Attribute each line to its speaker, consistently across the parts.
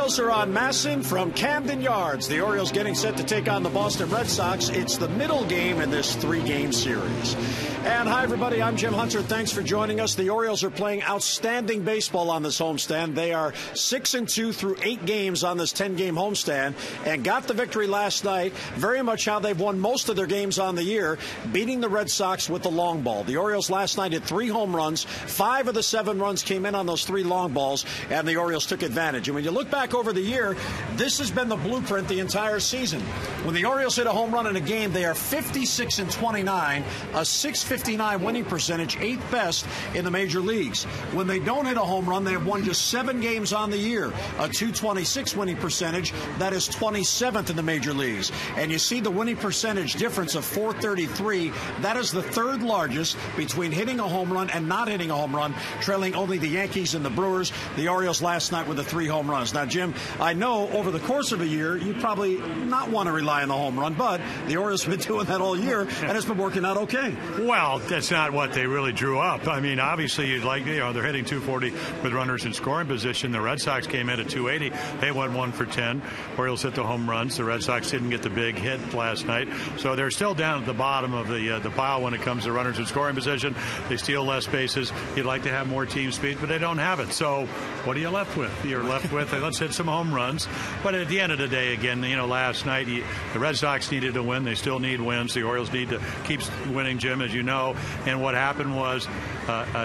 Speaker 1: Orioles are on Masson from Camden Yards. The Orioles getting set to take on the Boston Red Sox. It's the middle game in this three-game series. And hi, everybody. I'm Jim Hunter. Thanks for joining us. The Orioles are playing outstanding baseball on this homestand. They are 6-2 through 8 games on this 10-game homestand and got the victory last night. Very much how they've won most of their games on the year, beating the Red Sox with the long ball. The Orioles last night hit 3 home runs. 5 of the 7 runs came in on those 3 long balls, and the Orioles took advantage. And when you look back over the year, this has been the blueprint the entire season. When the Orioles hit a home run in a game, they are 56-29, a .659 winning percentage, 8th best in the major leagues. When they don't hit a home run, they have won just 7 games on the year, a .226 winning percentage. That is 27th in the major leagues. And you see the winning percentage difference of .433. That is the 3rd largest between hitting a home run and not hitting a home run, trailing only the Yankees and the Brewers. The Orioles last night with the 3 home runs. Now, Jim, I know over the course of a year, you probably not want to rely on the home run, but the Orioles have been doing that all year, and it's been working out okay.
Speaker 2: Well, that's not what they really drew up. I mean, obviously, you'd like, they're hitting .240 with runners in scoring position. The Red Sox came in at .280. They went 1 for 10. Orioles hit the home runs. The Red Sox didn't get the big hit last night, so they're still down at the bottom of the pile when it comes to runners in scoring position. They steal less bases. You'd like to have more team speed, but they don't have it. So what are you left with? You're left with, let's hit some home runs. But at the end of the day, again, last night, the Red Sox needed to win. They still need wins. The Orioles need to keep winning, Jim, as you know. And what happened was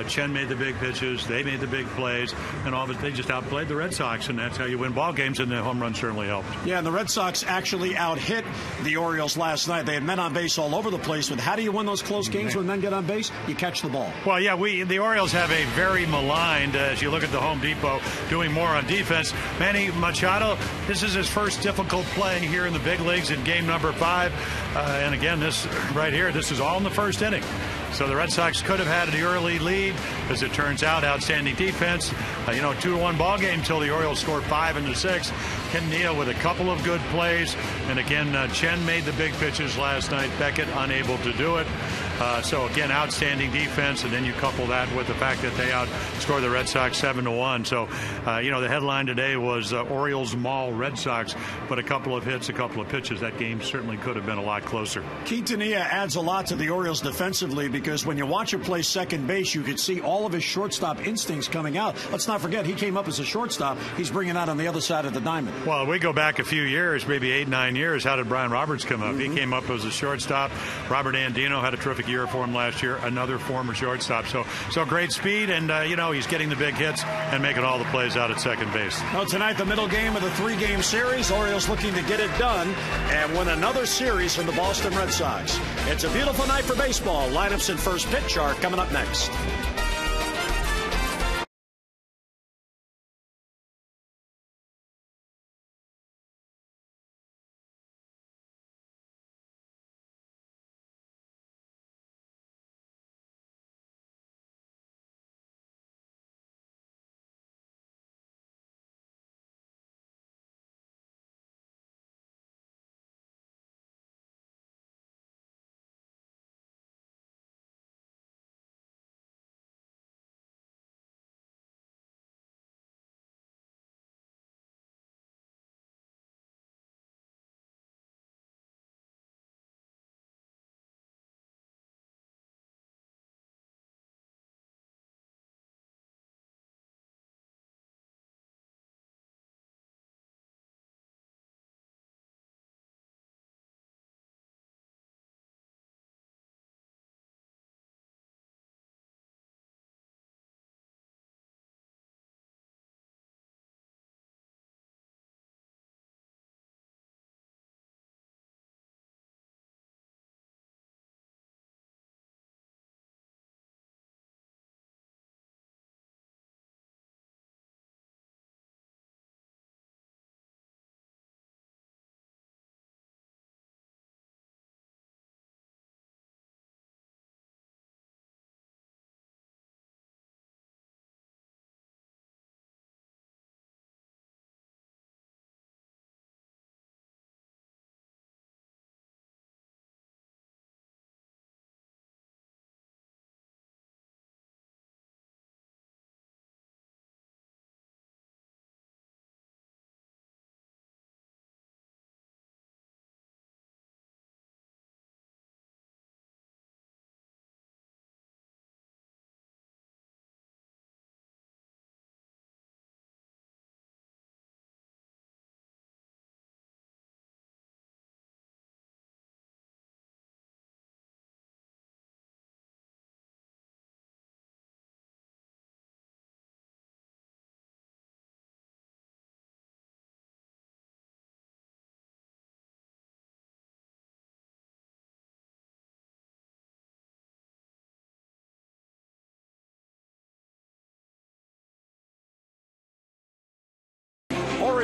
Speaker 2: Chen made the big pitches. They made the big plays. And all of it, they just outplayed the Red Sox. And that's how you win ball games. And the home run certainly helped.
Speaker 1: Yeah, and the Red Sox actually out-hit the Orioles last night. They had men on base all over the place. But how do you win those close games when men get on base? You catch the ball.
Speaker 2: Well, yeah, the Orioles have a very maligned, as you look at the Home Depot, doing more on defense. Manny Machado, this is his first difficult play here in the big leagues in game number 5. And again, this right here, this is all in the first inning. So the Red Sox could have had an early lead. As it turns out, outstanding defense. 2-1 ball game until the Orioles scored 5 in the 6th. Ken Neal with a couple of good plays. And again, Chen made the big pitches last night. Beckett unable to do it. So again, outstanding defense, and then you couple that with the fact that they outscored the Red Sox 7-1. So, the headline today was Orioles maul Red Sox, but a couple of hits, a couple of pitches. That game certainly could have been a lot closer.
Speaker 1: Quintanilla adds a lot to the Orioles defensively because when you watch him play second base, you could see all of his shortstop instincts coming out. Let's not forget, he came up as a shortstop. He's bringing out on the other side of the diamond.
Speaker 2: Well, we go back a few years, maybe 8-9 years. How did Brian Roberts come up? He came up as a shortstop. Robert Andino had a terrific year for him last year, another former shortstop. So great speed, and he's getting the big hits and making all the plays out at second base.
Speaker 1: Well, tonight, the middle game of the 3-game series. Orioles looking to get it done and win another series from the Boston Red Sox. It's a beautiful night for baseball. Lineups and first pitch are coming up next.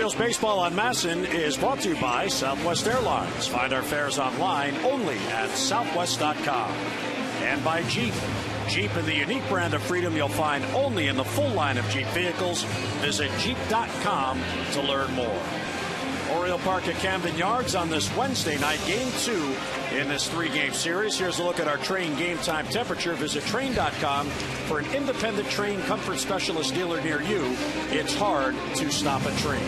Speaker 1: Orioles Baseball on Masson is brought to you by Southwest Airlines. Find our fares online only at southwest.com. And by Jeep. Jeep and the unique brand of freedom you'll find only in the full line of Jeep vehicles. Visit Jeep.com to learn more. Oriole Park at Camden Yards on this Wednesday night, Game 2 in this 3-game series. Here's a look at our train game time temperature. Visit train.com for an independent train comfort specialist dealer near you. It's hard to stop a train.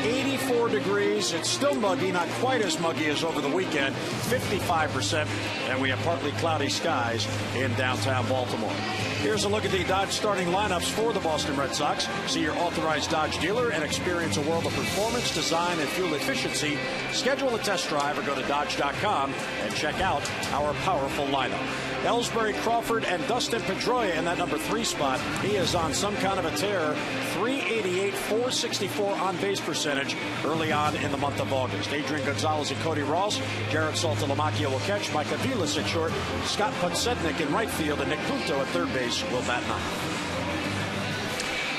Speaker 1: 84 degrees. It's still muggy, not quite as muggy as over the weekend. 55%, and we have partly cloudy skies in downtown Baltimore. Here's a look at the Dodge starting lineups for the Boston Red Sox. See your authorized Dodge dealer and experience a world of performance, design, and fuel efficiency. Schedule a test drive or go to Dodge.com and check out our powerful lineup. Ellsbury, Crawford, and Dustin Pedroia in that number 3 spot. He is on some kind of a tear. 388, 464 on-base percentage early on in the month of August. Adrian Gonzalez and Cody Ross. Jared Saltalamacchia will catch. Mike Aviles at short. Scott Podsednik in right field. And Nick Punto at third base will bat ninth.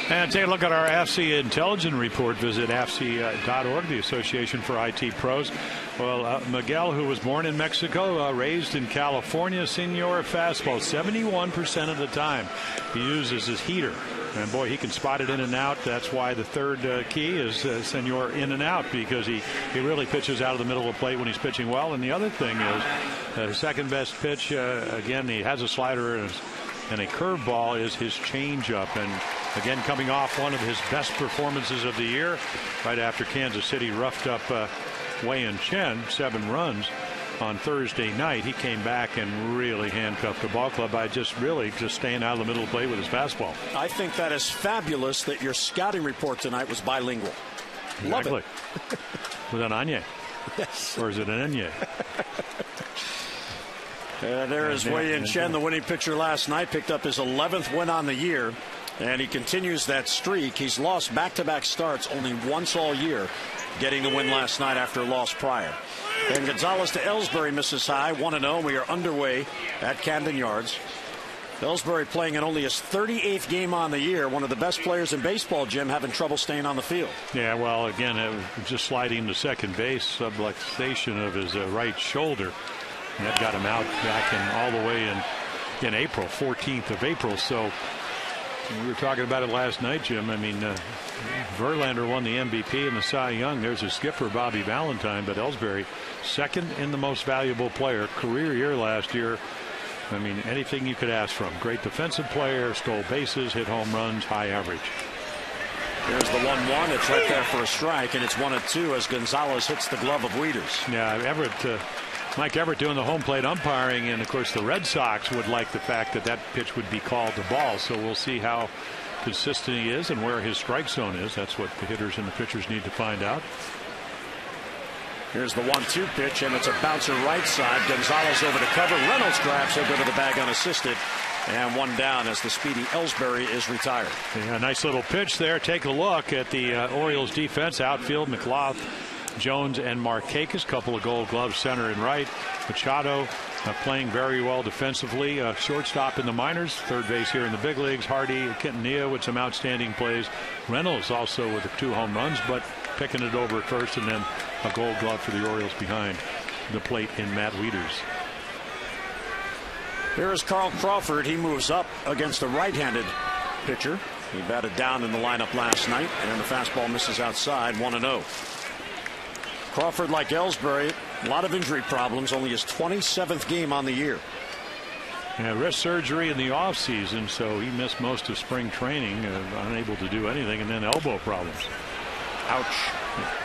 Speaker 2: And take a look at our AFC Intelligence Report. Visit AFC.org, the Association for IT Pros. Well, Miguel, who was born in Mexico, raised in California, Senor fastball 71% of the time. He uses his heater. And, boy, he can spot it in and out. That's why the third key is Senor in and out, because he really pitches out of the middle of the plate when he's pitching well. And the other thing is his second best pitch, again, he has a slider and a curveball is his changeup. And, again, coming off one of his best performances of the year right after Kansas City roughed up Wei-Yin Chen, 7 runs on Thursday night. He came back and really handcuffed the ball club by just staying out of the middle of the plate with his fastball.
Speaker 1: I think that is fabulous that your scouting report tonight was bilingual. Love
Speaker 2: it. Was it an Anye?
Speaker 1: Yes.
Speaker 2: Or is it an Enye?
Speaker 1: There is Wei-Yin Chen, the winning pitcher last night, picked up his 11th win on the year, and he continues that streak. He's lost back-to-back starts only once all year, getting the win last night after a loss prior. And Gonzalez to Ellsbury misses high, 1-0. We are underway at Camden Yards. Ellsbury playing in only his 38th game on the year. One of the best players in baseball, Jim, having trouble staying on the field.
Speaker 2: Yeah, well, again, just sliding to second base, subluxation of his right shoulder. And that got him out back all the way in April, 14th of April. So we were talking about it last night, Jim. I mean, Verlander won the MVP and the Cy Young. There's his skipper, Bobby Valentine, but Ellsbury, second in the most valuable player. Career year last year. I mean, anything you could ask from. Great defensive player, stole bases, hit home runs, high average.
Speaker 1: Here's the 1-1. It's right there for a strike, and it's 1-2 as Gonzalez hits the glove of Wieters.
Speaker 2: Yeah, Mike Everett doing the home plate umpiring, and of course the Red Sox would like the fact that pitch would be called to ball. So we'll see how consistent he is and where his strike zone is. That's what the hitters and the pitchers need to find out.
Speaker 1: Here's the 1-2 pitch, and it's a bouncer right side. Gonzalez over to cover. Reynolds grabs. He'll go to the bag unassisted. And one down as the speedy Ellsbury is retired.
Speaker 2: Yeah, nice little pitch there. Take a look at the Orioles defense. Outfield, McLaughlin, Jones, and Markakis. Couple of Gold Gloves, center and right. Machado playing very well defensively. Shortstop in the minors. Third base here in the big leagues. Hardy, Quintanilla with some outstanding plays. Reynolds also with 2 home runs, but picking it over at first, and then a Gold Glove for the Orioles behind the plate in Matt Wieters.
Speaker 1: Here is Carl Crawford. He moves up against a right-handed pitcher. He batted down in the lineup last night, and the fastball misses outside. 1-0. Crawford, like Ellsbury, a lot of injury problems. Only his 27th game on the year.
Speaker 2: Yeah, wrist surgery in the offseason, so he missed most of spring training, unable to do anything, and then elbow problems.
Speaker 1: Ouch.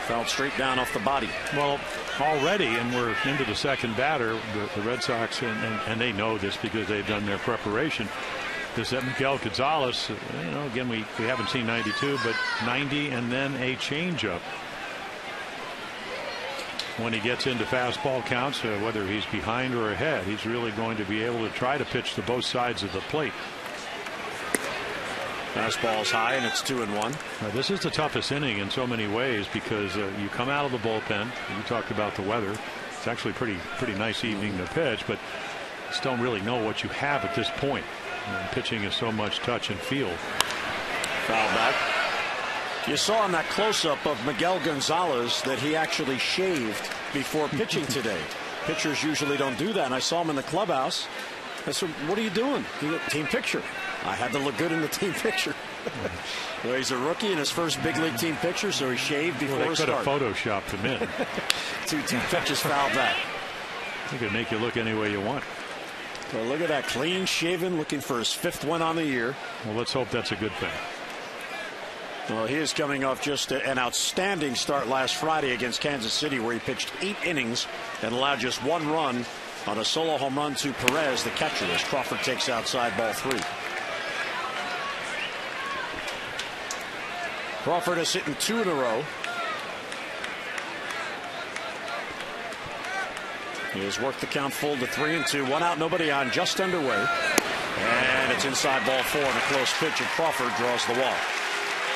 Speaker 1: Fell straight down off the body.
Speaker 2: Well, already, and we're into the second batter, the Red Sox, and they know this because they've done their preparation, is that Miguel Gonzalez, again, we haven't seen 92, but 90 and then a changeup. When he gets into fastball counts, whether he's behind or ahead, he's really going to be able to try to pitch to both sides of the plate.
Speaker 1: Fastball's high, and it's 2-1.
Speaker 2: This is the toughest inning in so many ways because you come out of the bullpen. You talked about the weather. It's actually pretty nice evening to pitch, but just don't really know what you have at this point. Pitching is so much touch and feel.
Speaker 1: Foul back. You saw in that close-up of Miguel Gonzalez that he actually shaved before pitching today. Pitchers usually don't do that, and I saw him in the clubhouse. I said, what are you doing? Team picture. I had to look good in the team picture. Well, he's a rookie in his first big league team picture, so he shaved before
Speaker 2: he
Speaker 1: start.
Speaker 2: Could have photoshopped him in.
Speaker 1: Two pitches fouled back.
Speaker 2: He could make you look any way you want.
Speaker 1: Well, look at that, clean shaven, looking for his 5th win on the year.
Speaker 2: Well, let's hope that's a good thing.
Speaker 1: Well, he is coming off just an outstanding start last Friday against Kansas City, where he pitched 8 innings and allowed just 1 run on a solo home run to Perez, the catcher, as Crawford takes outside ball 3. Crawford is hitting 2 in a row. He has worked the count full to 3-2. 1 out, nobody on, just underway. And it's inside ball 4 and a close pitch, and Crawford draws the walk.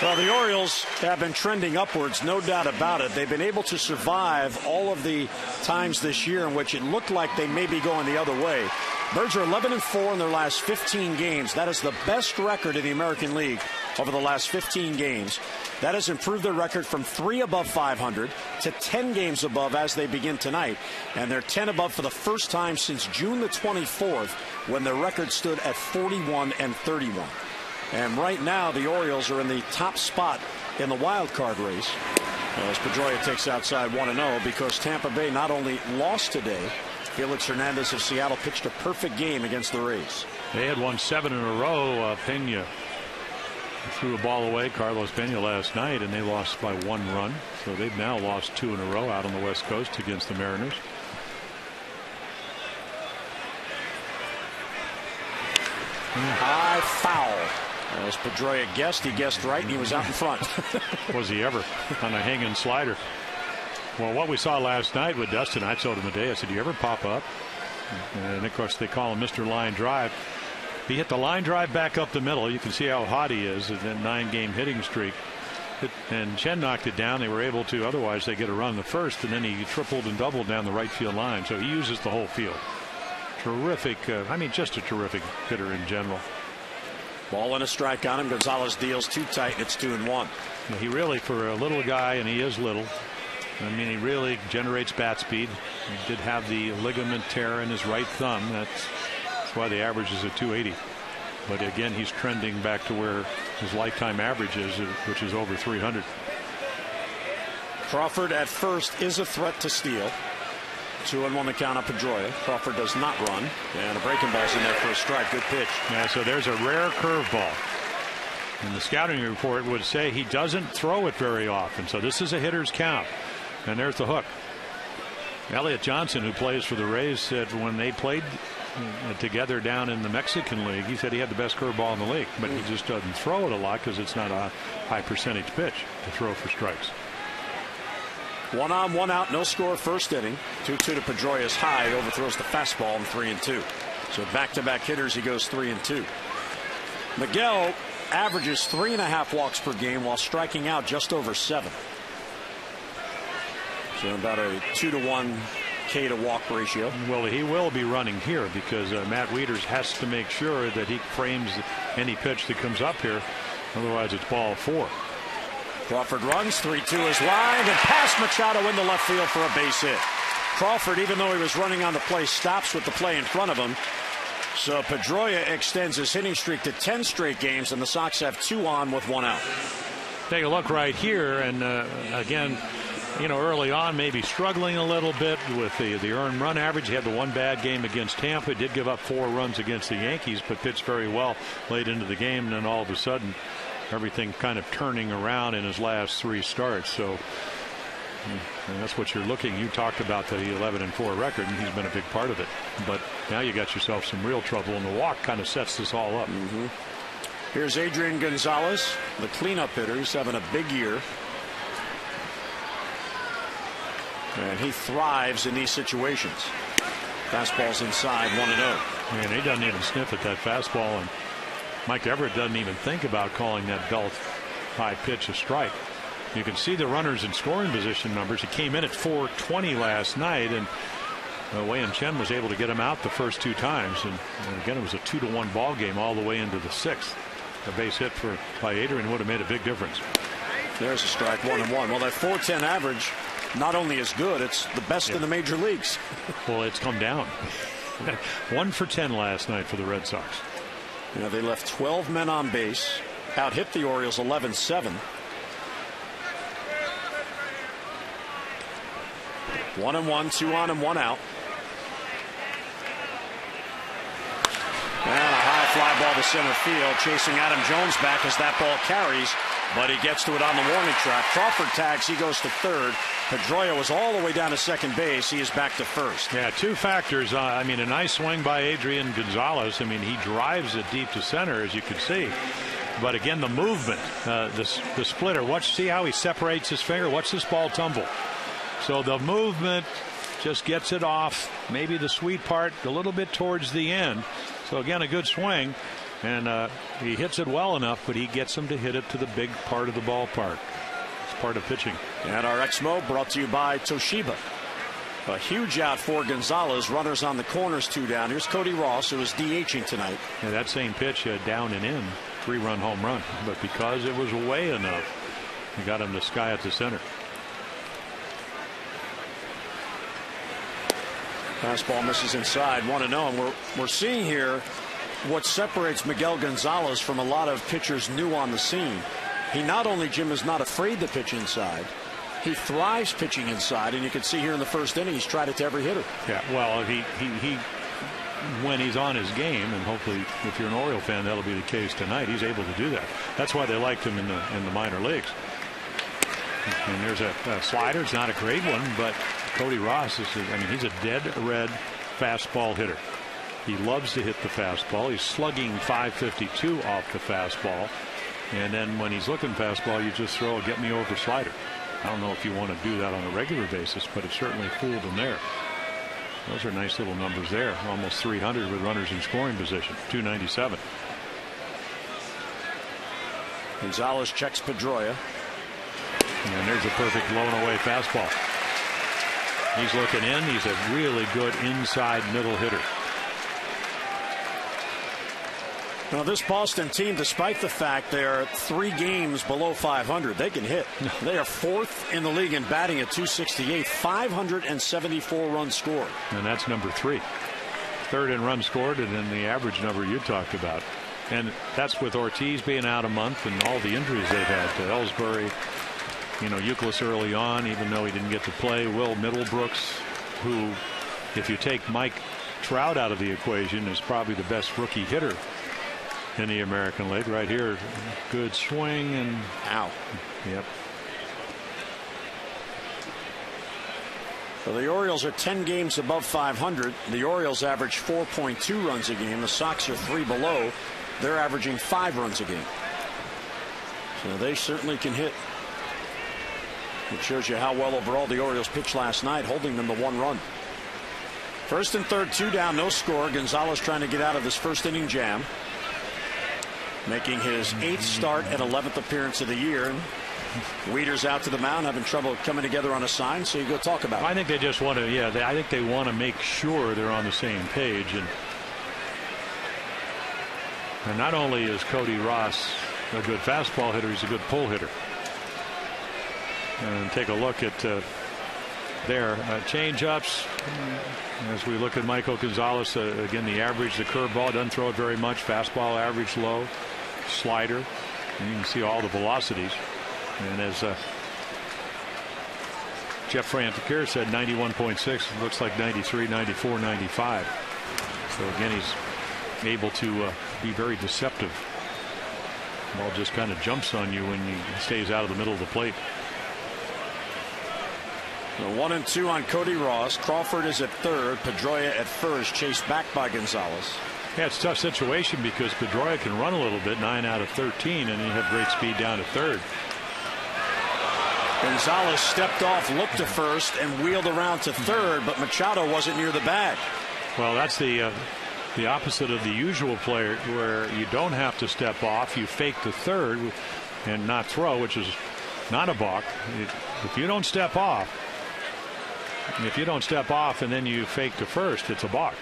Speaker 1: Well, the Orioles have been trending upwards, no doubt about it. They've been able to survive all of the times this year in which it looked like they may be going the other way. Birds are 11-4 in their last 15 games. That is the best record in the American League over the last 15 games. That has improved their record from 3 above 500 to 10 games above as they begin tonight. And they're 10 above for the first time since June the 24th, when their record stood at 41-31. And right now, the Orioles are in the top spot in the wild card race, as Pedroia takes outside 1-0, because Tampa Bay not only lost today, Felix Hernandez of Seattle pitched a perfect game against the Rays.
Speaker 2: They had won 7 in a row. Pena threw a ball away, Carlos Pena, last night, and they lost by 1 run. So they've now lost 2 in a row out on the West Coast against the Mariners.
Speaker 1: High foul. As Pedroia guessed, he guessed right, and he was out in front.
Speaker 2: Was he ever on a hanging slider? Well, what we saw last night with Dustin, I told him today, I said, do you ever pop up? And of course, they call him Mr. Line Drive. He hit the line drive back up the middle. You can see how hot he is in that 9-game hitting streak. And Chen knocked it down. They were able to, otherwise they get a run in the first, and then he tripled and doubled down the right field line. So he uses the whole field. Terrific, I mean, just a terrific hitter in general.
Speaker 1: Ball and a strike on him. Gonzalez deals too tight. It's 2-1.
Speaker 2: He really, for a little guy, and he is little, I mean, he really generates bat speed. He did have the ligament tear in his right thumb. That's why the average is at 280. But again, he's trending back to where his lifetime average is, which is over 300.
Speaker 1: Crawford at first is a threat to steal. 2-1 the count on Pedroia. Crawford does not run, and a breaking ball's in there for a strike. Good pitch.
Speaker 2: Yeah, so there's a rare curveball. And the scouting report would say he doesn't throw it very often. So this is a hitter's count. And there's the hook. Elliot Johnson, who plays for the Rays, said when they played together down in the Mexican League, he said he had the best curveball in the league, but he just doesn't throw it a lot because it's not a high percentage pitch to throw for strikes.
Speaker 1: 1 on, 1 out, no score, first inning. 2-2 to Pedroia's high, overthrows the fastball in 3-2. So back-to-back hitters, he goes 3-2. Miguel averages 3.5 walks per game while striking out just over 7. So about a 2-to-1 K to walk ratio.
Speaker 2: Well, he will be running here because Matt Wieters has to make sure that he frames any pitch that comes up here. Otherwise, it's ball 4.
Speaker 1: Crawford runs, 3-2 is lined, and past Machado into left field for a base hit. Crawford, even though he was running on the play, stops with the play in front of him. So Pedroia extends his hitting streak to 10 straight games, and the Sox have 2 on with 1 out.
Speaker 2: Take a look right here, and again, you know, early on maybe struggling a little bit with the earned run average. He had the 1 bad game against Tampa. He did give up 4 runs against the Yankees, but pitched very well late into the game, and then all of a sudden everything kind of turning around in his last 3 starts. So and that's what you're looking. You talked about the 11-4 record, and he's been a big part of it. But now you got yourself some real trouble, and the walk kind of sets this all up.
Speaker 1: Here's Adrian Gonzalez, the cleanup hitter. He's having a big year. And he thrives in these situations. Fastball's inside, 1-0.
Speaker 2: And he doesn't even sniff at that fastball, and Mike Everett doesn't even think about calling that belt high pitch a strike. You can see the runners in scoring position numbers. He came in at 420 last night, and Wei and Chen was able to get him out the first 2 times. And again, it was a 2-1 ball game all the way into the 6th. A base hit by Adrian would have made a big difference.
Speaker 1: There's a strike, 1-1. Well, that .410 average not only is good, it's the best in the major leagues.
Speaker 2: Well, it's come down. 1 for 10 last night for the Red Sox.
Speaker 1: You know, they left 12 men on base, out hit the Orioles 11-7. 1-1, 2 on and 1 out. And a high fly ball to center field, chasing Adam Jones back as that ball carries, but he gets to it on the warning track. Crawford tags, he goes to third. Pedroia was all the way down to second base. He is back to first.
Speaker 2: Yeah, 2 factors. I mean, a nice swing by Adrian Gonzalez. I mean, he drives it deep to center, as you can see. But again, the movement, the splitter. See how he separates his finger. Watch this ball tumble. So the movement just gets it off. Maybe the sweet part a little bit towards the end. So again, a good swing. And he hits it well enough, but he gets him to hit it to the big part of the ballpark. It's part of pitching.
Speaker 1: And our Exmo brought to you by Toshiba. A huge out for Gonzalez. Runners on the corners, 2 down. Here's Cody Ross, who is DHing tonight.
Speaker 2: Yeah, that same pitch, down and in, 3-run home run. But because it was away enough, he got him to sky at the center.
Speaker 1: Fastball misses inside, 1-0. And we're seeing here what separates Miguel Gonzalez from a lot of pitchers new on the scene. He not only, Jim, is not afraid to pitch inside, he thrives pitching inside, and you can see here in the first inning he's tried it to every hitter.
Speaker 2: Yeah, well, he when he's on his game, and hopefully if you're an Oriole fan that'll be the case tonight, he's able to do that. That's why they liked him in the minor leagues. And there's a slider. It's not a great one, but Cody Ross he's a dead red fastball hitter. He loves to hit the fastball. He's slugging .552 off the fastball. And then when he's looking fastball, you just throw a get me over slider. I don't know if you want to do that on a regular basis, but it certainly fooled him there. Those are nice little numbers there. Almost 300 with runners in scoring position. 297.
Speaker 1: Gonzalez checks Pedroia.
Speaker 2: And there's a perfect blown away fastball. He's looking in. He's a really good inside middle hitter.
Speaker 1: Now, this Boston team, despite the fact they are 3 games below 500, they can hit. They are 4th in the league in batting at .268, 574 runs scored.
Speaker 2: And that's number 3. 3rd in runs scored, and then the average number you talked about. And that's with Ortiz being out a month and all the injuries they've had to Ellsbury. Youkilis early on, even though he didn't get to play. Will Middlebrooks, who, if you take Mike Trout out of the equation, is probably the best rookie hitter in the American League. Right here, good swing and
Speaker 1: out.
Speaker 2: Yep.
Speaker 1: So the Orioles are 10 games above 500. The Orioles average 4.2 runs a game. The Sox are 3 below. They're averaging 5 runs a game. So they certainly can hit. It shows you how well overall the Orioles pitched last night, holding them to 1 run. First and third, 2 down, no score. Gonzalez trying to get out of this first inning jam. Making his 8th start and 11th appearance of the year. And Weeder's out to the mound, having trouble coming together on a sign, so you go talk about it.
Speaker 2: I think they just want to, I think they want to make sure they're on the same page. And not only is Cody Ross a good fastball hitter, he's a good pull hitter. And take a look at their change-ups. As we look at Michael Gonzalez, again, the average, the curveball doesn't throw it very much. Fastball average low, slider, and you can see all the velocities. And as Jeff Franticare said, 91.6 looks like 93, 94, 95. So again, he's able to be very deceptive. Ball just kind of jumps on you when he stays out of the middle of the plate.
Speaker 1: So 1-2 on Cody Ross. Crawford is at third. Pedroia at first, chased back by Gonzalez.
Speaker 2: Yeah, it's a tough situation because Pedroia can run a little bit, 9 out of 13, and he have great speed down to third.
Speaker 1: Gonzalez stepped off, looked to first, and wheeled around to third, but Machado wasn't near the bag.
Speaker 2: Well, that's the opposite of the usual player, where you don't have to step off. You fake to third and not throw, which is not a balk. If you don't step off, and then you fake to first, it's a balk.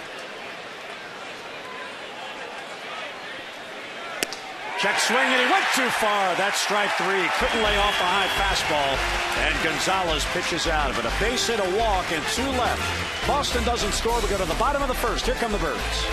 Speaker 1: Check swing, and he went too far. That's strike 3. Couldn't lay off a high fastball, and Gonzalez pitches out of it. A base hit, a walk, and 2 left. Boston doesn't score. We go to the bottom of the first. Here come the Birds.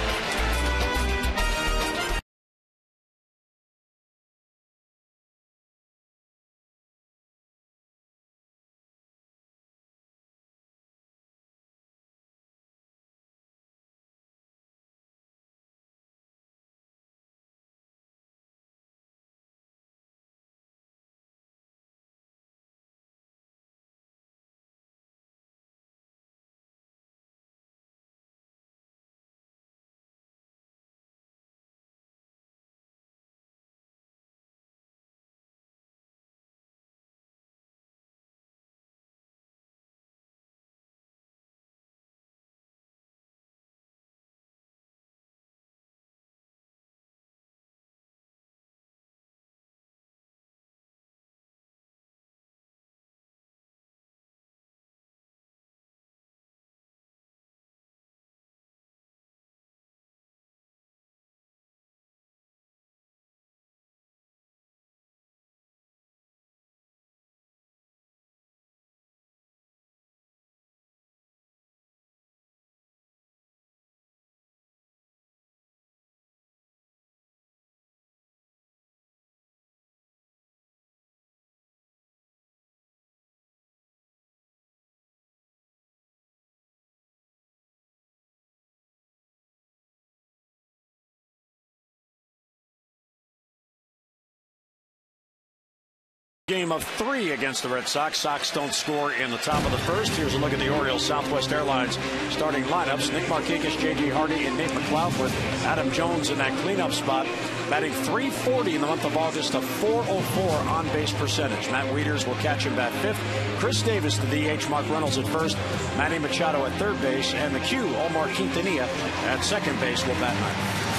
Speaker 1: Game of 3 against the Red Sox. Sox don't score in the top of the first. Here's a look at the Orioles Southwest Airlines starting lineups. Nick Markakis, J.J. Hardy, and Nate McLeod with Adam Jones in that cleanup spot. Batting .340 in the month of August, a .404 on-base percentage. Matt Wieters will catch him at 5th. Chris Davis, the DH. Mark Reynolds at 1st. Manny Machado at 3rd base. And the Q, Omar Quintanilla at 2nd base will bat 9th.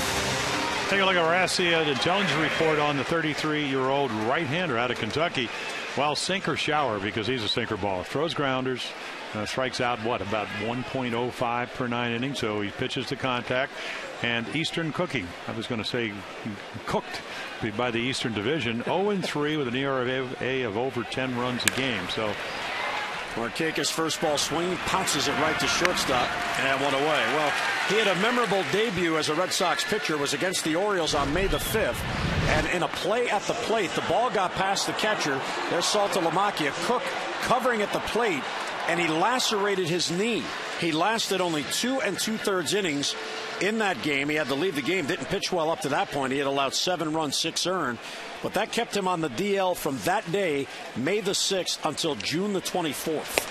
Speaker 2: Take a look at our the intelligence report on the 33-year-old right-hander out of Kentucky. Well, sink or shower, because he's a sinker ball. Throws grounders, strikes out, about 1.05 per 9 innings. So he pitches to contact. And Eastern cooking. I was going to say cooked by the Eastern Division. 0-3 with an ERA of over 10 runs a game. So
Speaker 1: Markakis first ball swing, pounces it right to shortstop, and one away. Well, he had a memorable debut as a Red Sox pitcher. Was against the Orioles on May the 5th, and in a play at the plate, the ball got past the catcher. There's Saltalamacchia. Cook covering at the plate, and he lacerated his knee. He lasted only 2 2/3 innings in that game. He had to leave the game. Didn't pitch well up to that point. He had allowed 7 runs, 6 earned. But that kept him on the DL from that day, May the 6th, until June the 24th.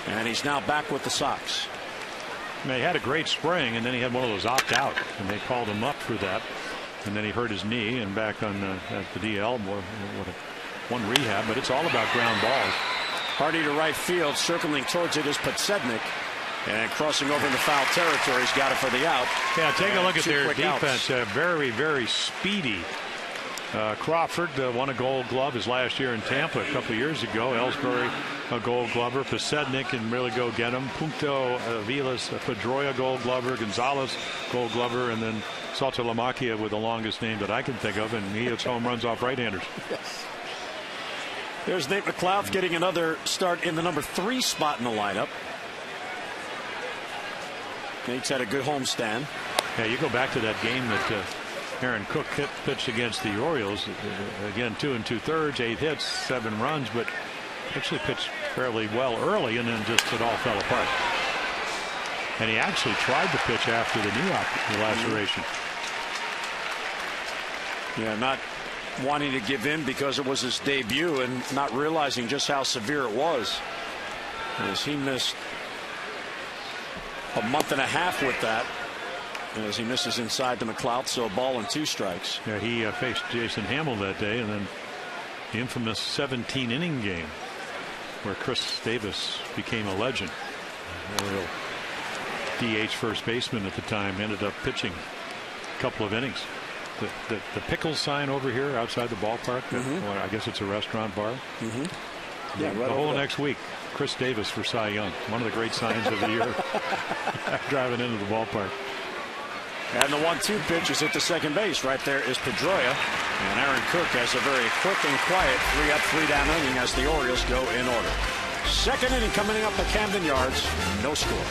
Speaker 1: And he's now back with the Sox.
Speaker 2: He had a great spring, and then he had one of those opt-out, and they called him up for that. And then he hurt his knee, and back on at the DL. One rehab, but it's all about ground balls.
Speaker 1: Hardy to right field, circling towards it is Podsednik. And crossing over into foul territory, he's got it for the out.
Speaker 2: Yeah, take a look at their defense. Very, very speedy. Crawford won a Gold Glove his last year in Tampa a couple of years ago. Ellsbury, a Gold Glover. Podsednik can really go get him. Punto Vilas, Pedroia, Gold Glover. Gonzalez, Gold Glover. And then Saltalamacchia with the longest name that I can think of. And he hits home runs off right-handers.
Speaker 1: Yes. There's Nate McLeod getting another start in the number 3 spot in the lineup. Nate's had a good homestand.
Speaker 2: Yeah, you go back to that game that Aaron Cook pitched against the Orioles. Again, 2 2/3, 8 hits, 7 runs, but actually pitched fairly well early, and then just it all fell apart. And he actually tried to pitch after the knee laceration.
Speaker 1: Yeah, not wanting to give in because it was his debut and not realizing just how severe it was, as he missed a month and a half with that, as he misses inside the McLeod. So a ball and 2 strikes.
Speaker 2: Yeah, he faced Jason Hamill that day, and then the infamous 17-inning game where Chris Davis became a legend. Oriole DH first baseman at the time ended up pitching a couple of innings. The pickles sign over here outside the ballpark. Well, I guess it's a restaurant bar.
Speaker 1: Yeah, right
Speaker 2: the whole next week, Chris Davis for Cy Young. One of the great signs of the year. Driving into the ballpark.
Speaker 1: And the 1-2 pitch is hit to second base. Right there is Pedroia. And Aaron Cook has a very quick and quiet 3-up, 3-down inning as the Orioles go in order. Second inning coming up at Camden Yards. No score.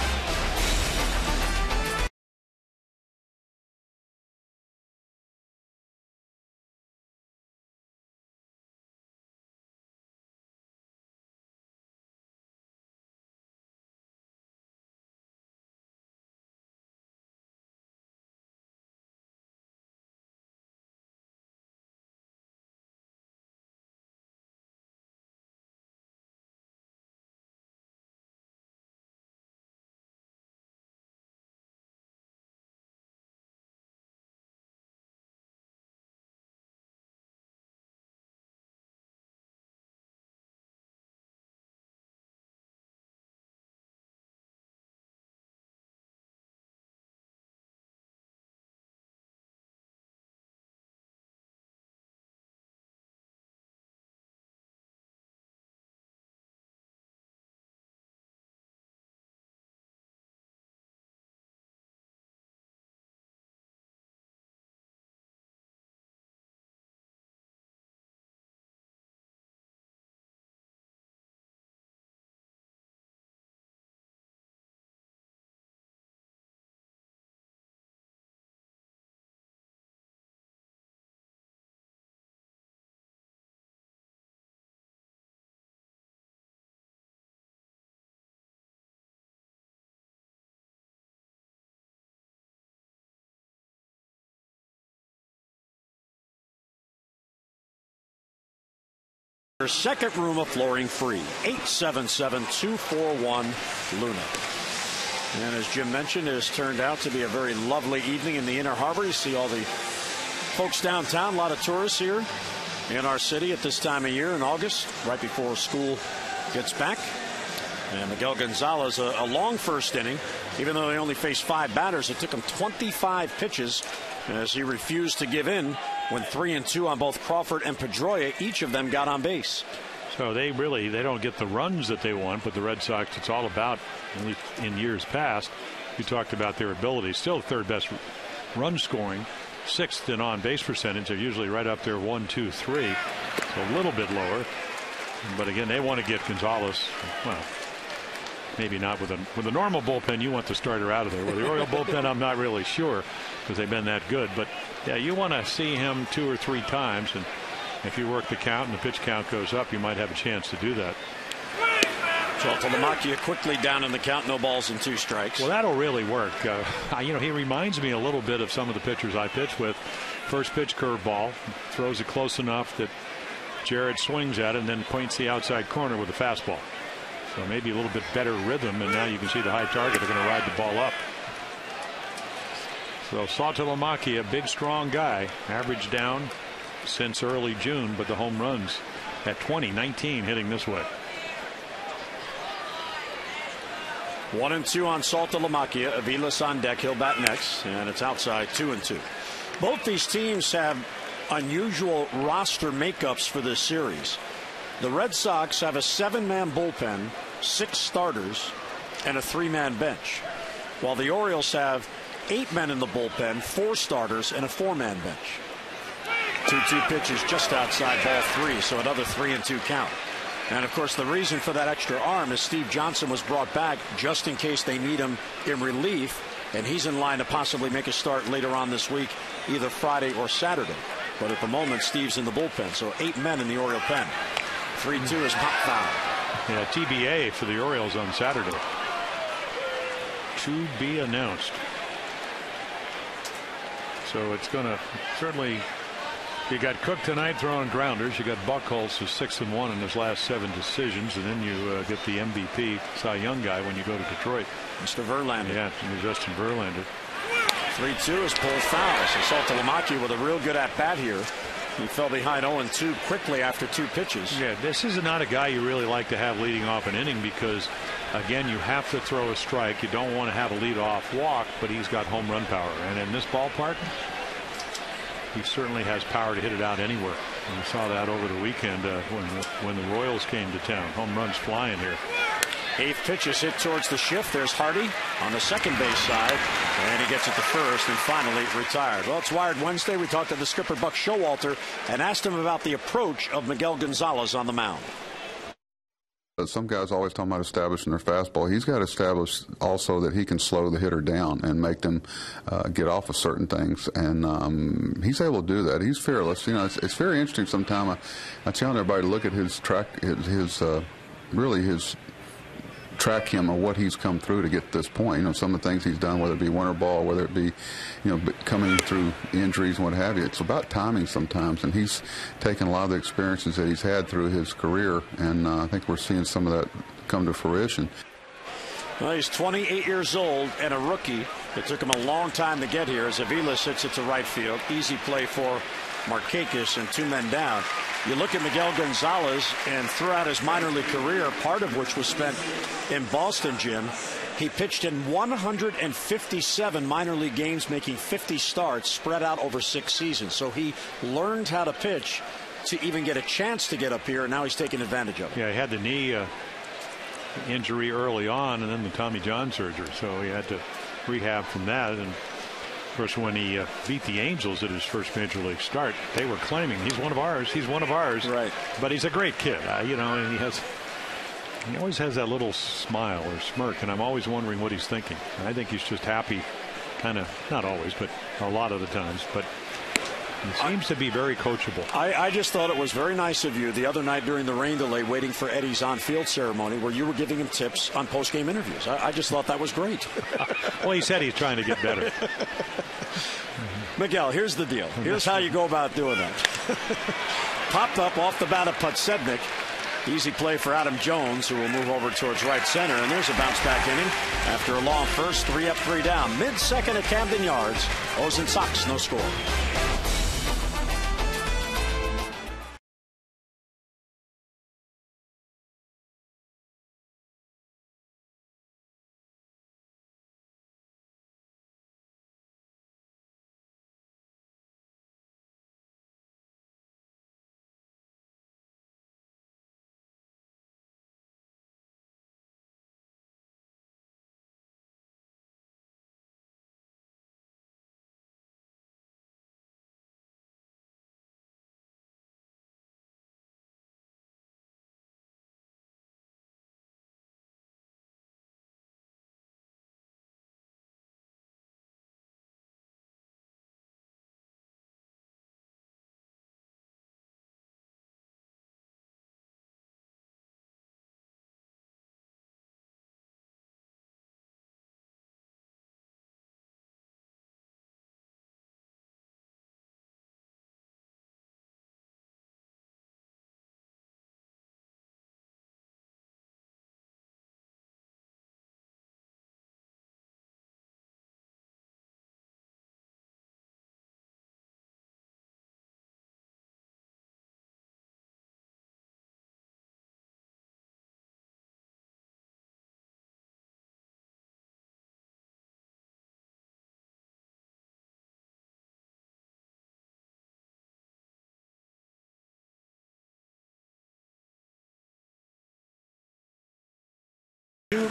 Speaker 1: Second room of flooring free. 877-241 Luna. And as Jim mentioned, it has turned out to be a very lovely evening in the Inner Harbor. You see all the folks downtown, a lot of tourists here in our city at this time of year in August, right before school gets back. And Miguel Gonzalez, a long first inning. Even though they only faced 5 batters, it took him 25 pitches as he refused to give in when 3-2 on both Crawford and Pedroia. Each of them got on base.
Speaker 2: So they don't get the runs that they want, but the Red Sox, it's all about, at least in years past, you talked about their ability. Still third best run scoring, 6th in on base percentage. They're usually right up there 1, 2, 3. So a little bit lower. But again, they want to get Gonzalez. Well, maybe not with a normal bullpen. You want the starter out of there. With the Oriole bullpen, I'm not really sure because they've been that good. But yeah, you want to see him 2 or 3 times, and if you work the count and the pitch count goes up, you might have a chance to do that.
Speaker 1: Saltalamacchia quickly down in the count, no balls and 2 strikes.
Speaker 2: Well, that'll really work. He reminds me a little bit of some of the pitchers I pitched with. First pitch curveball, throws it close enough that Jared swings at it and then points the outside corner with a fastball. So maybe a little bit better rhythm, and now you can see the high target. They're going to ride the ball up. So Saltalamacchia, big strong guy, average down since early June, but the home runs at 19 hitting this way.
Speaker 1: 1-2 on Saltalamacchia. Avilas on deck. He'll bat next, and it's outside 2-2. Both these teams have unusual roster makeups for this series. The Red Sox have a 7-man bullpen, 6 starters, and a 3-man bench, while the Orioles have 8 men in the bullpen, 4 starters, and a 4-man bench. 2-2 pitches just outside ball 3, so another 3-2 count. And of course, the reason for that extra arm is Steve Johnson was brought back just in case they need him in relief, and he's in line to possibly make a start later on this week, either Friday or Saturday. But at the moment, Steve's in the bullpen, so 8 men in the Oriole pen. 3-2 is pop foul.
Speaker 2: Yeah, TBA for the Orioles on Saturday. To be announced. So it's going to certainly. You got Cook tonight throwing grounders. You got Buchholz, who's 6-1 in his last 7 decisions, and then you get the MVP Cy Young guy when you go to Detroit.
Speaker 1: Mr. Verlander.
Speaker 2: Yeah, Justin Verlander.
Speaker 1: 3-2 is pulled foul. So Saltalamacchia with a real good at bat here. He fell behind 0-2 quickly after 2 pitches.
Speaker 2: Yeah, this is not a guy you really like to have leading off an inning because, again, you have to throw a strike. You don't want to have a leadoff walk, but he's got home run power. And in this ballpark, he certainly has power to hit it out anywhere. And we saw that over the weekend when the Royals came to town. Home runs flying here.
Speaker 1: Eighth pitch is hit towards the shift. There's Hardy on the second base side, and he gets it to first and finally retired. Well, it's Wired Wednesday. We talked to the skipper, Buck Showalter, and asked him about the approach of Miguel Gonzalez on the mound.
Speaker 3: Some guys always talking about establishing their fastball. He's got to establish also that he can slow the hitter down and make them get off of certain things. And he's able to do that. He's fearless. You know, it's very interesting. Sometimes I challenge everybody to look at his track, his track him or what he's come through to get to this point. You know, some of the things he's done, whether it be winter ball, whether it be, you know, coming through injuries and what have you. It's about timing sometimes, and he's taken a lot of the experiences that he's had through his career, and I think we're seeing some of that come to fruition.
Speaker 1: Well, he's 28 years old and a rookie. It took him a long time to get here as Aviles hits it to right field. Easy play for Markakis and 2 men down. You look at Miguel Gonzalez, and throughout his minor league career, part of which was spent in Boston, Jim, he pitched in 157 minor league games, making 50 starts spread out over 6 seasons. So he learned how to pitch to even get a chance to get up here, and now he's taking advantage of it.
Speaker 2: Yeah, he had the knee injury early on, and then the Tommy John surgery, so he had to rehab from that. And of course, when he beat the Angels at his first major league start, they were claiming he's one of ours. He's one of ours.
Speaker 1: Right.
Speaker 2: But he's a great kid, you know, and he always has that little smile or smirk, and I'm always wondering what he's thinking. And I think he's just happy, kind of, not always, but a lot of the times. But he seems to be very coachable.
Speaker 1: I just thought it was very nice of you the other night during the rain delay, waiting for Eddie's on-field ceremony, where you were giving him tips on post-game interviews. I just thought that was great.
Speaker 2: Well, he said he's trying to get better.
Speaker 1: Miguel, here's the deal. Here's how you go about doing that. Popped up off the bat of Podsednik. Easy play for Adam Jones, who will move over towards right center. And there's a bounce-back inning. After a long first, 3 up, 3 down. Mid-second at Camden Yards. O's and Sox, no score.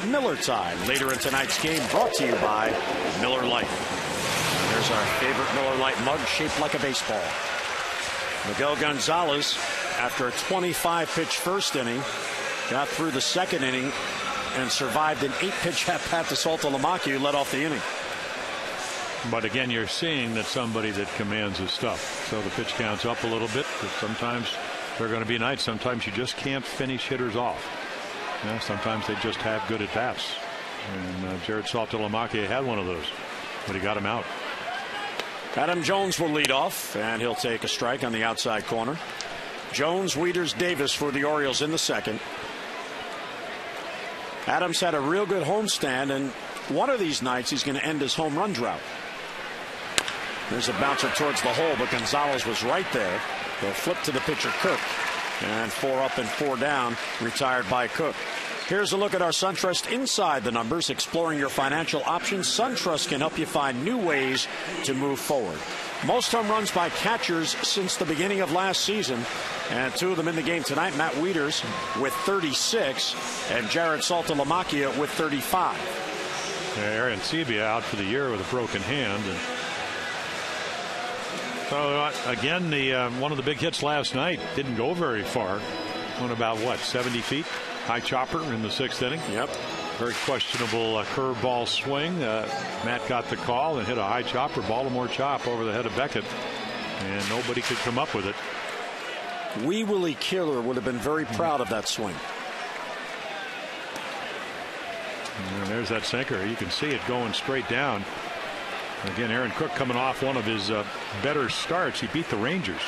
Speaker 1: Miller time later in tonight's game, brought to you by Miller Lite. There's our favorite Miller Lite mug shaped like a baseball. Miguel Gonzalez, after a 25-pitch first inning, got through the second inning and survived an 8-pitch at-bat to Saltalamacchia, who led off the inning.
Speaker 2: But again, you're seeing that somebody that commands his stuff. So the pitch counts up a little bit, but sometimes they're going to be nights. Sometimes you just can't finish hitters off. Yeah, sometimes they just have good at-bats. And Jared Saltalamacchia had one of those, but he got him out.
Speaker 1: Adam Jones will lead off, and he'll take a strike on the outside corner. Jones, Wieters, Davis for the Orioles in the second. Adams had a real good homestand, and one of these nights he's going to end his home run drought. There's a bouncer towards the hole, but Gonzalez was right there. They'll flip to the pitcher, Cook. And 4 up and 4 down, retired by Cook. Here's a look at our SunTrust Inside the Numbers, exploring your financial options. SunTrust can help you find new ways to move forward. Most home runs by catchers since the beginning of last season. And 2 of them in the game tonight. Matt Wieters with 36 and Jared Saltalamacchia with 35.
Speaker 2: Aaron Sebia out for the year with a broken hand. And so again, one of the big hits last night didn't go very far. Went about, what, 70 feet? High chopper in the 6th inning.
Speaker 1: Yep.
Speaker 2: Very questionable curveball swing. Matt got the call and hit a high chopper, Baltimore chop over the head of Beckett, and nobody could come up with it.
Speaker 1: Wee Willie Keeler would have been very proud of that swing.
Speaker 2: And there's that sinker. You can see it going straight down. Again, Aaron Cook coming off one of his better starts. He beat the Rangers.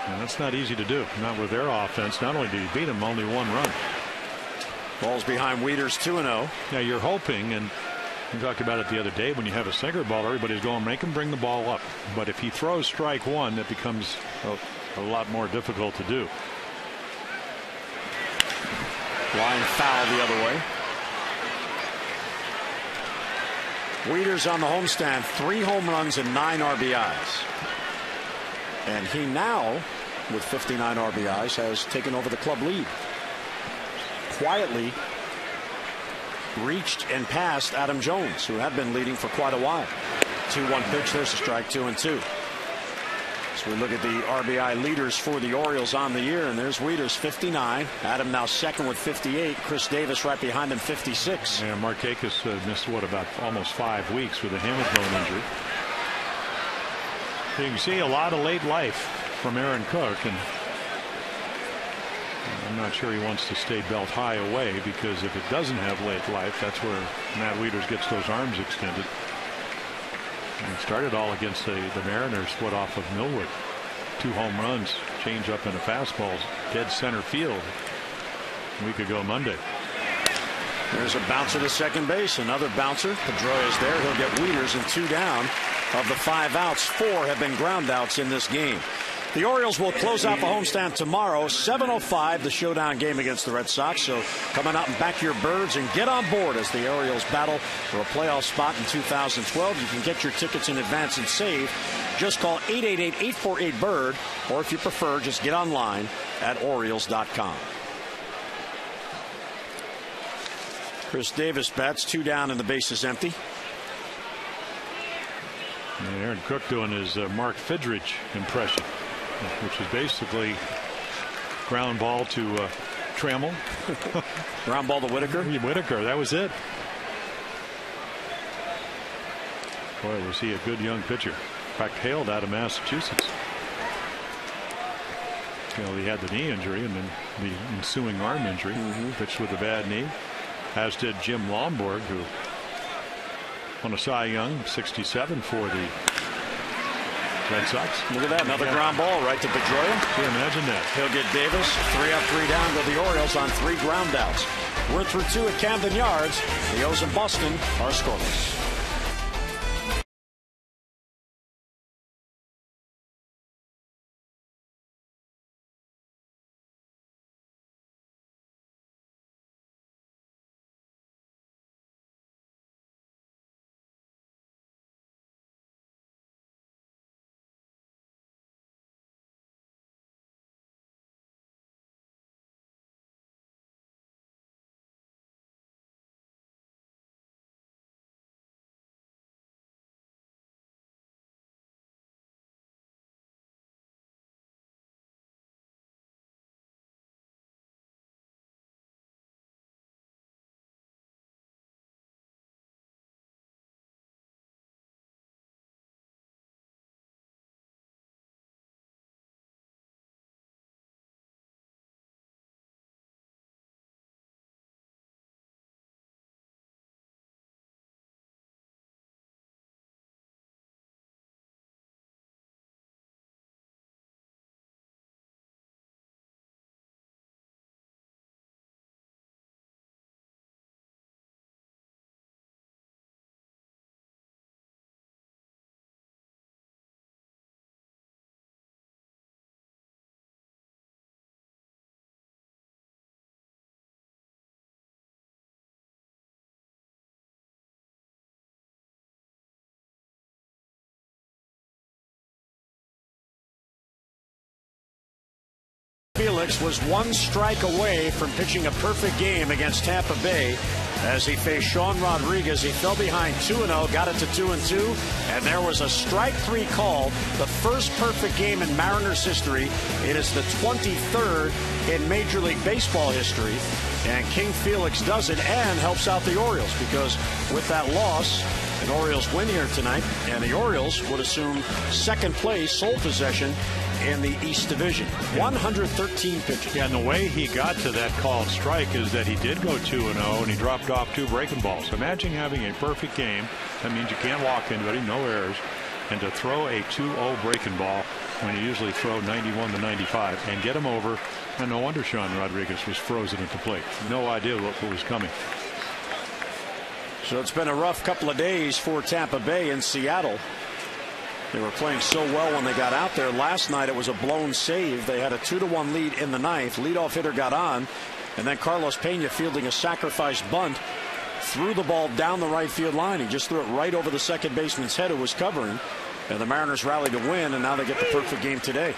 Speaker 2: And that's not easy to do. Not with their offense. Not only did he beat them, only 1 run.
Speaker 1: Ball's behind Wieters, 2-0.
Speaker 2: Yeah, you're hoping, and we talked about it the other day, when you have a sinker ball, everybody's going, make him bring the ball up. But if he throws strike 1, it becomes a lot more difficult to do.
Speaker 1: Line foul the other way. Wieters on the homestand, 3 home runs and 9 RBIs. And he now, with 59 RBIs, has taken over the club lead. Quietly reached and passed Adam Jones, who had been leading for quite a while. 2-1 pitch. There's a strike, 2-2. So we look at the RBI leaders for the Orioles on the year, and there's Wieters, 59. Adam now second with 58. Chris Davis right behind him, 56.
Speaker 2: Yeah, Markakis missed, what, about almost 5 weeks with a hammer bone injury. You can see a lot of late life from Aaron Cook, and I'm not sure he wants to stay belt high away, because if it doesn't have late life, that's where Matt Wieters gets those arms extended. And he started all against the Mariners, what, off of Millwood. 2 home runs, change up and a fastball, dead center field a week ago Monday.
Speaker 1: There's a bouncer to second base, another bouncer. Pedroia's there. He'll get Wieters, and 2 down. Of the 5 outs, 4 have been ground outs in this game. The Orioles will close out the homestand tomorrow, 7:05, the showdown game against the Red Sox. So come on out and back your birds and get on board as the Orioles battle for a playoff spot in 2012. You can get your tickets in advance and save. Just call 888-848-BIRD, or if you prefer, just get online at Orioles.com. Chris Davis bats, 2 down and the base is empty.
Speaker 2: And Aaron Cook doing his Mark Fidrich impression, which is basically ground ball to Trammell.
Speaker 1: Ground ball to Whitaker.
Speaker 2: Whitaker, that was it. Boy, was he a good young pitcher. In fact, hailed out of Massachusetts. You know, he had the knee injury and then the ensuing arm injury. Pitched with a bad knee, as did Jim Lomborg, who won a Cy Young, 67 for the Red Sox.
Speaker 1: Look at that, another ground ball right to Pedroia.
Speaker 2: Yeah, imagine that.
Speaker 1: He'll get Davis. 3 up, 3 down go the Orioles on 3 ground outs. We're through 2 at Camden Yards. The O's in Boston are scoreless. Felix was one strike away from pitching a perfect game against Tampa Bay as he faced Sean Rodriguez. He fell behind 2-0, got it to 2-2, and there was a strike 3 call. The first perfect game in Mariners history. It is the 23rd in Major League Baseball history, and King Felix does it and helps out the Orioles, because with that loss, an Orioles win here tonight, and the Orioles would assume second place, sole possession in the East Division. 113 pitches.
Speaker 2: Yeah, and the way he got to that called strike is that he did go 2-0 and he dropped off 2 breaking balls. Imagine having a perfect game. That means you can't walk anybody, no errors, and to throw a 2-0 breaking ball when you usually throw 91 to 95 and get him over. And no wonder Sean Rodriguez was frozen at the plate. No idea what was coming.
Speaker 1: So it's been a rough couple of days for Tampa Bay and Seattle. They were playing so well when they got out there. Last night it was a blown save. They had a 2-1 lead in the ninth. Leadoff hitter got on, and then Carlos Pena, fielding a sacrifice bunt, threw the ball down the right field line. He just threw it right over the second baseman's head who was covering. And the Mariners rallied to win, and now they get the perfect game today.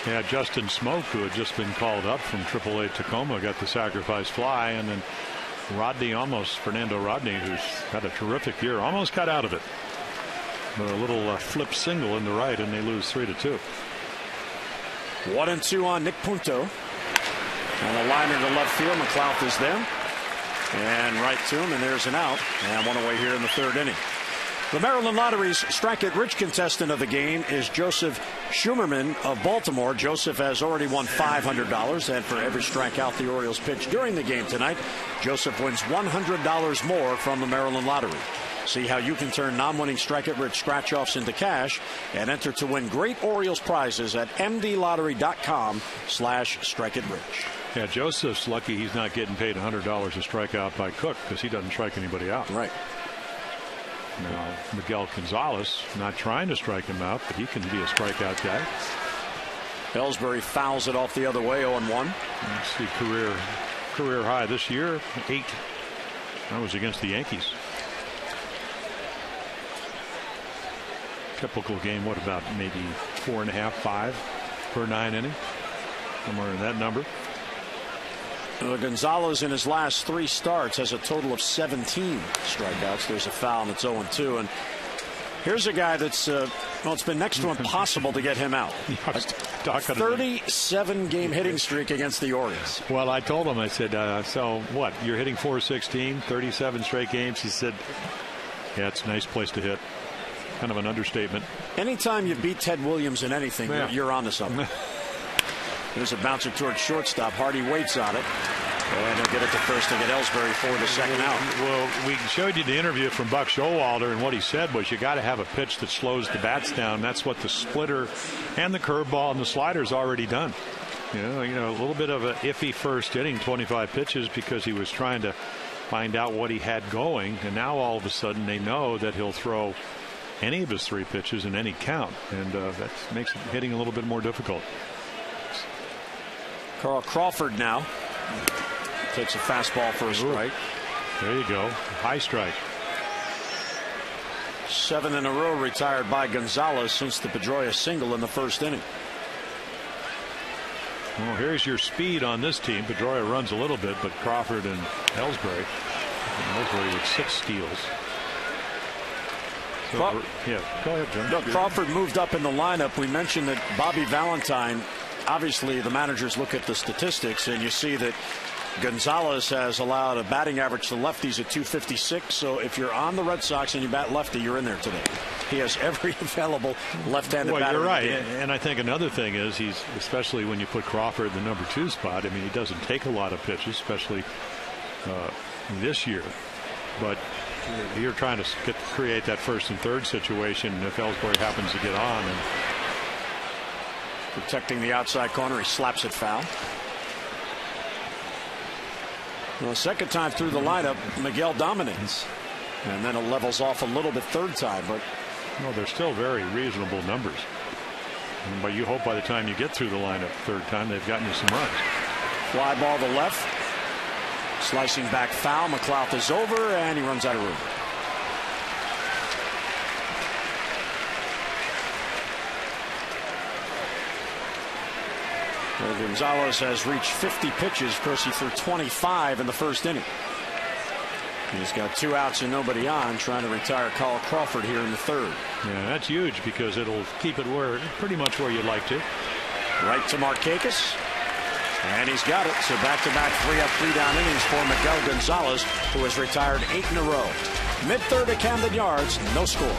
Speaker 2: Yeah, Justin Smoke, who had just been called up from AAA Tacoma, got the sacrifice fly, and then Fernando Rodney, who's had a terrific year, almost got out of it. But a little flip single in the right, and they lose 3-2.
Speaker 1: 1-2 on Nick Punto. And a line into left field. McLeod is there. And right to him, and there's an out. And one away here in the third inning. The Maryland Lottery's Strike It Rich contestant of the game is Joseph Schumerman of Baltimore. Joseph has already won $500, and for every strikeout the Orioles pitch during the game tonight, Joseph wins $100 more from the Maryland Lottery. See how you can turn non-winning Strike It Rich scratch-offs into cash and enter to win great Orioles prizes at mdlottery.com/strikeitRich.
Speaker 2: Yeah, Joseph's lucky he's not getting paid $100 a strikeout by Cook, because he doesn't strike anybody out.
Speaker 1: Right.
Speaker 2: Now, Miguel Gonzalez not trying to strike him out, but he can be a strikeout guy.
Speaker 1: Ellsbury fouls it off the other way, 0-1.
Speaker 2: Let's see, career high this year, 8. That was against the Yankees. Typical game, what about maybe 4.5, 5 per 9 inning? Somewhere in that number.
Speaker 1: Gonzalez in his last 3 starts has a total of 17 strikeouts. There's a foul, and it's 0-2. And here's a guy that's, it's been next to impossible to get him out. 37-game hitting streak against the Orioles.
Speaker 2: Well, I told him, I said, so what? You're hitting .416, 37 straight games? He said, yeah, it's a nice place to hit. Kind of an understatement.
Speaker 1: Anytime you beat Ted Williams in anything, you're on to something. There's a bouncer towards shortstop. Hardy waits on it. And he'll get it to first and get Ellsbury for the second out.
Speaker 2: Well, we showed you the interview from Buck Showalter, and what he said was you got to have a pitch that slows the bats down. That's what the splitter and the curveball and the slider's already done. You know, a little bit of an iffy first inning, 25 pitches, because he was trying to find out what he had going. And now all of a sudden they know that he'll throw any of his 3 pitches in any count. And that makes hitting a little bit more difficult.
Speaker 1: Carl Crawford now takes a fastball for a strike.
Speaker 2: There you go. High strike.
Speaker 1: 7 in a row retired by Gonzalez since the Pedroia single in the first inning.
Speaker 2: Well, here's your speed on this team. Pedroia runs a little bit, but Crawford and Ellsbury. Ellsbury with 6 steals. So, yeah, go ahead, Jim.
Speaker 1: No, Crawford moved up in the lineup. We mentioned that Bobby Valentine, obviously the managers look at the statistics, and you see that Gonzalez has allowed a batting average to lefties at .256. So if you're on the Red Sox and you bat lefty, you're in there today. He has every available left-handed batter.
Speaker 2: You're right. And I think another thing is he's, especially when you put Crawford in the number 2 spot, I mean, he doesn't take a lot of pitches, especially this year. But you're trying to create that first and third situation if Ellsbury happens to get on. And
Speaker 1: protecting the outside corner, he slaps it foul. Well, second time through the lineup, Miguel dominates, and then it levels off a little bit third time. But
Speaker 2: no, they're still very reasonable numbers. But you hope by the time you get through the lineup third time, they've gotten you some runs.
Speaker 1: Fly ball to left. Slicing back foul. McLeod is over, and he runs out of room. Well, Gonzalez has reached 50 pitches. Of course, he threw 25 in the first inning. He's got 2 outs and nobody on, trying to retire Carl Crawford here in the third.
Speaker 2: Yeah, that's huge because it'll keep it pretty much where you'd like to.
Speaker 1: Right to Markakis. And he's got it. So back-to-back 3-up, 3-down innings for Miguel Gonzalez, who has retired 8 in a row. Mid-third at Camden Yards, no score.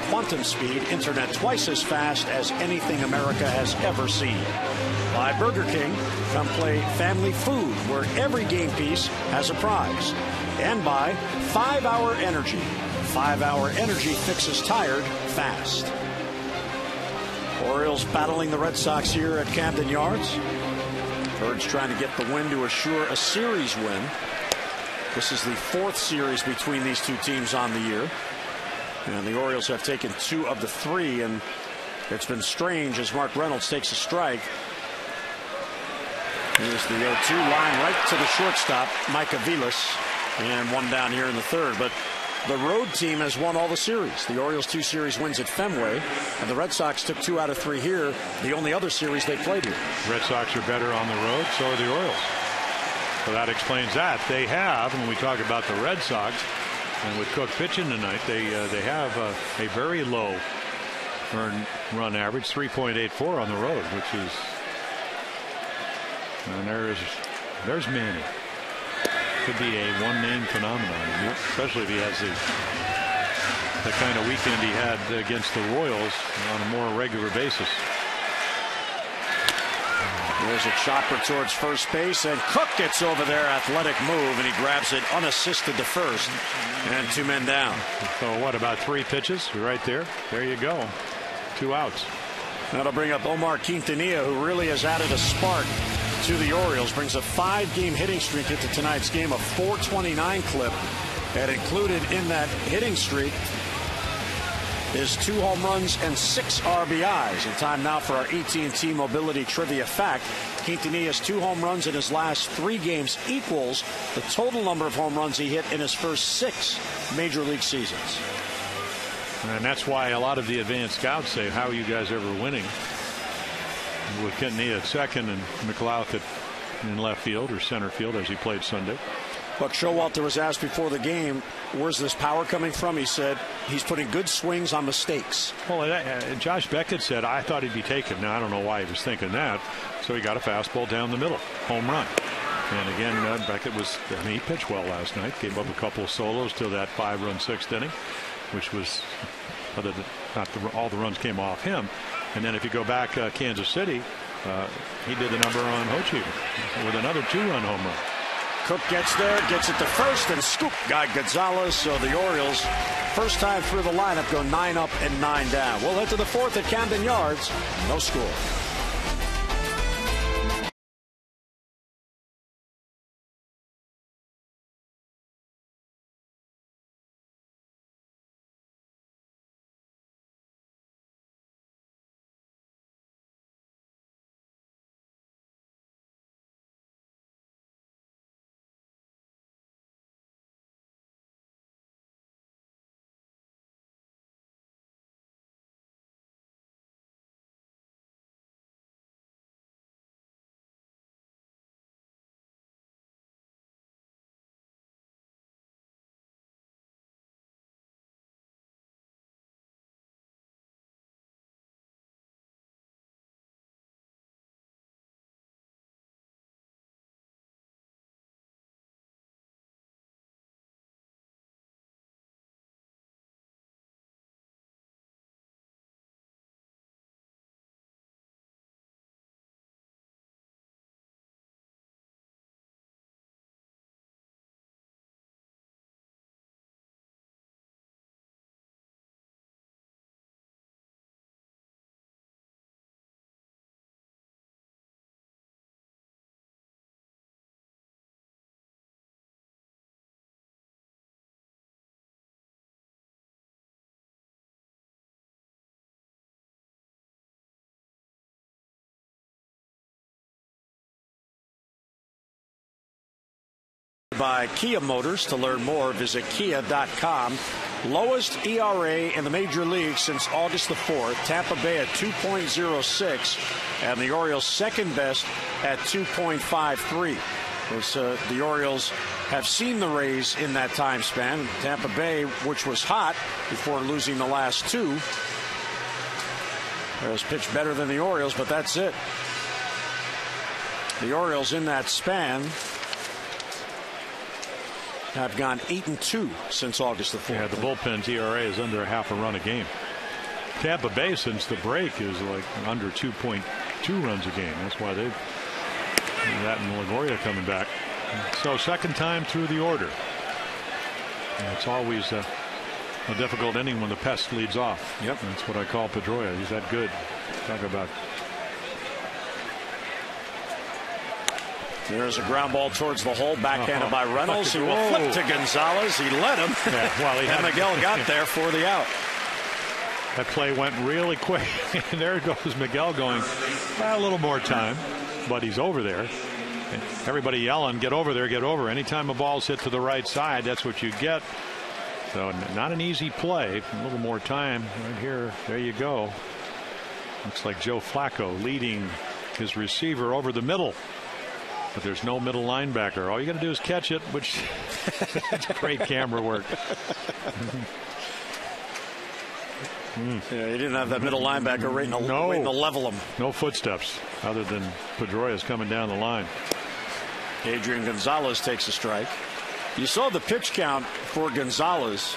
Speaker 1: Quantum speed, internet twice as fast as anything America has ever seen. By Burger King, come play family food where every game piece has a prize. And by 5-Hour Energy. 5-Hour Energy fixes tired fast. Orioles battling the Red Sox here at Camden Yards. Birds trying to get the win to assure a series win. This is the 4th series between these two teams on the year. And the Orioles have taken 2 of the 3, and it's been strange as Mark Reynolds takes a strike. Here's the 0-2 line right to the shortstop, Micah Vilas, and 1 down here in the third. But the road team has won all the series. The Orioles 2 series wins at Fenway, and the Red Sox took 2 out of 3 here, the only other series they played here.
Speaker 2: Red Sox are better on the road, so are the Orioles. So that explains that. They have, when we talk about the Red Sox, and with Cook pitching tonight, they have a very low earned run average, 3.84 on the road, which is, and there's Manny. Could be a one-name phenomenon, especially if he has the kind of weekend he had against the Royals on a more regular basis.
Speaker 1: There's a chopper towards first base, and Cook gets over there, athletic move, and he grabs it unassisted to first, and 2 men down.
Speaker 2: So what, about 3 pitches right there? There you go, 2 outs.
Speaker 1: That'll bring up Omar Quintanilla, who really has added a spark to the Orioles. Brings a 5-game hitting streak into tonight's game, a .429 clip, and included in that hitting streak is 2 home runs and 6 RBIs. In time now for our AT&T Mobility Trivia Fact. Quintanilla's 2 home runs in his last 3 games equals the total number of home runs he hit in his first 6 major league seasons.
Speaker 2: And that's why a lot of the advanced scouts say, how are you guys ever winning? With Quintanilla at second and McLeod in left field or center field as he played Sunday.
Speaker 1: Buck Showalter was asked before the game, where's this power coming from? He said he's putting good swings on mistakes.
Speaker 2: Well, Josh Beckett said, I thought he'd be taken. Now, I don't know why he was thinking that. So he got a fastball down the middle. Home run. And again, Beckett he pitched well last night. Gave up a couple of solos till that 5-run 6th inning, which was, all the runs came off him. And then if you go back, Kansas City, he did the number on Hochheim with another 2-run home run.
Speaker 1: Cook gets there, gets it to first, and scoop Guy Gonzalez. So the Orioles, first time through the lineup, go 9 up and 9 down. We'll head to the 4th at Camden Yards. No score. By Kia Motors. To learn more, visit kia.com. Lowest ERA in the major league since August the 4th. Tampa Bay at 2.06, and the Orioles second best at 2.53. The Orioles have seen the Rays in that time span. Tampa Bay, which was hot before losing the last two, has pitched better than the Orioles, but that's it. The Orioles in that span have gone 8-2 since August the 4th.
Speaker 2: Yeah, the bullpen's ERA is under a half a run a game. Tampa Bay since the break is like under 2.2 runs a game. That's why they've that and LaGloria coming back. So second time through the order. And it's always a difficult inning when the pest leads off.
Speaker 1: Yep.
Speaker 2: That's what I call Pedroia. He's that good. Talk about.
Speaker 1: There's a ground ball towards the hole, backhanded by Reynolds. He will flip to Gonzalez. He let him.
Speaker 2: Yeah, well,
Speaker 1: and Miguel got there for the out.
Speaker 2: That play went really quick. And there goes Miguel going, a little more time, but he's over there. And everybody yelling, get over there, get over. Anytime a ball's hit to the right side, that's what you get. So not an easy play. A little more time right here. There you go. Looks like Joe Flacco leading his receiver over the middle. But there's no middle linebacker. All you got to do is catch it, which is great camera work.
Speaker 1: Yeah, he didn't have that middle linebacker waiting to level him.
Speaker 2: No footsteps other than Pedroia's coming down the line.
Speaker 1: Adrian Gonzalez takes a strike. You saw the pitch count for Gonzalez.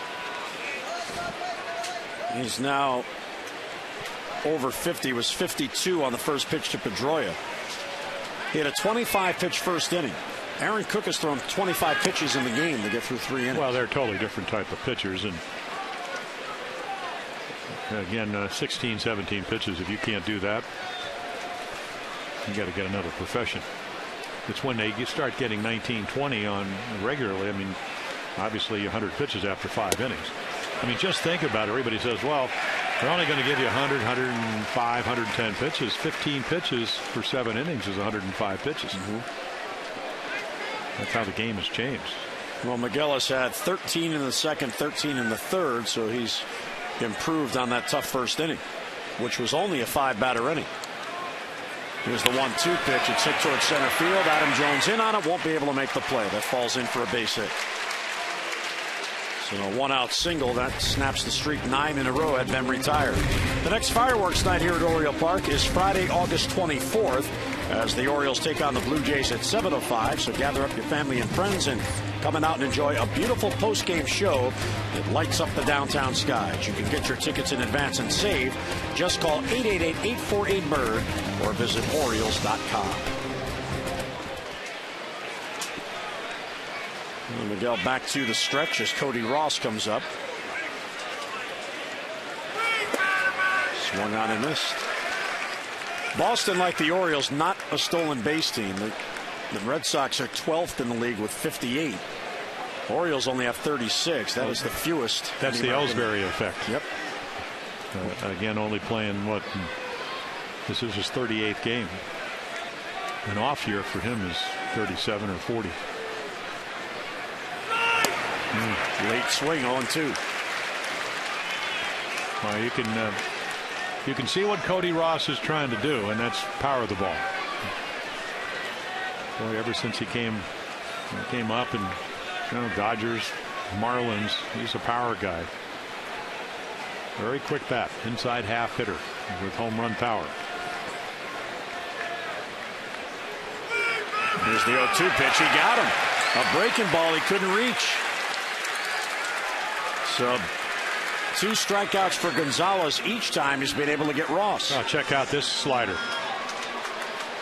Speaker 1: He's now over 50. Was 52 on the first pitch to Pedroia. He had a 25-pitch first inning. Aaron Cook has thrown 25 pitches in the game to get through 3 innings.
Speaker 2: Well, they're totally different type of pitchers. And again, 16, 17 pitches. If you can't do that, you got to get another profession. It's when you start getting 19, 20 on regularly. I mean, obviously 100 pitches after 5 innings. I mean, just think about it. Everybody says, well, they're only going to give you 100, 105, 110 pitches. 15 pitches for 7 innings is 105 pitches. That's how the game has changed.
Speaker 1: Well, Miguel has had 13 in the second, 13 in the third, so he's improved on that tough first inning, which was only a 5-batter inning. Here's the 1-2 pitch. It's hit towards center field. Adam Jones in on it. Won't be able to make the play. That falls in for a base hit. So a 1-out single that snaps the streak. 9 in a row had been retired. The next fireworks night here at Oriole Park is Friday, August 24th, as the Orioles take on the Blue Jays at 7:05. So gather up your family and friends and come out and enjoy a beautiful post-game show that lights up the downtown skies. You can get your tickets in advance and save. Just call 888-848-BIRD or visit Orioles.com. Miguel back to the stretch as Cody Ross comes up. Swung on and missed. Boston, like the Orioles, not a stolen base team. The Red Sox are 12th in the league with 58. Orioles only have 36. That is the fewest.
Speaker 2: That's the Ellsbury effect.
Speaker 1: Yep.
Speaker 2: Again, only playing what? This is his 38th game. An off year for him is 37 or 40.
Speaker 1: Late swing, 0-2.
Speaker 2: Well, you can see what Cody Ross is trying to do, and that's power the ball. Boy, ever since he came up and Dodgers, Marlins, he's a power guy. Very quick bat, inside half hitter with home run power.
Speaker 1: Here's the 0-2 pitch. He got him. A breaking ball he couldn't reach. So 2 strikeouts for Gonzalez each time he's been able to get Ross.
Speaker 2: Oh, check out this slider.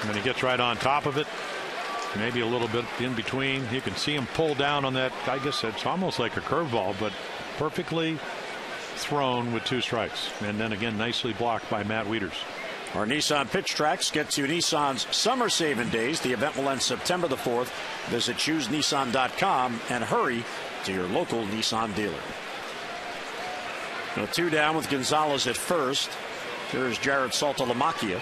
Speaker 2: And then he gets right on top of it. Maybe a little bit in between. You can see him pull down on that. I guess it's almost like a curveball, but perfectly thrown with 2 strikes. And then again, nicely blocked by Matt Wieters.
Speaker 1: Our Nissan Pitch Tracks get to Nissan's Summer Saving Days. The event will end September the 4th. Visit ChooseNissan.com and hurry to your local Nissan dealer. Now 2 down with Gonzalez at first. Here's Jared Saltalamacchia.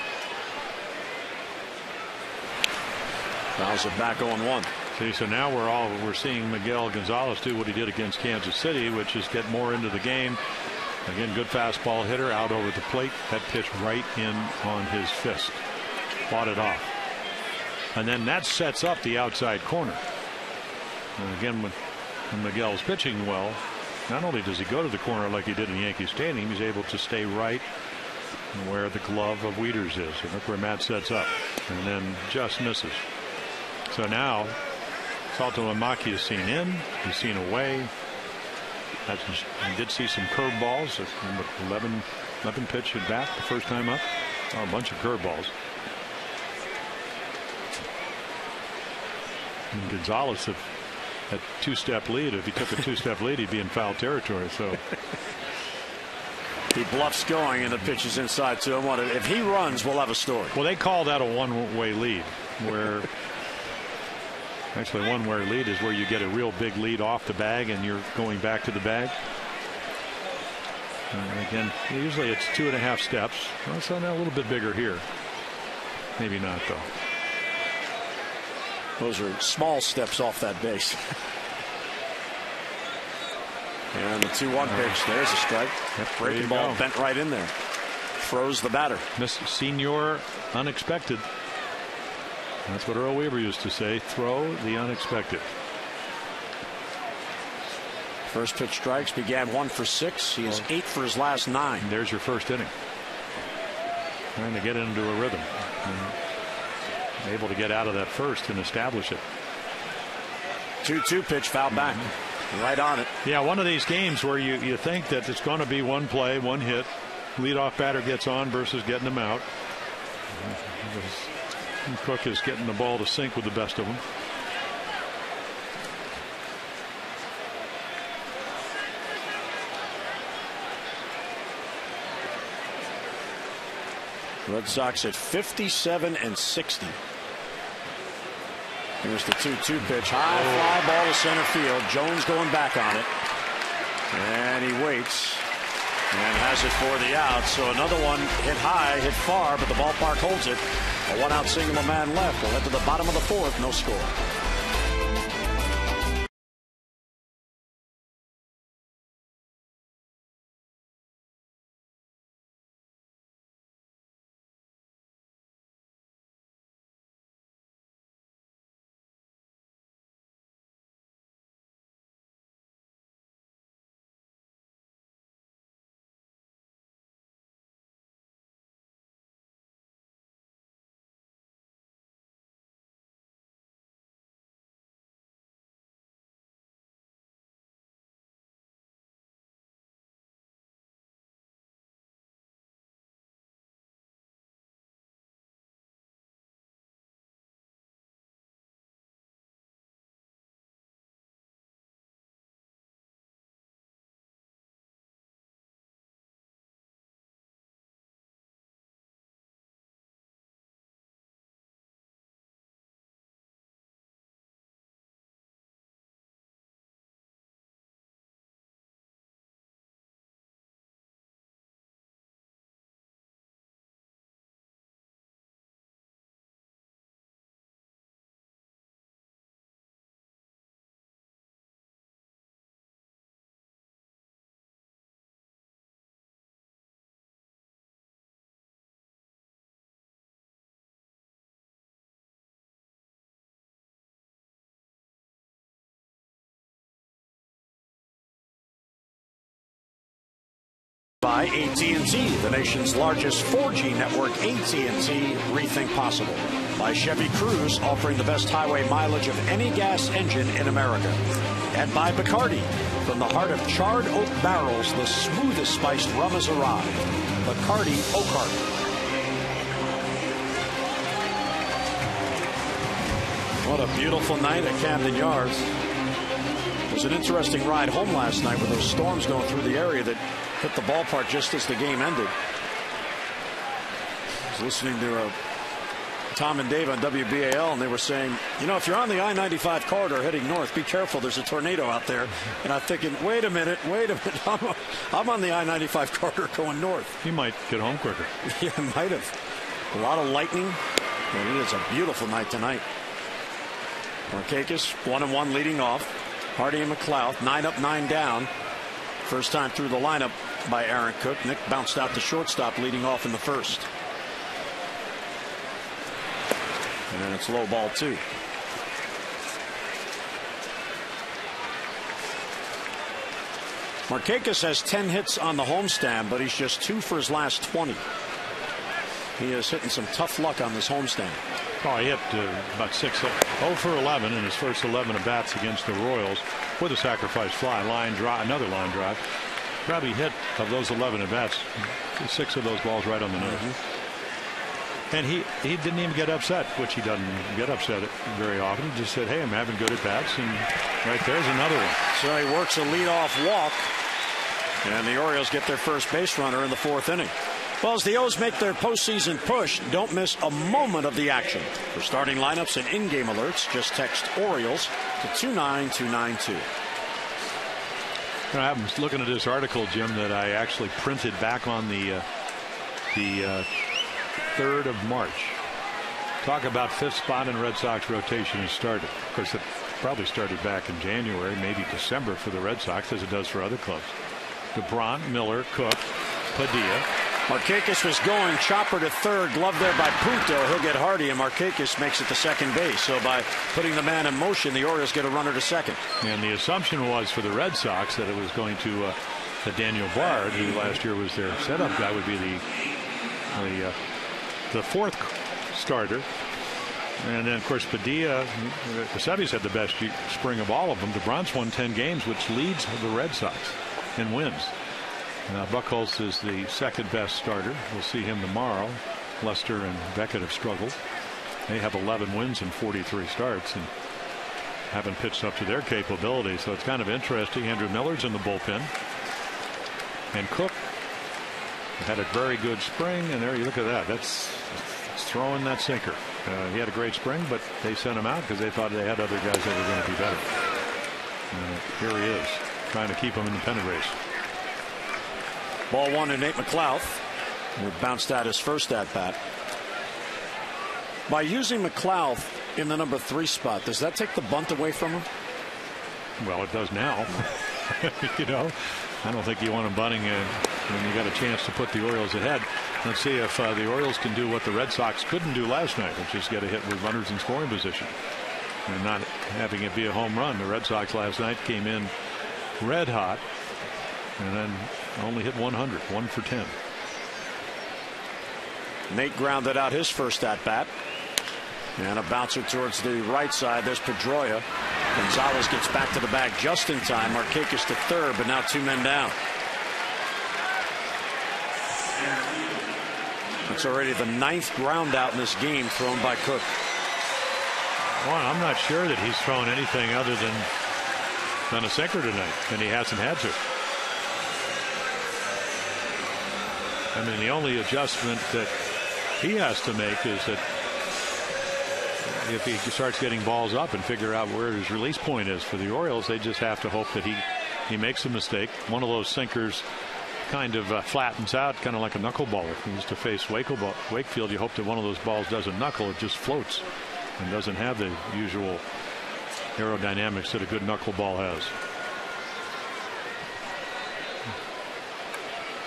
Speaker 1: Fouls it back 0-1.
Speaker 2: See, so now we're seeing Miguel Gonzalez do what he did against Kansas City, which is get more into the game. Again, good fastball hitter out over the plate. That pitch right in on his fist. Fought it off. And then that sets up the outside corner. And again, when Miguel's pitching well, not only does he go to the corner like he did in Yankee Stadium, he's able to stay right where the glove of Wieters is. And look where Matt sets up. And then just misses. So now Salto Amaki is seen in. He's seen away. He did see some curveballs. 11 pitch at bat the first time up. Oh, a bunch of curveballs. And Gonzalez at two-step lead. If he took a two-step lead, he'd be in foul territory. So
Speaker 1: he bluffs going, and the pitch is inside 2-1. If he runs, we'll have a story.
Speaker 2: Well, they call that a one-way lead, where actually one-way lead is where you get a real big lead off the bag and you're going back to the bag. And again, usually it's 2.5 steps. Well, so now a little bit bigger here. Maybe not, though.
Speaker 1: Those are small steps off that base. And the 2-1 pitch. There's a strike. Breaking ball bent right in there. Froze the batter.
Speaker 2: Miss Senior unexpected. That's what Earl Weaver used to say. Throw the unexpected.
Speaker 1: First pitch strikes. Began 1 for 6. He is 8 for his last 9.
Speaker 2: There's your first inning. Trying to get into a rhythm. And able to get out of that first and establish it.
Speaker 1: 2-2 pitch, foul back. Right on it.
Speaker 2: Yeah, one of these games where you think that it's going to be one play, one hit. Leadoff batter gets on versus getting them out. Cook is getting the ball to sink with the best of them.
Speaker 1: Red Sox at 57-60. Here's the 2-2 pitch. High fly ball to center field. Jones going back on it. And he waits. And has it for the out. So another one hit high, hit far, but the ballpark holds it. A 1-out single, a man left. We'll head to the bottom of the 4th. No score. By AT&T, the nation's largest 4G network. AT&T, rethink possible. By Chevy Cruze, offering the best highway mileage of any gas engine in America. And by Bacardi, from the heart of charred oak barrels, the smoothest spiced rum has arrived. Bacardi Oak. What a beautiful night at Camden Yards. It was an interesting ride home last night with those storms going through the area that hit the ballpark just as the game ended. I was listening to Tom and Dave on WBAL, and they were saying, you know, if you're on the I-95 corridor heading north, be careful. There's a tornado out there. And I'm thinking, wait a minute. I'm on the I-95 corridor going north.
Speaker 2: You might get home quicker.
Speaker 1: Yeah, might have. A lot of lightning. And it is a beautiful night tonight. Markakis 1-1 leading off. Hardy and McLeod 9 up, 9 down. First time through the lineup by Aaron Cook. Nick bounced out to shortstop leading off in the first. And then it's low ball 2. Markakis has 10 hits on the homestand, but he's just 2 for his last 20. He is hitting some tough luck on this homestand.
Speaker 2: Oh, he hit about 0 for 11 in his first 11 at bats against the Royals with a sacrifice fly, line drive, another line drive. Probably hit of those 11 at bats, 6 of those balls right on the nose. And he didn't even get upset, which he doesn't get upset very often. He just said, "Hey, I'm having good at bats," and right there's another one.
Speaker 1: So he works a leadoff walk, and the Orioles get their first base runner in the 4th inning. Well, as the O's make their postseason push, don't miss a moment of the action. For starting lineups and in-game alerts, just text Orioles to 29292.
Speaker 2: I'm looking at this article, Jim, that I actually printed back on the 3rd of March. Talk about 5th spot in Red Sox rotation has started. Of course, it probably started back in January, maybe December for the Red Sox, as it does for other clubs. DeBron, Miller, Cook, Padilla.
Speaker 1: Markakis was going chopper to third, glove there by Punto. He'll get Hardy, and Markakis makes it to second base. So by putting the man in motion, the Orioles get a runner to second. And
Speaker 2: the assumption was for the Red Sox that it was going to that Daniel Bard, who last year was their setup guy, would be the 4th starter. And then, of course, Padilla, the Sevys had the best spring of all of them. DeBron's won 10 games, which leads the Red Sox in wins. Buchholz is the 2nd best starter. We'll see him tomorrow. Lester and Beckett have struggled. They have 11 wins and 43 starts and haven't pitched up to their capability. So it's kind of interesting. Andrew Miller's in the bullpen. And Cook had a very good spring. And there you look at that. That's throwing that sinker. He had a great spring, but they sent him out because they thought they had other guys that were going to be better. Here he is, trying to keep him in the pennant race.
Speaker 1: Ball 1 to Nate McLeod, who bounced out his first at bat. By using McLeod in the number 3 spot, does that take the bunt away from him?
Speaker 2: Well, it does now. You know, I don't think you want him bunting when you got a chance to put the Orioles ahead. Let's see if the Orioles can do what the Red Sox couldn't do last night, which is get a hit with runners in scoring position and not having it be a home run. The Red Sox last night came in red hot and then only hit 100, 1 for 10.
Speaker 1: Nate grounded out his first at bat. And a bouncer towards the right side. There's Pedroia. Gonzalez gets back to the bag just in time. Markakis to third, but now 2 men down. It's already the 9th ground out in this game thrown by Cook.
Speaker 2: Well, I'm not sure that he's thrown anything other than a sinker tonight, and he hasn't had to. I mean, the only adjustment that he has to make is that if he starts getting balls up and figure out where his release point is for the Orioles, they just have to hope that he makes a mistake. One of those sinkers kind of flattens out, kind of like a knuckleballer. If he used to face Wakefield, you hope that one of those balls doesn't knuckle, it just floats and doesn't have the usual aerodynamics that a good knuckleball has.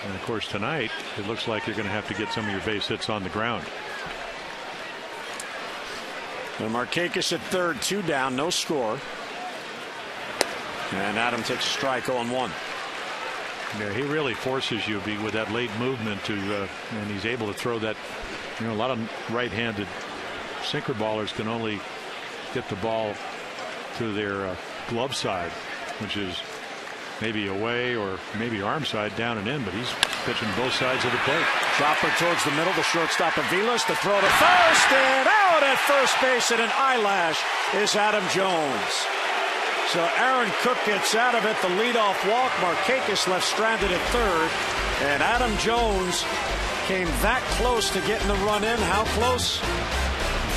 Speaker 2: And of course tonight it looks like you're going to have to get some of your base hits on the ground.
Speaker 1: And Markakis at third, 2 down, no score. And Adam takes a strike, 0-1.
Speaker 2: Yeah, he really forces you with that late movement and he's able to throw that. You know, a lot of right-handed sinker ballers can only get the ball to their glove side, which is maybe away or maybe arm side, down and in, but he's pitching both sides of the plate.
Speaker 1: Chopper towards the middle, the shortstop Aviles, the throw to first, and out at first base at an eyelash is Adam Jones. So Aaron Cook gets out of it, the leadoff walk. Markakis left stranded at third, and Adam Jones came that close to getting the run in. How close?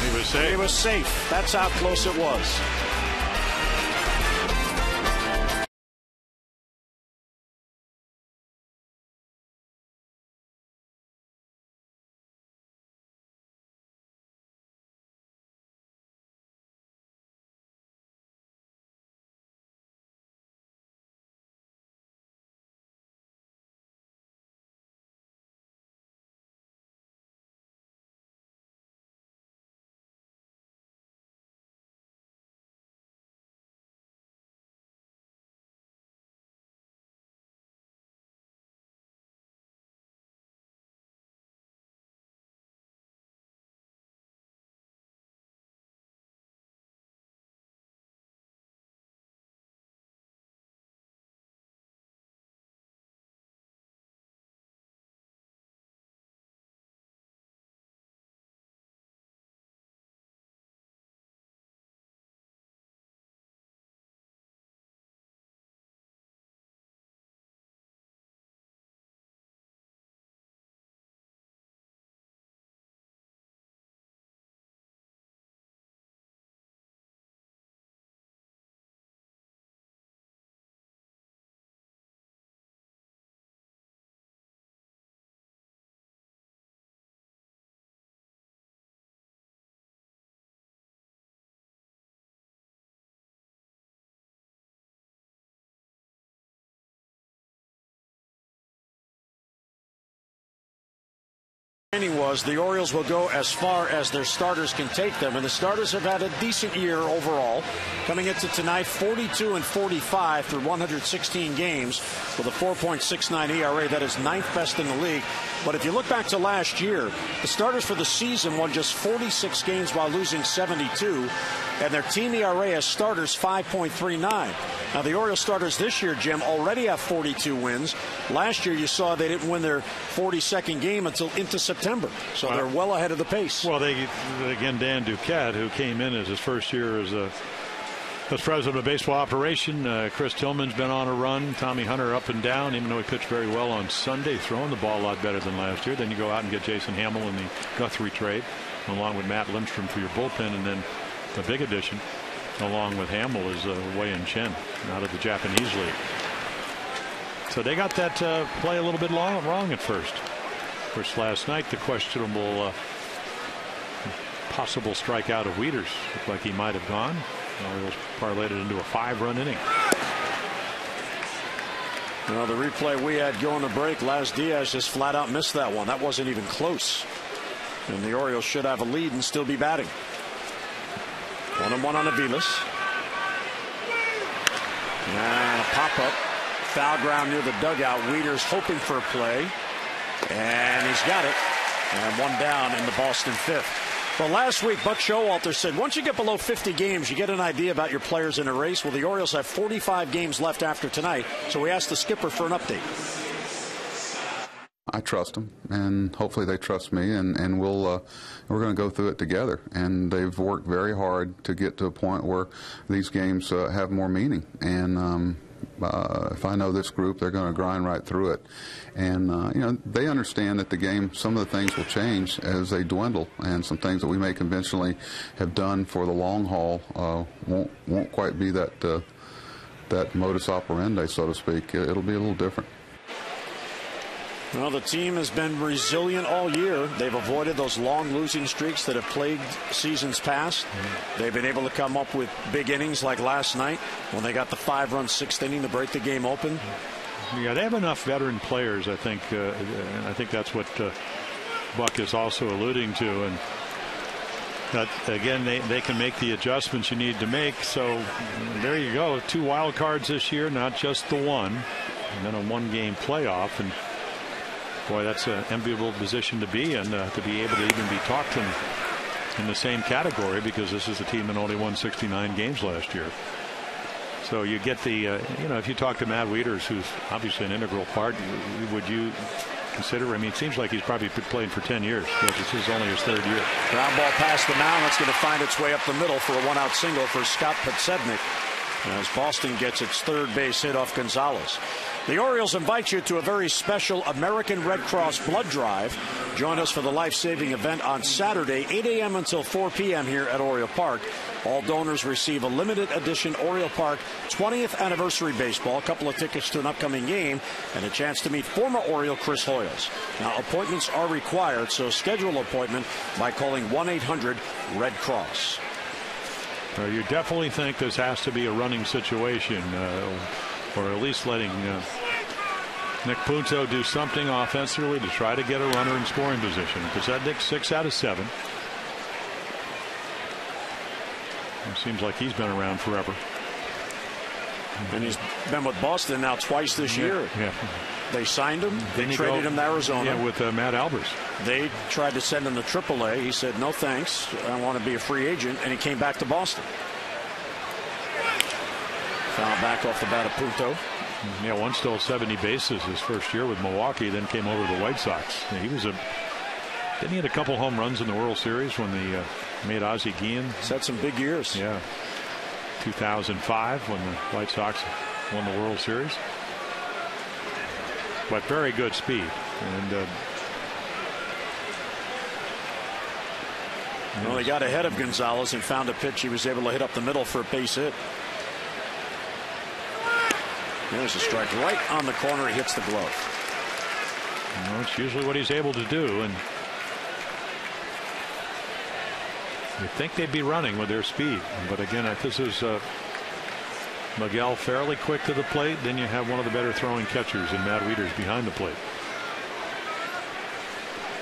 Speaker 2: He was safe.
Speaker 1: He was safe. That's how close it was. Was the Orioles will go as far as their starters can take them, and the starters have had a decent year overall. Coming into tonight, 42-45 through 116 games with a 4.69 ERA. That is 9th best in the league. But if you look back to last year, the starters for the season won just 46 games while losing 72, and their team ERA as starters 5.39. Now the Orioles starters this year, Jim, already have 42 wins. Last year you saw they didn't win their 42nd game until into September, so they're well ahead of the pace.
Speaker 2: Well, again, Dan Duquette, who came in as his first year as president of baseball operation. Chris Tillman's been on a run. Tommy Hunter up and down, even though he pitched very well on Sunday, throwing the ball a lot better than last year. Then you go out and get Jason Hamill in the Guthrie trade, along with Matt Lindstrom for your bullpen, and then the big addition, along with Hamill, is Wei and Chen out of the Japanese league. So they got that play a little bit wrong at first. Of course, last night the questionable possible strikeout of Wieters looked like he might have gone. Orioles parlayed it into a 5-run inning.
Speaker 1: Well, the replay we had going to break, Laz Diaz just flat out missed that one. That wasn't even close. And the Orioles should have a lead and still be batting. 1-1 on Aviles. And a pop-up. Foul ground near the dugout. Wieters hoping for a play. And he's got it. And one down in the Boston 5th. Well, last week, Buck Showalter said once you get below 50 games, you get an idea about your players in a race. Well, the Orioles have 45 games left after tonight, so we asked the skipper for an update.
Speaker 3: I trust them, and hopefully they trust me, and we're going to go through it together. And they've worked very hard to get to a point where these games have more meaning. And if I know this group, they're going to grind right through it. And, they understand that the game, some of the things will change as they dwindle, and some things that we may conventionally have done for the long haul won't quite be that modus operandi, so to speak. It'll be a little different.
Speaker 1: Well, the team has been resilient all year. They've avoided those long losing streaks that have plagued seasons past. They've been able to come up with big innings like last night when they got the 5-run 6th inning to break the game open.
Speaker 2: Yeah, they have enough veteran players, I think. And I think that's what Buck is also alluding to. And that, again, they can make the adjustments you need to make. So there you go. 2 wild cards this year, not just the one. And then a 1-game playoff. And boy, that's an enviable position to be in, to be able to even be talked in the same category, because this is a team that only won 69 games last year. So you get the, if you talk to Matt Wieters, who's obviously an integral part, would you consider? I mean, it seems like he's probably been playing for 10 years. This is only his 3rd year.
Speaker 1: Ground ball past the mound. That's going to find its way up the middle for a 1-out single for Scott Podsednik, as Boston gets its 3rd base hit off Gonzalez. The Orioles invite you to a very special American Red Cross blood drive. Join us for the life-saving event on Saturday, 8 a.m. until 4 p.m. here at Oriole Park. All donors receive a limited edition Oriole Park 20th anniversary baseball, a couple of tickets to an upcoming game, and a chance to meet former Oriole Chris Hoyles. Now, appointments are required, so schedule an appointment by calling 1-800-RED-CROSS.
Speaker 2: You definitely think this has to be a running situation, or at least letting Nick Punto do something offensively to try to get a runner in scoring position. Podsednik 6 out of 7. It seems like he's been around forever.
Speaker 1: And he's been with Boston now twice this year.
Speaker 2: Yeah.
Speaker 1: They signed him. They traded him to Arizona.
Speaker 2: Yeah, with Matt Albers.
Speaker 1: They tried to send him to AAA. He said, no thanks. I want to be a free agent. And he came back to Boston. Foul back off the bat of Punto.
Speaker 2: Yeah, one stole 70 bases his first year with Milwaukee, then came over to the White Sox. Yeah, didn't he hit a couple home runs in the World Series when they made Ozzie Guillen?
Speaker 1: He's had some big years.
Speaker 2: Yeah. 2005 when the White Sox won the World Series. But very good speed. And
Speaker 1: well, he got ahead of Gonzalez and found a pitch he was able to hit up the middle for a base hit. There's a strike right on the corner. He hits the glove.
Speaker 2: Well, it's usually what he's able to do, and you'd think they'd be running with their speed. But again, if this is Miguel fairly quick to the plate, then you have one of the better throwing catchers in Matt Wieters behind the plate.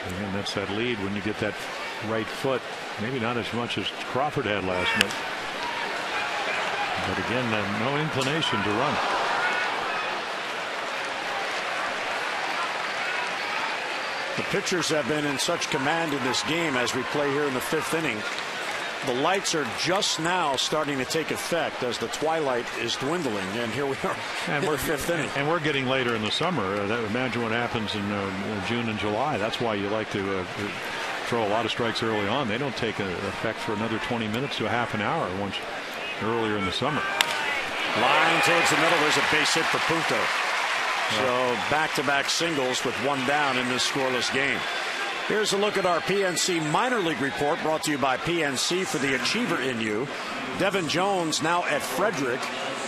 Speaker 2: And that's that lead when you get that right foot. Maybe not as much as Crawford had last night. But again, no inclination to run.
Speaker 1: The pitchers have been in such command in this game as we play here in the 5th inning. The lights are just now starting to take effect as the twilight is dwindling, and here we are in the 5th inning.
Speaker 2: And we're getting later in the summer. Imagine what happens in June and July. That's why you like to throw a lot of strikes early on. They don't take effect for another 20 minutes to a half an hour once earlier in the summer.
Speaker 1: Line towards the middle. There's a base hit for Punto. So back-to-back singles with one down in this scoreless game. Here's a look at our PNC minor league report brought to you by PNC for the achiever in you. Devin Jones now at Frederick.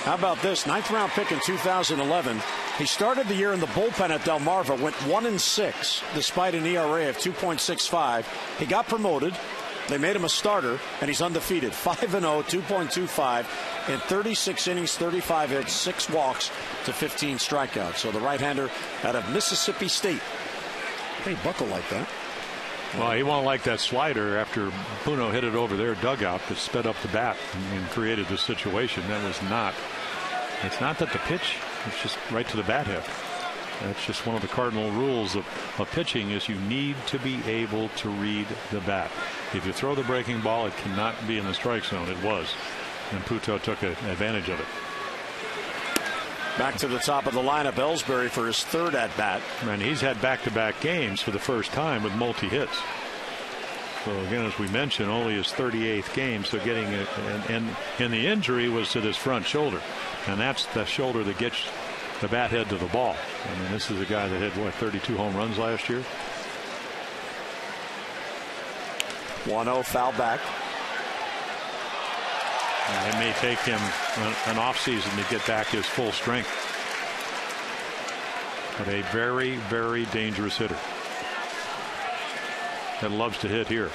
Speaker 1: How about this? 9th round pick in 2011. He started the year in the bullpen at Delmarva, went 1-6 despite an ERA of 2.65. He got promoted. They made him a starter, and he's undefeated. 5-0, 2.25 in 36 innings, 35 hits, 6 walks to 15 strikeouts. So the right-hander out of Mississippi State. Hey, Buckle like that.
Speaker 2: Well, he won't like that slider after Puno hit it over their dugout that sped up the bat and created the situation. That was not. It's not that the pitch. It's just right to the bat head. That's just one of the cardinal rules of pitching is you need to be able to read the bat. If you throw the breaking ball, it cannot be in the strike zone. It was. And Puto took advantage of it.
Speaker 1: Back to the top of the lineup, Ellsbury for his 3rd at bat.
Speaker 2: And he's had back-to-back games for the first time with multi-hits. So again, as we mentioned, only his 38th game. So getting it, and the injury was to this front shoulder, and that's the shoulder that gets the bat head to the ball. I mean, this is a guy that had what 32 home runs last year.
Speaker 1: 1-0 foul back.
Speaker 2: It may take him an offseason to get back his full strength. But a very, very dangerous hitter that loves to hit here.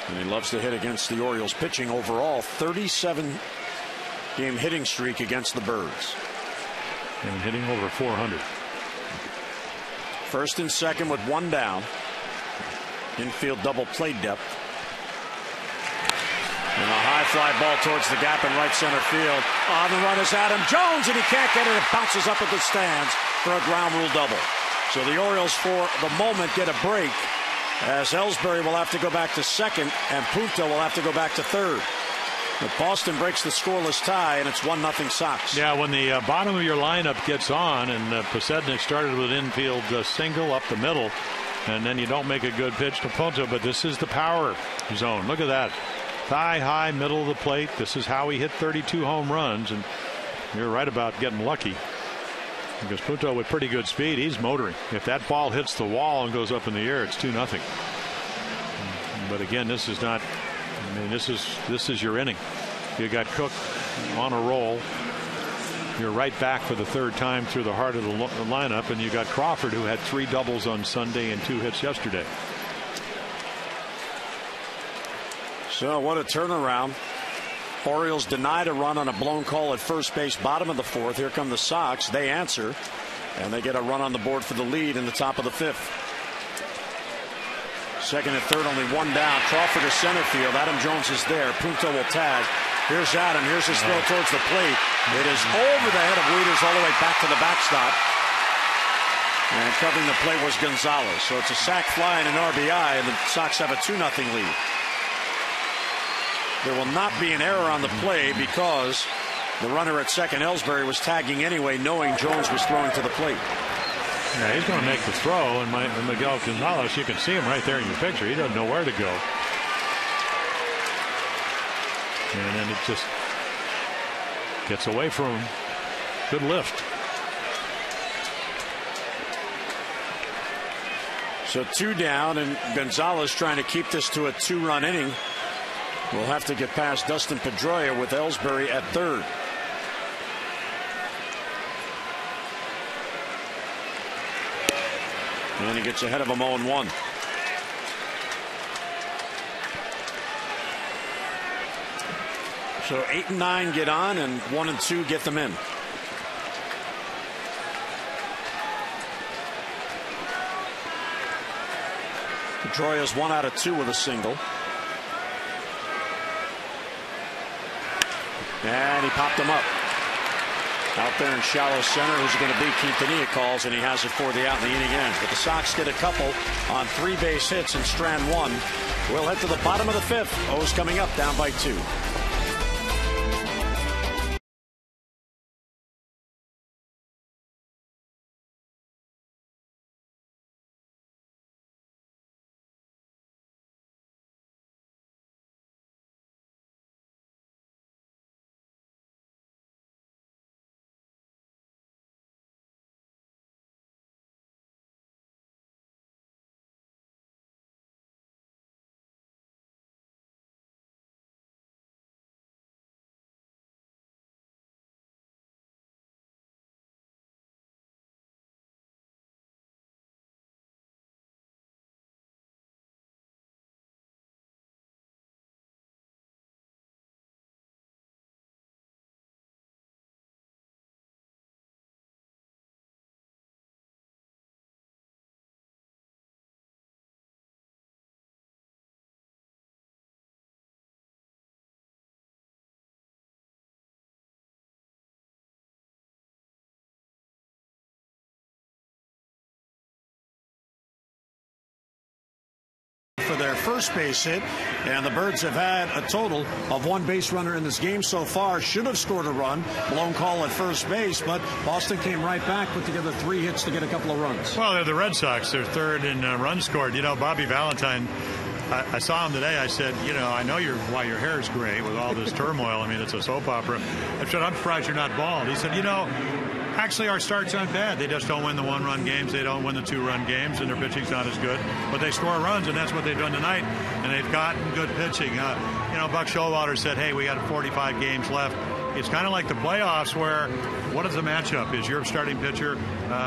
Speaker 1: And he loves to hit against the Orioles pitching overall. 37-game hitting streak against the Birds.
Speaker 2: And hitting over 400.
Speaker 1: First and second with one down. Infield double play depth. And a high fly ball towards the gap in right center field. On the run is Adam Jones, and he can't get it. It bounces up at the stands for a ground rule double. So the Orioles, for the moment, get a break, as Ellsbury will have to go back to second, and Punto will have to go back to third. But Boston breaks the scoreless tie, and it's 1-0 Sox.
Speaker 2: Yeah, when the bottom of your lineup gets on, and Posednik started with infield single up the middle, and then you don't make a good pitch to Punto, but this is the power zone. Look at that. Thigh high, middle of the plate. This is how he hit 32 home runs, and you're right about getting lucky. Because Punto with pretty good speed, he's motoring. If that ball hits the wall and goes up in the air, it's 2-0. But again, this is not. I mean, this is your inning. You got Cook on a roll. You're right back for the 3rd time through the heart of the lineup, and you got Crawford, who had 3 doubles on Sunday and 2 hits yesterday.
Speaker 1: So what a turnaround. Orioles denied a run on a blown call at first base, bottom of the 4th. Here come the Sox. They answer, and they get a run on the board for the lead in the top of the 5th. Second and third, only one down. Crawford is center field. Adam Jones is there. Punto will tag. Here's Adam. Here's his throw towards the plate. It is over the head of Wieters all the way back to the backstop. And covering the plate was Gonzalez. So it's a sac fly and an RBI, and the Sox have a 2-0 lead. There will not be an error on the play because the runner at second, Ellsbury, was tagging anyway, knowing Jones was throwing to the plate.
Speaker 2: Yeah, he's going to make the throw, and Miguel Gonzalez, you can see him right there in your picture. He doesn't know where to go. And then it just gets away from him. Good lift.
Speaker 1: So 2 down, and Gonzalez trying to keep this to a 2-run inning. We'll have to get past Dustin Pedroia with Ellsbury at third. And he gets ahead of him 0-1. So 8 and 9 get on, and 1 and 2 get them in. Pedroia's 1 out of 2 with a single. And he popped him up. Out there in shallow center, who's going to be? Quintanilla calls, and he has it for the out, and the inning ends. But the Sox get a couple on 3 base hits in strand 1. We'll head to the bottom of the 5th. O's coming up, down by 2. For their first base hit, and the Birds have had a total of 1 base runner in this game so far. Should have scored a run, blown call at first base, but Boston came right back, put together 3 hits to get a couple of runs.
Speaker 2: Well, they're the Red Sox. They're third in runs scored. You know, Bobby Valentine, I saw him today. I said, you know, I know why your hair is gray with all this turmoil. I mean, it's a soap opera. I said, I'm surprised you're not bald. He said, you know, actually, our starts aren't bad. They just don't win the 1-run games. They don't win the 2-run games, and their pitching's not as good. But they score runs, and that's what they've done tonight. And they've gotten good pitching. You know, Buck Showalter said, hey, we got 45 games left. It's kind of like the playoffs where what is the matchup? Is your starting pitcher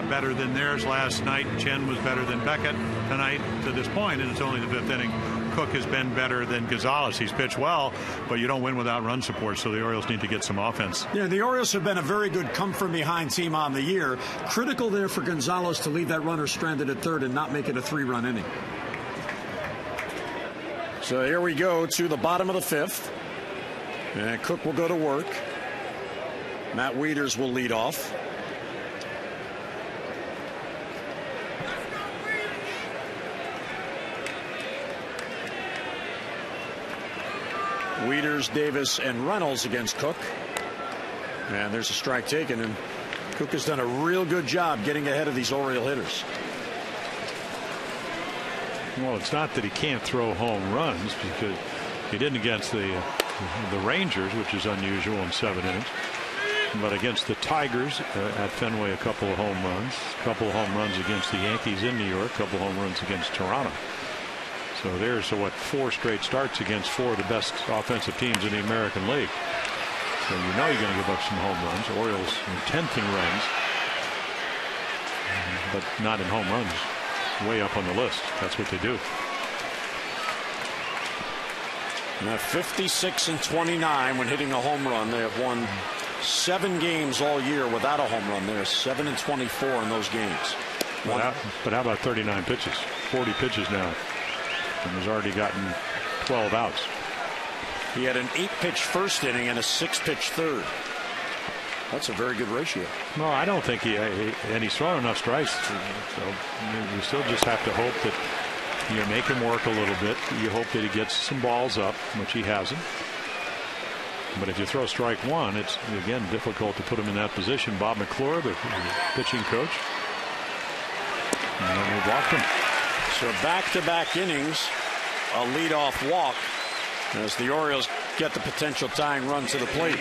Speaker 2: better than theirs? Last night, Chen was better than Beckett. Tonight, to this point, and it's only the 5th inning, Cook has been better than Gonzalez. He's pitched well, but you don't win without run support, so the Orioles need to get some offense.
Speaker 1: Yeah, the Orioles have been a very good come-from-behind team on the year. Critical there for Gonzalez to leave that runner stranded at third and not make it a 3-run inning. So here we go to the bottom of the 5th. And Cook will go to work. Matt Wieters will lead off. Wieters, Davis, and Reynolds against Cook. And there's a strike taken, and Cook has done a real good job getting ahead of these Oriole hitters.
Speaker 4: Well, it's not that he can't throw home runs, because he didn't against the Rangers, which is unusual in 7 innings. But against the Tigers at Fenway, a couple of home runs. A couple of home runs against the Yankees in New York. A couple of home runs against Toronto. So there's 4 straight starts against 4 of the best offensive teams in the American League. So you know you're going to give up some home runs. Orioles in 10th in runs, but not in home runs. Way up on the list. That's what they do.
Speaker 1: And at 56-29 when hitting a home run, they have won 7 games all year without a home run. They're 7-24 in those games.
Speaker 4: But how about 39 pitches? 40 pitches now. And has already gotten 12 outs.
Speaker 1: He had an 8-pitch first inning and a 6-pitch third. That's a very good ratio.
Speaker 4: No, I don't think and he's throwing enough strikes. So you still just have to hope that you make him work a little bit. You hope that he gets some balls up, which he hasn't. But if you throw strike 1, it's again difficult to put him in that position. Bob McClure, the pitching coach, and they walked him.
Speaker 1: So back-to-back innings, a leadoff walk as the Orioles get the potential tying run to the plate.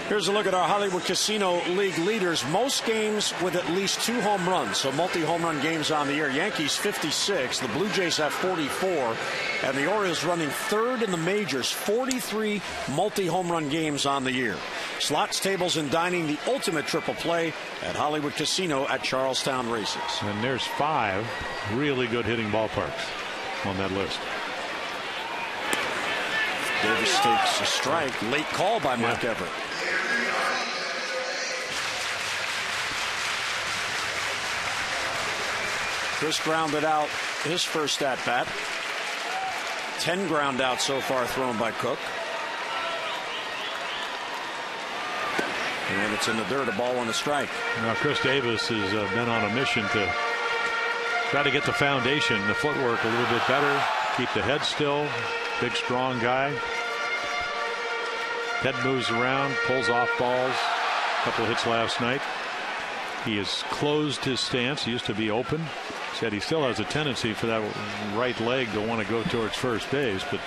Speaker 1: Here's a look at our Hollywood Casino League leaders. Most games with at least 2 home runs, so multi-home run games on the year. Yankees 56, the Blue Jays have 44, and the Orioles running 3rd in the majors, 43 multi-home run games on the year. Slots, tables, and dining, the ultimate triple play at Hollywood Casino at Charlestown Races.
Speaker 4: And there's 5 really good hitting ballparks on that list.
Speaker 1: Davis takes a strike. Late call by Mark Everett. Chris grounded out his first at bat. 10 ground outs so far thrown by Cook. And it's in the dirt, a ball and a strike.
Speaker 4: Now Chris Davis has been on a mission to try to get the foundation, the footwork a little bit better, keep the head still. Big strong guy. Head moves around, pulls off balls. A couple of hits last night. He has closed his stance. He used to be open. Said he still has a tendency for that right leg to want to go towards first base, but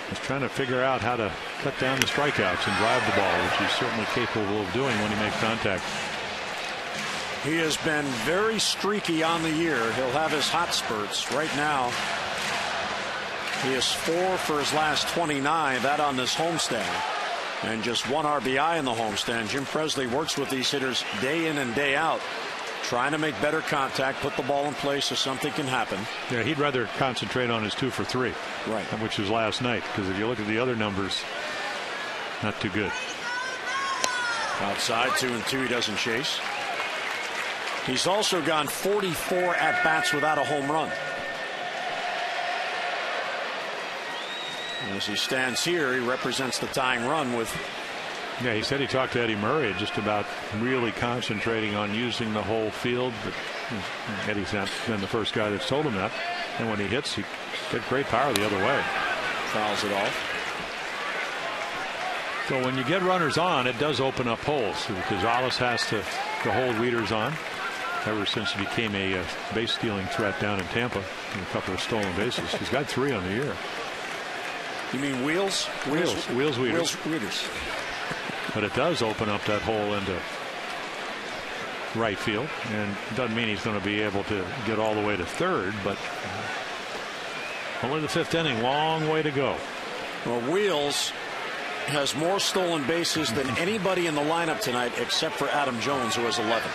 Speaker 4: he's trying to figure out how to cut down the strikeouts and drive the ball, which he's certainly capable of doing when he makes contact.
Speaker 1: He has been very streaky on the year. He'll have his hot spurts. Right now, he is 4 for his last 29, that on this homestand. And just 1 RBI in the homestand. Jim Presley works with these hitters day in and day out, trying to make better contact, put the ball in place so something can happen.
Speaker 4: Yeah, he'd rather concentrate on his 2 for 3.
Speaker 1: Right.
Speaker 4: Which was last night, because if you look at the other numbers, not too good.
Speaker 1: Outside, 2-2, he doesn't chase. He's also gone 44 at-bats without a home run. As he stands here, he represents the tying run with.
Speaker 4: Yeah, he said he talked to Eddie Murray just about really concentrating on using the whole field, but Eddie's not been the first guy that's told him that. And when he hits, he gets great power the other way.
Speaker 1: Fouls it off.
Speaker 4: So when you get runners on, it does open up holes, because Gonzalez has to hold Wieters on ever since he became a base stealing threat down in Tampa, and a couple of stolen bases. He's got 3 on the year.
Speaker 1: You mean Wheels Wieters.
Speaker 4: But it does open up that hole into right field, and it doesn't mean he's going to be able to get all the way to third, but only the 5th inning, long way to go.
Speaker 1: Well, Wheels has more stolen bases than anybody in the lineup tonight except for Adam Jones, who has 11.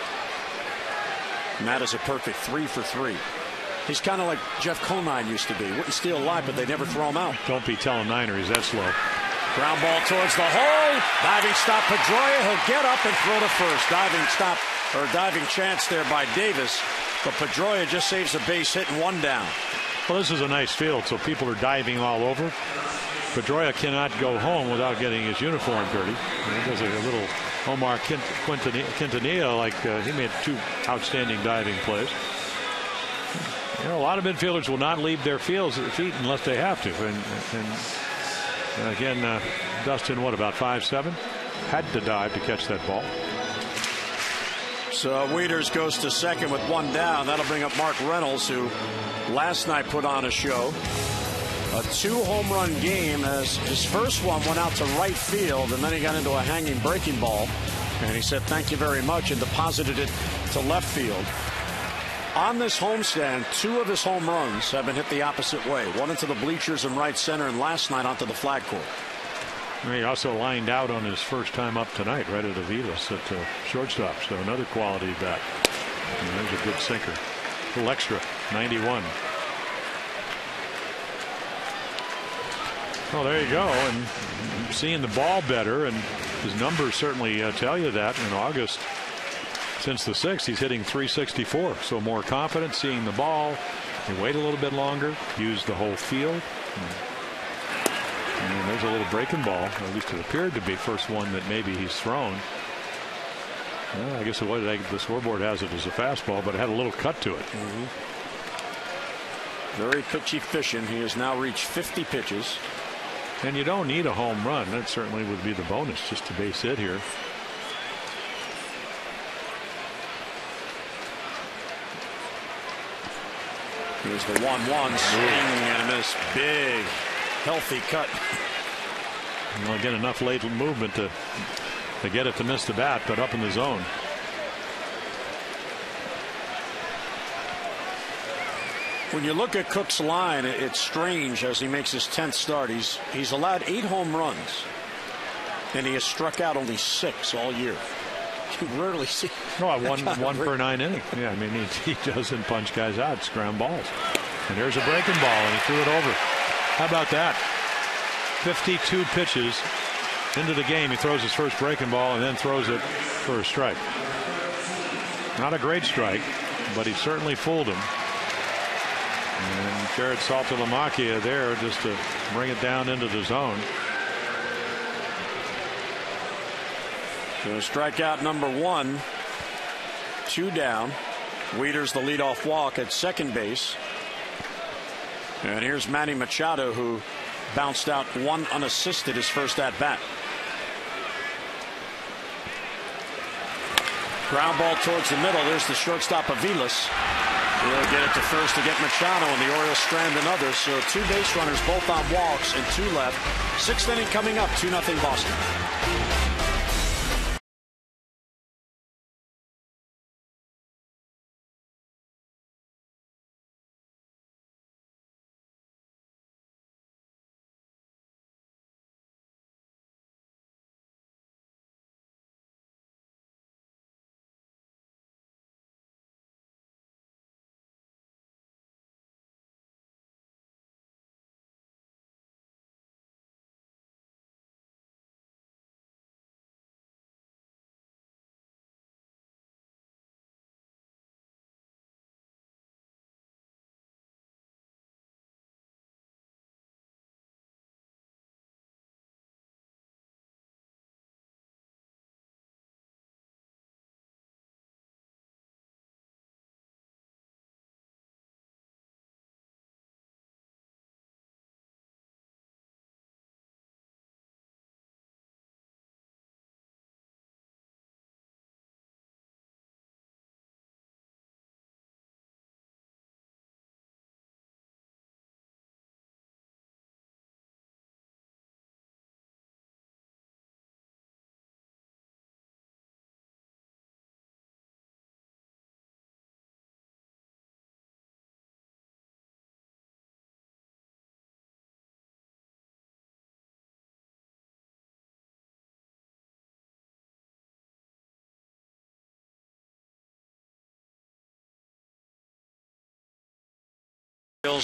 Speaker 1: And that is a perfect 3 for 3. He's kind of like Jeff Conine used to be. Wouldn't steal a lot, but they never throw him out.
Speaker 4: Don't be telling Niner he's that slow.
Speaker 1: Ground ball towards the hole. Diving stop Pedroia. He'll get up and throw to first. Diving stop, or diving chance there by Davis. But Pedroia just saves a base hit and 1 down.
Speaker 4: Well, this is a nice field, so people are diving all over. Pedroia cannot go home without getting his uniform dirty. He does a little Omar Quintanilla, like he made 2 outstanding diving plays. You know, a lot of midfielders will not leave their feet unless they have to. And again, Dustin, what, about 5'7"? Had to dive to catch that ball.
Speaker 1: So Wieters goes to second with 1 down. That'll bring up Mark Reynolds, who last night put on a show. A 2-home-run game, as his first one went out to right field, and then he got into a hanging breaking ball. And he said thank you very much and deposited it to left field. On this homestand, 2 of his home runs have been hit the opposite way. 1 into the bleachers and right center, and last night onto the flag court.
Speaker 4: He also lined out on his first time up tonight, right at Aviles at shortstop. So another quality bat. And there's a good sinker. A little extra, 91. Well, there you go. And seeing the ball better, and his numbers certainly tell you that. In August, since the 6th, he's hitting .364. So more confident seeing the ball. He wait a little bit longer, use the whole field. And there's a little breaking ball. At least it appeared to be first one that maybe he's thrown. Well, I guess the scoreboard has it as a fastball, but it had a little cut to it.
Speaker 1: Very pitchy fishing. He has now reached 50 pitches.
Speaker 4: And you don't need a home run. That certainly would be the bonus, just to base hit here.
Speaker 1: Here's the 1-1 swing and a miss. Big, healthy cut.
Speaker 4: Well, again, enough late movement to get it to miss the bat, but up in the zone.
Speaker 1: When you look at Cook's line, it's strange as he makes his 10th start. He's allowed 8 home runs, and he has struck out only 6 all year. You rarely see.
Speaker 4: No, one per 9 innings. Yeah, I mean, he doesn't punch guys out. It's ground balls. And there's a breaking ball, and he threw it over. How about that? 52 pitches into the game. He throws his first breaking ball and then throws it for a strike. Not a great strike, but he certainly fooled him. And Jared Saltalamacchia there just to bring it down into the zone.
Speaker 1: So strikeout number 1. 2 down. Wieters the leadoff walk at second base. And here's Manny Machado, who bounced out 1 unassisted his first at bat. Ground ball towards the middle. There's the shortstop Aviles. He'll get it to first to get Machado, and the Orioles strand another. So 2 base runners, both on walks, and 2 left. 6th inning coming up, 2-0 Boston.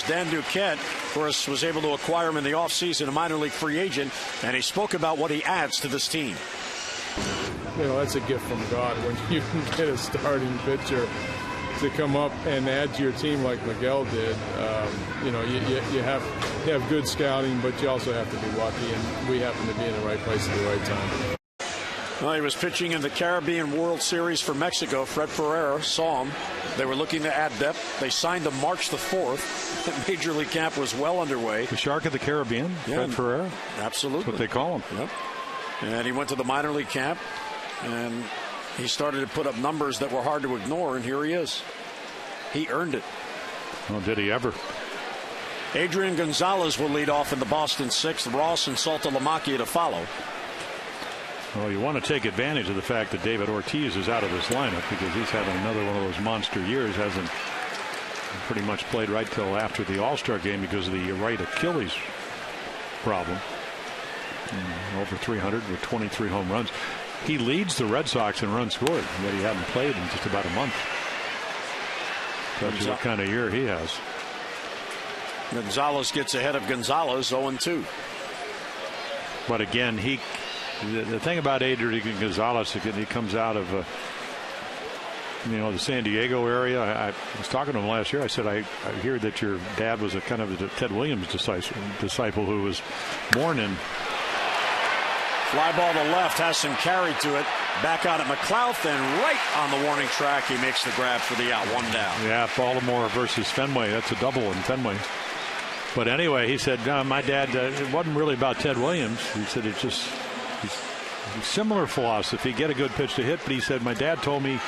Speaker 1: Dan Duquette, of course, was able to acquire him in the offseason, a minor league free agent, and he spoke about what he adds to this team.
Speaker 5: You know, that's a gift from God when you can get a starting pitcher to come up and add to your team like Miguel did. You know, you have good scouting, but you also have to be lucky, and we happen to be in the right place at the right time.
Speaker 1: Well, he was pitching in the Caribbean World Series for Mexico. Fred Ferreira saw him. They were looking to add depth. They signed him March the 4th. Major League camp was well underway.
Speaker 4: The Shark of the Caribbean, Fred Ferreira?
Speaker 1: Absolutely.
Speaker 4: That's what they call him.
Speaker 1: Yep. And he went to the minor league camp, and he started to put up numbers that were hard to ignore, and here he is. He earned it.
Speaker 4: Well, did he ever?
Speaker 1: Adrian Gonzalez will lead off in the Boston 6th. Ross and Saltalamacchia to follow.
Speaker 4: Well, you want to take advantage of the fact that David Ortiz is out of this lineup because he's having another one of those monster years. Hasn't pretty much played right till after the All-Star game because of the right Achilles problem. Over 300 with 23 home runs. He leads the Red Sox in runs scored, yet he hadn't played in just about a month. Tells you what kind of year he has.
Speaker 1: Gonzalez gets ahead of Gonzalez, 0-2.
Speaker 4: But again, the thing about Adrian Gonzalez, again, he comes out of the San Diego area. I was talking to him last year. I said, I hear that your dad was a kind of a Ted Williams disciple who was born in.
Speaker 1: Fly ball to left, has some carry to it. Back out at McLeod, and right on the warning track, he makes the grab for the out. 1 down.
Speaker 4: Yeah, Baltimore versus Fenway. That's a double in Fenway. But anyway, he said, my dad, it wasn't really about Ted Williams. He said it's just similar philosophy, get a good pitch to hit. But he said, my dad told me,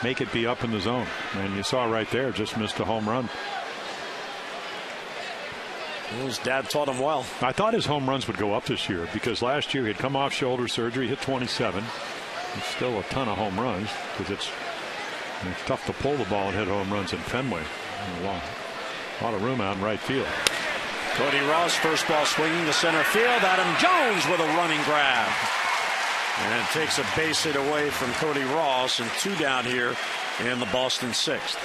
Speaker 4: make it be up in the zone. And you saw right there, just missed a home run.
Speaker 1: Well, his dad taught him well.
Speaker 4: I thought his home runs would go up this year because last year he'd come off shoulder surgery, hit 27. It's still a ton of home runs because it's tough to pull the ball and hit home runs in Fenway. A lot of room out in right field.
Speaker 1: Cody Ross, first ball swinging to center field. Adam Jones with a running grab. And takes a base hit away from Cody Ross, and 2 down here in the Boston 6th.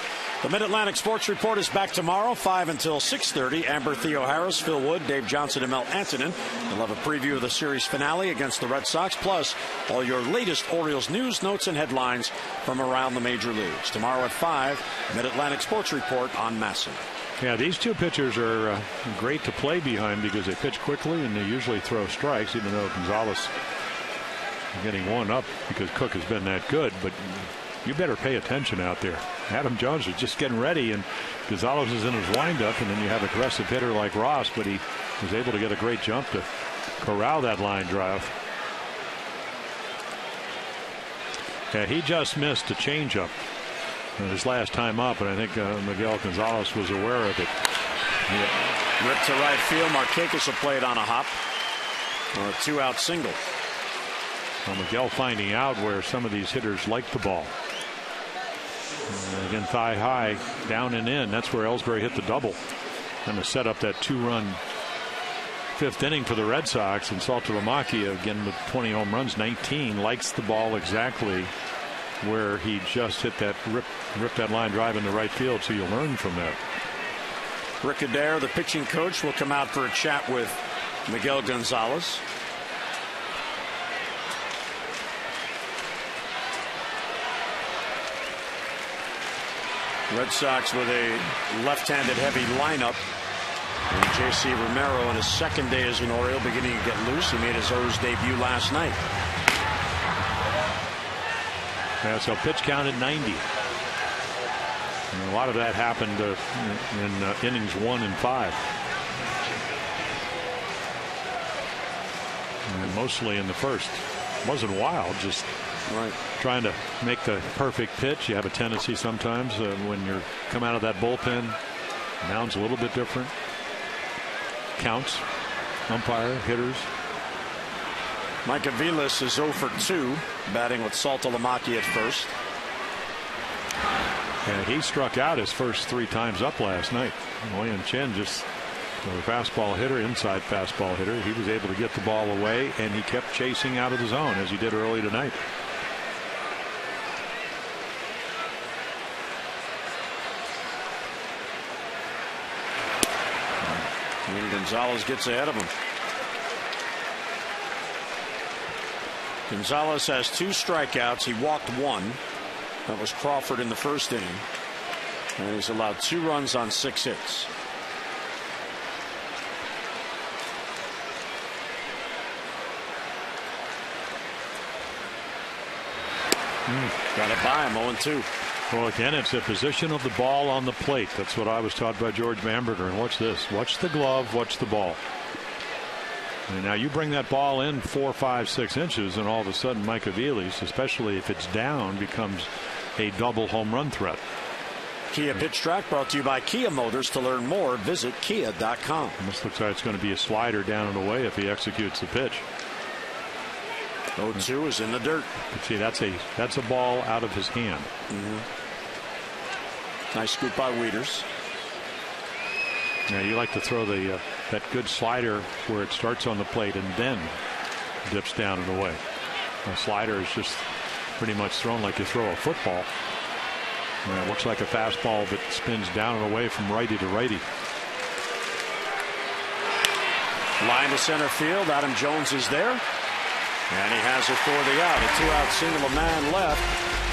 Speaker 1: The Mid-Atlantic Sports Report is back tomorrow, 5 until 6:30. Amber Theo Harris, Phil Wood, Dave Johnson, and Mel Antonin. We'll have a preview of the series finale against the Red Sox, plus all your latest Orioles news, notes, and headlines from around the major leagues. Tomorrow at 5, Mid-Atlantic Sports Report on Masson.
Speaker 4: Yeah, these two pitchers are great to play behind because they pitch quickly and they usually throw strikes, even though Gonzalez is getting one up because Cook has been that good. But you better pay attention out there. Adam Jones is just getting ready, and Gonzalez is in his windup, and then you have an aggressive hitter like Ross, but he was able to get a great jump to corral that line drive. Yeah, he just missed a changeup his last time up, and I think Miguel Gonzalez was aware of it.
Speaker 1: Yeah. Ripped to right field. Markakis will play it on a hop. A 2-out single.
Speaker 4: Well, Miguel finding out where some of these hitters like the ball. Again, thigh high, down and in. That's where Ellsbury hit the double. And to set up that 2-run fifth inning for the Red Sox. And Saltalamacchia, again with 20 home runs, 19, likes the ball exactly where he just hit that rip that line drive into right field. So you learn from that.
Speaker 1: Rick Adair, the pitching coach, will come out for a chat with Miguel Gonzalez. Red Sox with a left-handed heavy lineup. And J.C. Romero in his second day as an Oriole beginning to get loose. He made his O's debut last night.
Speaker 4: Yeah, so pitch count at 90. And a lot of that happened in innings 1 and 5. And mostly in the first. Wasn't wild, just trying to make the perfect pitch. You have a tendency sometimes when you come out of that bullpen. Mound's a little bit different. Counts, umpire, hitters.
Speaker 1: Mike Aviles is 0 for 2, batting with Saltalamacchia at first.
Speaker 4: And he struck out his first 3 times up last night. William Chen, just a fastball hitter, inside fastball hitter. He was able to get the ball away, and he kept chasing out of the zone as he did early tonight.
Speaker 1: And Gonzalez gets ahead of him. Gonzalez has 2 strikeouts. He walked 1. That was Crawford in the first inning. And he's allowed 2 runs on 6 hits. Got it by him, 0-2.
Speaker 4: Well, again, it's the position of the ball on the plate. That's what I was taught by George Bamberger. And watch this. Watch the glove. Watch the ball. And now you bring that ball in 4, 5, 6 inches, and all of a sudden Mike Aviles, especially if it's down, becomes a double home run threat.
Speaker 1: Kia Pitch Track brought to you by Kia Motors. To learn more, visit kia.com.
Speaker 4: This looks like it's going to be a slider down and away if he executes the pitch.
Speaker 1: 0-2 is in the dirt.
Speaker 4: See, that's a ball out of his hand.
Speaker 1: Nice scoop by Wieters.
Speaker 4: Yeah, you like to throw that good slider where it starts on the plate and then dips down and away. A slider is just pretty much thrown like you throw a football. And it looks like a fastball that spins down and away from righty to righty.
Speaker 1: Line to center field. Adam Jones is there. And he has it for the out. A 2-out single, a man left.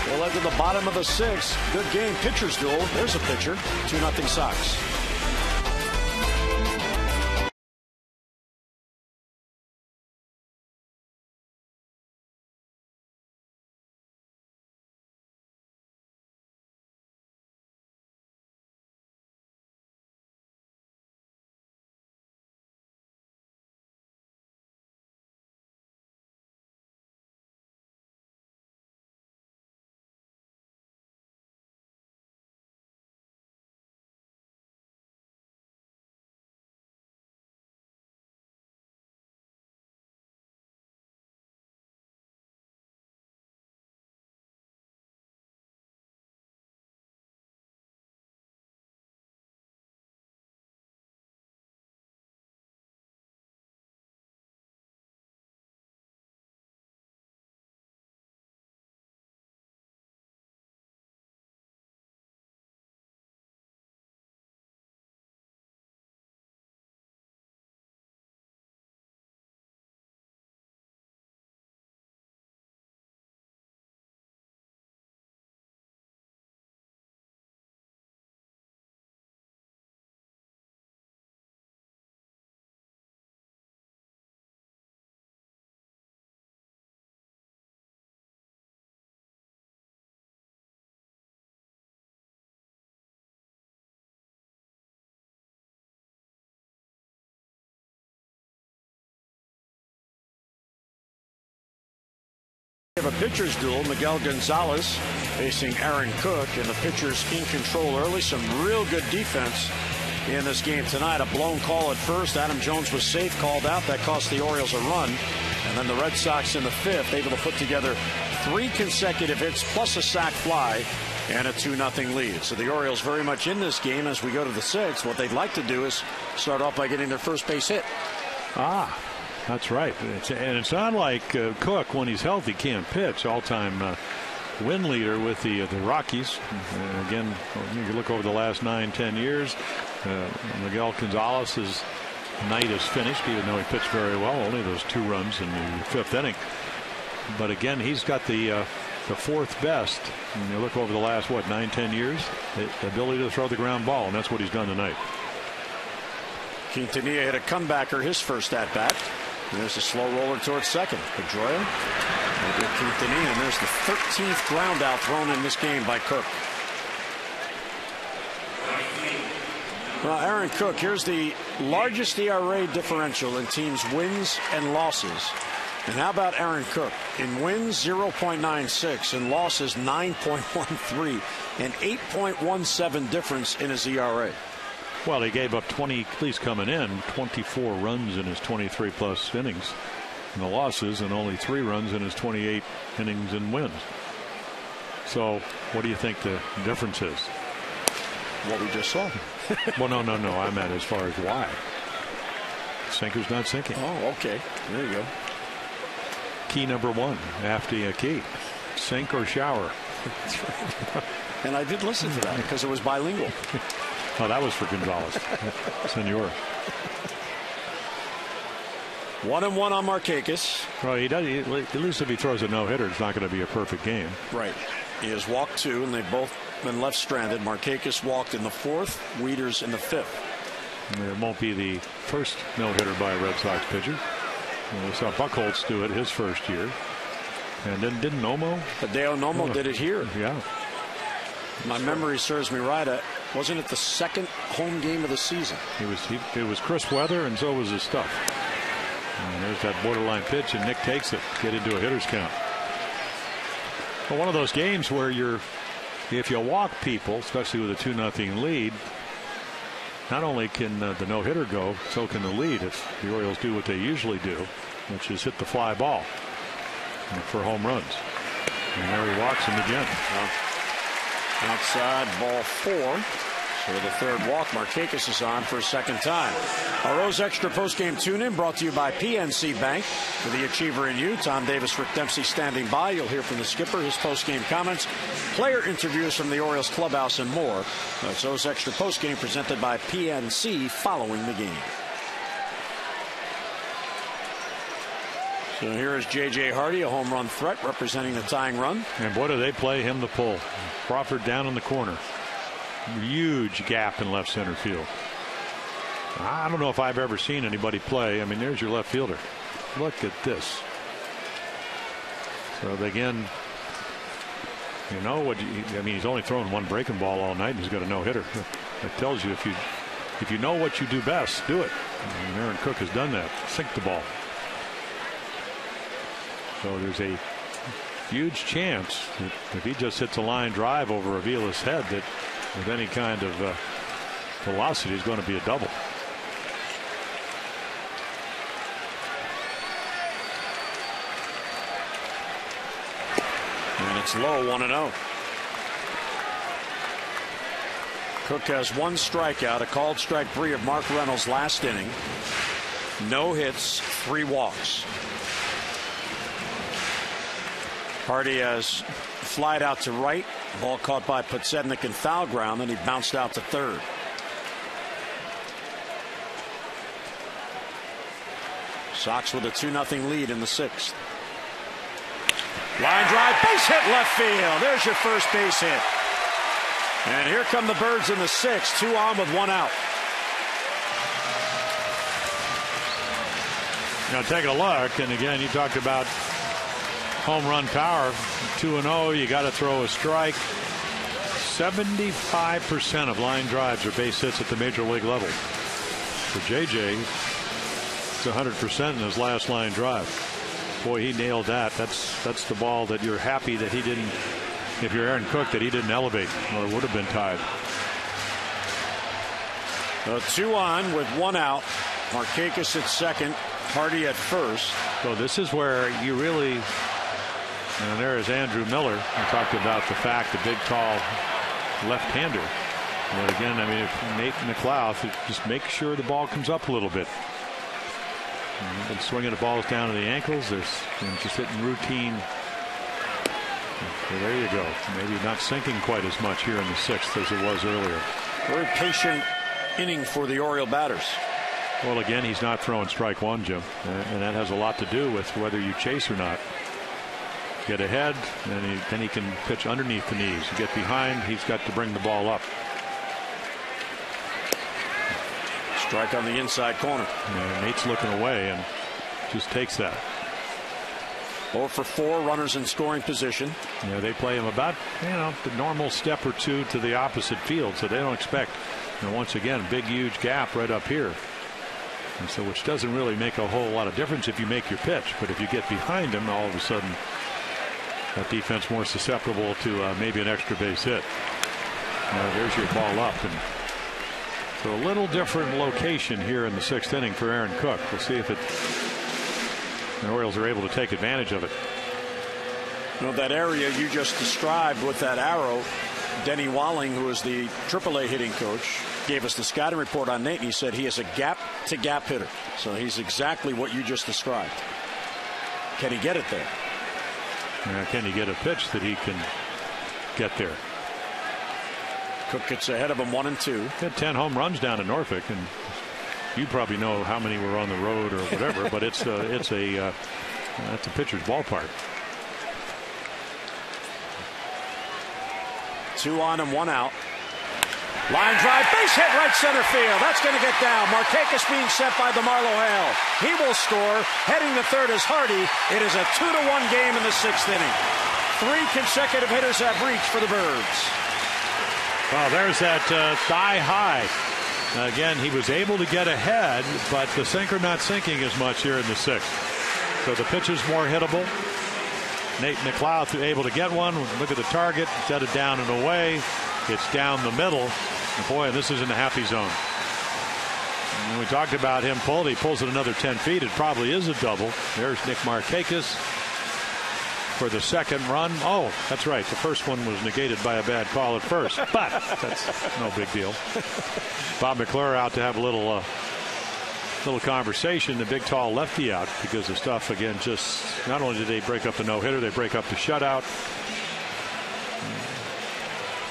Speaker 1: We'll head to the bottom of the 6th. Good game. Pitcher's duel. There's a pitcher. 2-0 Sox. We have a pitcher's duel. Miguel Gonzalez facing Aaron Cook, and the pitchers in control early. Some real good defense in this game tonight. A blown call at first. Adam Jones was safe, called out. That cost the Orioles a run. And then the Red Sox in the fifth, able to put together 3 consecutive hits plus a sac fly and a 2-0 lead. So the Orioles very much in this game as we go to the sixth. What they'd like to do is start off by getting their first base hit.
Speaker 4: That's right. And it's not like Cook, when he's healthy, can't pitch. All-time win leader with the Rockies. Again, you look over the last 9-10 years, Miguel Gonzalez's night is finished, even though he pitched very well. Only those 2 runs in the fifth inning. But again, he's got the 4th best. And you look over the last 9-10 years, the ability to throw the ground ball, and that's what he's done tonight.
Speaker 1: Quintanilla hit a comebacker his first at bat. There's a slow roller towards second. Pedroia will get Quintanilla, and there's the 13th ground out thrown in this game by Cook. Well, Aaron Cook, here's the largest ERA differential in teams' wins and losses. And how about Aaron Cook? In wins, 0.96. In losses, 9.13. An 8.17 difference in his ERA.
Speaker 4: Well, he gave up 20, at least coming in, 24 runs in his 23-plus innings in the losses, and only 3 runs in his 28 innings and wins. So what do you think the difference is?
Speaker 1: What we just saw.
Speaker 4: Well, no. I meant as far as why. Sinker's not sinking.
Speaker 1: Oh, okay. There you go.
Speaker 4: Key number 1, after a key. Sink or shower.
Speaker 1: That's right. And I did listen to that because it was bilingual.
Speaker 4: Oh, that was for Gonzalez. Senor.
Speaker 1: 1-1 on Markakis.
Speaker 4: Well, he does. At least if he throws a no-hitter, it's not going to be a perfect game.
Speaker 1: Right. He has walked 2, and they've both been left stranded. Markakis walked in the 4th, Wieters in the 5th.
Speaker 4: It won't be the first no-hitter by a Red Sox pitcher. We saw Buchholz do it his first year. And then didn't Nomo?
Speaker 1: Hideo Nomo did it here.
Speaker 4: Yeah.
Speaker 1: My memory serves me right. Wasn't it the 2nd home game of the season?
Speaker 4: It was crisp weather, and so was his stuff. And there's that borderline pitch, and Nick takes it. Get into a hitter's count. Well, one of those games where if you walk people, especially with a 2-0 lead, not only can the no-hitter go, so can the lead if the Orioles do what they usually do, which is hit the fly ball for home runs. And there he walks him again.
Speaker 1: Outside, ball 4. So the 3rd walk, Markakis is on for a 2nd time. Our Rose Extra postgame tune-in brought to you by PNC Bank. For the achiever in you, Tom Davis, Rick Dempsey standing by. You'll hear from the skipper, his postgame comments, player interviews from the Orioles clubhouse, and more. That's Rose Extra postgame presented by PNC following the game. So here is J.J. Hardy, a home run threat representing the tying run.
Speaker 4: And boy, do they play him the pull. Crawford down in the corner. Huge gap in left center field. I don't know if I've ever seen anybody play. I mean, there's your left fielder. Look at this. So again, you know what? I mean, he's only thrown 1 breaking ball all night, and he's got a no-hitter. That tells you if you know what you do best, do it. And Aaron Cook has done that. Sink the ball. So there's a huge chance that if he just hits a line drive over Avila's head, that with any kind of velocity is going to be a double.
Speaker 1: And it's low, 1-0. Cook has 1 strikeout, a called strike 3 of Mark Reynolds last inning. No hits, 3 walks. Hardy has flied out to right. Ball caught by Podsednik in foul ground, then he bounced out to 3rd. Sox with a 2-0 lead in the 6th. Line drive, base hit left field. There's your first base hit. And here come the Birds in the 6th, 2 on with 1 out.
Speaker 4: Now taking a look, and again, you talked about home run power. 2-0, you got to throw a strike. 75% of line drives are base hits at the major league level. For JJ, it's 100% in his last line drive. Boy, he nailed that. That's the ball that you're happy that he didn't, if you're Aaron Cook, that he didn't elevate, or it would have been tied.
Speaker 1: 2 on with 1 out. Markakis at second, Hardy at first.
Speaker 4: So this is where you really, and there is Andrew Miller. We talked about the fact the big, tall left-hander. But again, I mean, if Nate McLeod, just make sure the ball comes up a little bit. And swinging the balls down to the ankles. There's just hitting routine. So there you go. Maybe not sinking quite as much here in the 6th as it was earlier.
Speaker 1: Very patient inning for the Oriole batters.
Speaker 4: Well, again, he's not throwing strike 1, Jim, and that has a lot to do with whether you chase or not. Get ahead, and then he can pitch underneath the knees. You get behind, he's got to bring the ball up.
Speaker 1: Strike on the inside corner.
Speaker 4: Yeah, Nate's looking away and just takes that.
Speaker 1: 0 for 4, runners in scoring position.
Speaker 4: Yeah, they play him about, the normal step or 2 to the opposite field, so they don't expect, once again, big, huge gap right up here. And so, which doesn't really make a whole lot of difference if you make your pitch, but if you get behind him, all of a sudden, that defense more susceptible to maybe an extra base hit. There's your ball up, and so a little different location here in the 6th inning for Aaron Cook. We'll see if the Orioles are able to take advantage of it.
Speaker 1: That area you just described with that arrow, Denny Walling, who is the AAA hitting coach, gave us the scouting report on Nate, and he said he is a gap-to-gap hitter. So he's exactly what you just described. Can he get it there?
Speaker 4: Can he get a pitch that he can get there?
Speaker 1: Cook gets ahead of him 1 and 2.
Speaker 4: Had 10 home runs down in Norfolk, and you probably know how many were on the road or whatever, but that's a pitcher's ballpark.
Speaker 1: 2 on and 1 out. Line drive, base hit right center field. That's going to get down. Markakis being sent by DeMarlo Hale. He will score. Heading to third is Hardy. It is a 2-1 game in the 6th inning. 3 consecutive hitters have reached for the Birds.
Speaker 4: Well, there's that thigh high. Again, he was able to get ahead, but the sinker not sinking as much here in the 6th. So the pitch is more hittable. Nate McLeod able to get one. Look at the target. Set it down and away. It's down the middle. And boy, this is in the happy zone. And we talked about him pulled. He pulls it another 10 feet. It probably is a double. There's Nick Markakis for the second run. Oh, that's right. The first one was negated by a bad call at first, but that's no big deal. Bob McClure out to have a little conversation. The big tall lefty out because the stuff again. Just not only did they break up the no-hitter, they break up the shutout.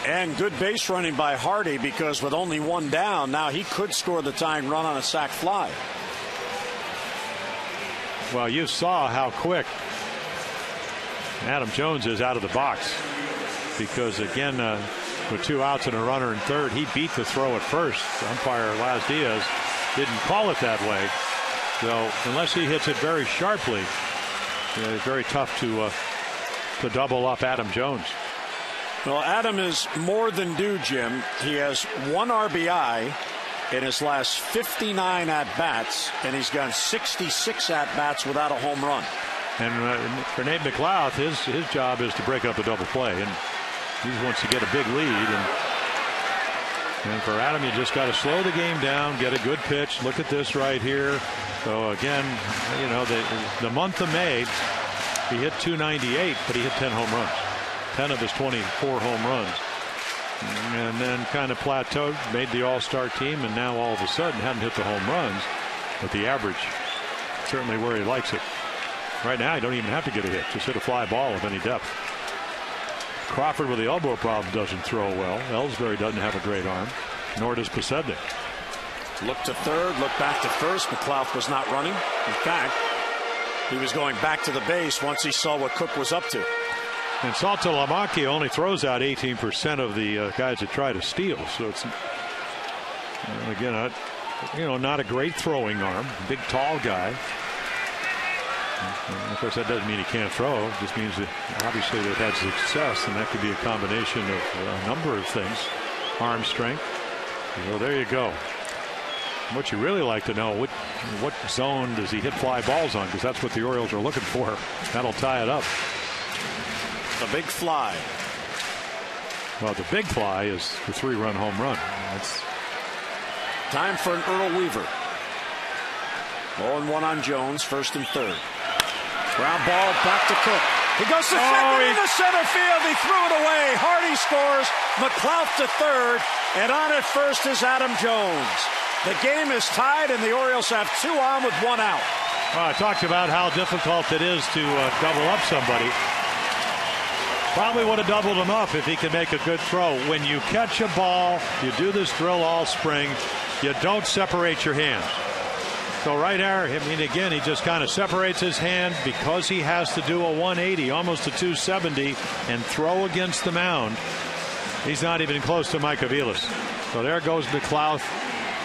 Speaker 1: And good base running by Hardy because with only 1 down, now he could score the tying run on a sac fly.
Speaker 4: Well, you saw how quick Adam Jones is out of the box because again with 2 outs and a runner in third, he beat the throw at first. Umpire Laz Diaz didn't call it that way, so unless he hits it very sharply, it's very tough to double up Adam Jones.
Speaker 1: Well, Adam is more than due, Jim. He has 1 RBI in his last 59 at-bats, and he's gone 66 at-bats without a home run.
Speaker 4: And for Nate McLeod, his job is to break up a double play, and he wants to get a big lead. And for Adam, you just got to slow the game down, get a good pitch. Look at this right here. So again, the month of May, he hit .298, but he hit 10 home runs. 10 of his 24 home runs. And then kind of plateaued, made the all-star team, and now all of a sudden hadn't hit the home runs, but the average certainly where he likes it. Right now, you don't even have to get a hit. Just hit a fly ball of any depth. Crawford with the elbow problem doesn't throw well. Ellsbury doesn't have a great arm, nor does Posednik.
Speaker 1: Look to third, look back to first. McLeod was not running. In fact, he was going back to the base once he saw what Cook was up to.
Speaker 4: And Saltalamacchia only throws out 18% of the guys that try to steal. So it's, again, not a great throwing arm. Big, tall guy. And of course, that doesn't mean he can't throw. It just means that obviously they've had success, and that could be a combination of a number of things. Arm strength. Well, there you go. What you really like to know, what zone does he hit fly balls on? Because that's what the Orioles are looking for. That'll tie it up.
Speaker 1: The big fly.
Speaker 4: Well, the big fly is the 3-run home run. That's
Speaker 1: time for an Earl Weaver. 0-1 on Jones, first and third. Ground ball back to Cook. He goes to second into center field. He threw it away. Hardy scores. McLeod to third. And on at first is Adam Jones. The game is tied, and the Orioles have 2 on with 1 out.
Speaker 4: Well, I talked about how difficult it is to double up somebody. Probably would have doubled him up if he can make a good throw. When you catch a ball, you do this drill all spring, you don't separate your hands. So right there, I mean, again, he just kind of separates his hand because he has to do a 180, almost a 270, and throw against the mound. He's not even close to Mike Aviles. So there goes McLeod,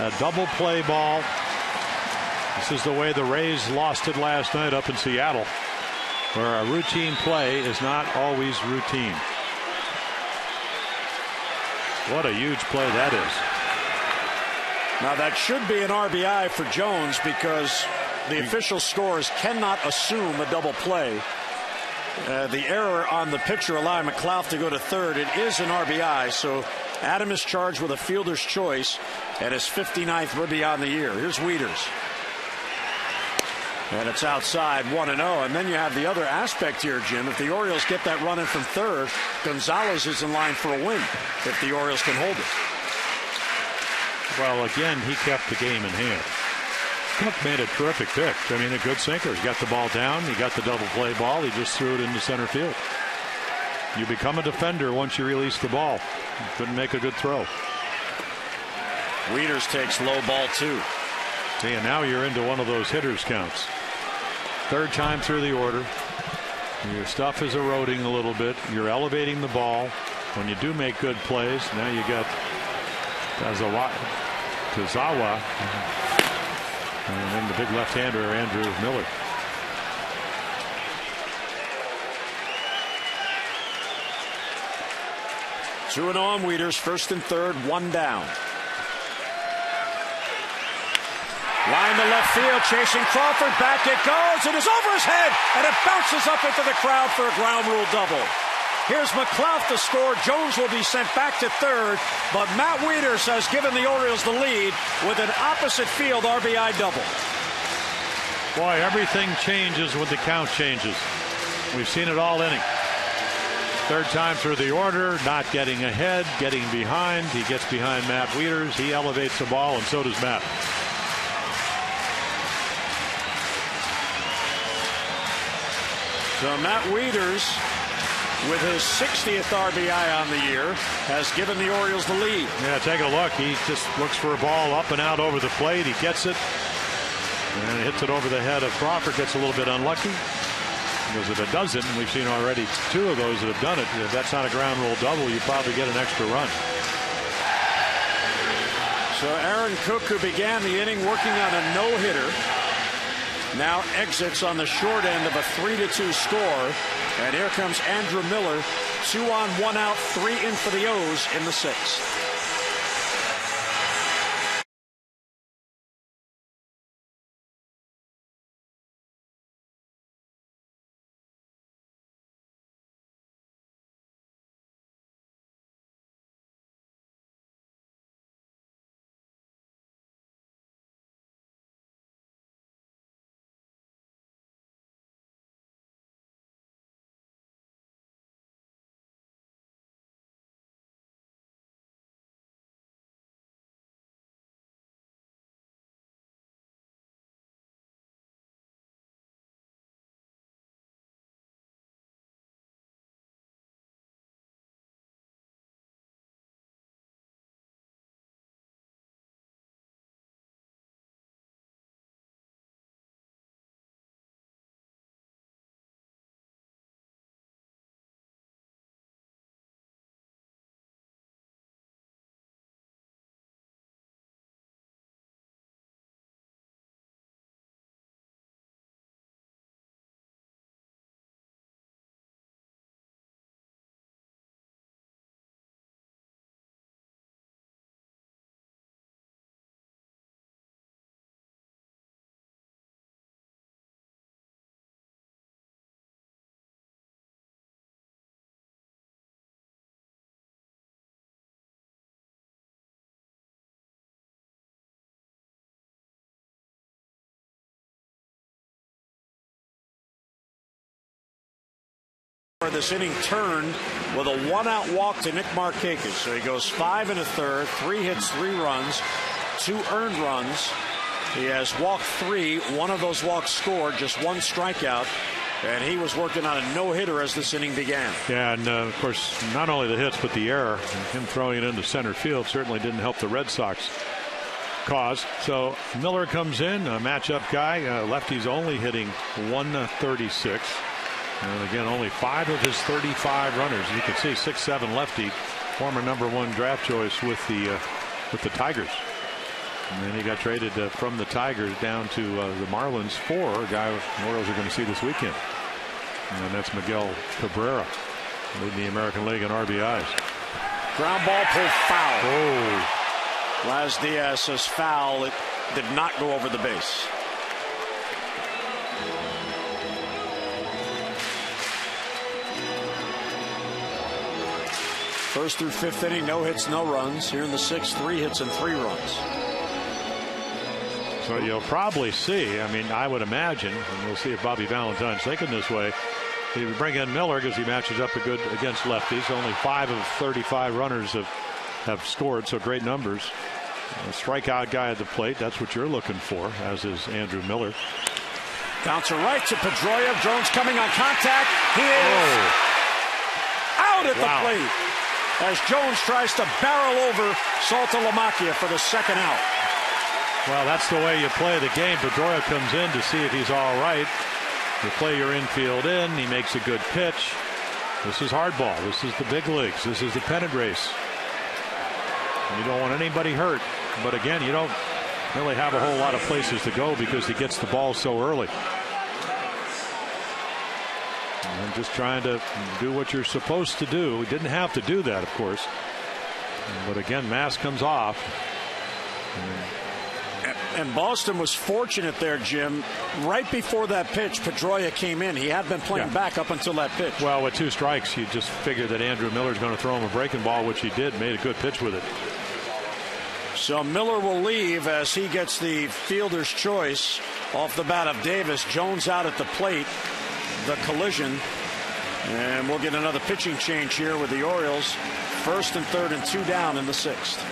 Speaker 4: a double play ball. This is the way the Rays lost it last night up in Seattle, where a routine play is not always routine. What a huge play that is.
Speaker 1: Now that should be an RBI for Jones because the official scores cannot assume a double play. The error on the pitcher allowing McLeod to go to third, it is an RBI, so Adam is charged with a fielder's choice at his 59th RBI on the year. Here's Wieters. And it's outside, 1-0. And then you have the other aspect here, Jim. If the Orioles get that run in from third, Gonzalez is in line for a win if the Orioles can hold it.
Speaker 4: Well, again, he kept the game in hand. Cook made a terrific pitch. I mean, a good sinker. He got the ball down. He got the double play ball. He just threw it into center field. You become a defender once you release the ball. Couldn't make a good throw.
Speaker 1: Wieters takes low ball 2.
Speaker 4: See, and now you're into one of those hitters counts. Third time through the order. Your stuff is eroding a little bit. You're elevating the ball. When you do make good plays, now you got Tazawa, and then the big left-hander, Andrew Miller.
Speaker 1: Two and on Wieters, first and third, 1 down. Line to left field, chasing Crawford, back it goes, it is over his head, and it bounces up into the crowd for a ground rule double. Here's McLeod to score. Jones will be sent back to third, but Matt Wieters has given the Orioles the lead with an opposite field RBI double.
Speaker 4: Boy, everything changes when the count changes. We've seen it all inning. Third time through the order, not getting ahead, getting behind. He gets behind Matt Wieters. He elevates the ball, and so does Matt.
Speaker 1: So Matt Wieters, with his 60th RBI on the year, has given the Orioles the lead.
Speaker 4: Yeah, take a look. He just looks for a ball up and out over the plate. He gets it and hits it over the head of Crawford. Gets a little bit unlucky because if it doesn't, and we've seen already 2 of those that have done it, if that's not a ground rule double, you probably get an extra run.
Speaker 1: So Aaron Cook, who began the inning working on a no-hitter, now exits on the short end of a 3-2 score. And here comes Andrew Miller, 2 on, 1 out, 3 in for the O's in the 6th. However, this inning turned with a 1-out walk to Nick Markakis. So he goes 5 1/3, 3 hits, 3 runs, 2 earned runs. He has walked 3. One of those walks scored, just 1 strikeout. And he was working on a no-hitter as this inning began.
Speaker 4: Yeah, and of course, not only the hits, but the error. And him throwing it into center field certainly didn't help the Red Sox cause. So Miller comes in, a matchup guy. Lefty's only hitting 136. And again, only 5 of his 35 runners. You can see 6'7" lefty, former #1 draft choice with the Tigers. And then he got traded from the Tigers down to the Marlins for a guy the Orioles are going to see this weekend. And that's Miguel Cabrera, leading the American League in RBIs.
Speaker 1: Ground ball pulled foul.
Speaker 4: Oh.
Speaker 1: Laz Diaz says foul. It did not go over the base. First through 5th inning, no hits, no runs. Here in the 6th, 3 hits and 3 runs.
Speaker 4: So you'll probably see, I mean, I would imagine, and we'll see if Bobby Valentine's thinking this way, he would bring in Miller because he matches up good against lefties. Only 5 of 35 runners have scored, so great numbers. A strikeout guy at the plate, that's what you're looking for, as is Andrew Miller.
Speaker 1: Bouncer right to Pedroia. Jones coming on contact. He is out at the plate as Jones tries to barrel over Saltalamacchia for the 2nd out.
Speaker 4: Well, that's the way you play the game. Pedroia comes in to see if he's all right. You play your infield in. He makes a good pitch. This is hardball. This is the big leagues. This is the pennant race. You don't want anybody hurt. But again, you don't really have a whole lot of places to go because he gets the ball so early. And just trying to do what you're supposed to do. He didn't have to do that, of course. But again, mask comes off.
Speaker 1: And Boston was fortunate there, Jim. Right before that pitch, Pedroia came in. He had been playing back up until that pitch.
Speaker 4: Well, with 2 strikes, you just figure that Andrew Miller's going to throw him a breaking ball, which he did. Made a good pitch with it.
Speaker 1: So Miller will leave as he gets the fielder's choice off the bat of Davis. Jones out at the plate. The collision. And we'll get another pitching change here with the Orioles. 1st and 3rd and 2 down in the 6th.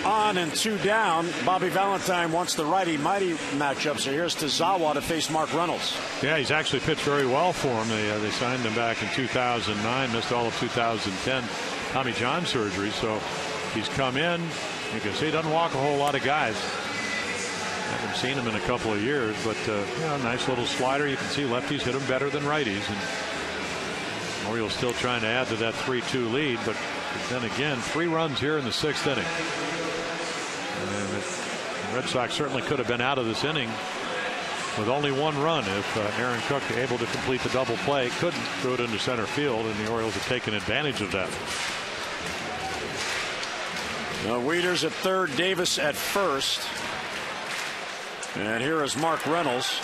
Speaker 1: On and 2 down. Bobby Valentine wants the righty-mighty matchup. So here's to Zawa to face Mark Reynolds.
Speaker 4: Yeah, he's actually pitched very well for him. They signed him back in 2009, missed all of 2010 Tommy John surgery. So he's come in. You can see he doesn't walk a whole lot of guys. Haven't seen him in a couple of years, but nice little slider. You can see lefties hit him better than righties. And Orioles still trying to add to that 3-2 lead, but then again, 3 runs here in the 6th inning. And the Red Sox certainly could have been out of this inning with only 1 run if Aaron Cook able to complete the double play. Couldn't, threw it into center field, and the Orioles have taken advantage of that.
Speaker 1: Wieters at 3rd, Davis at 1st. And here is Mark Reynolds.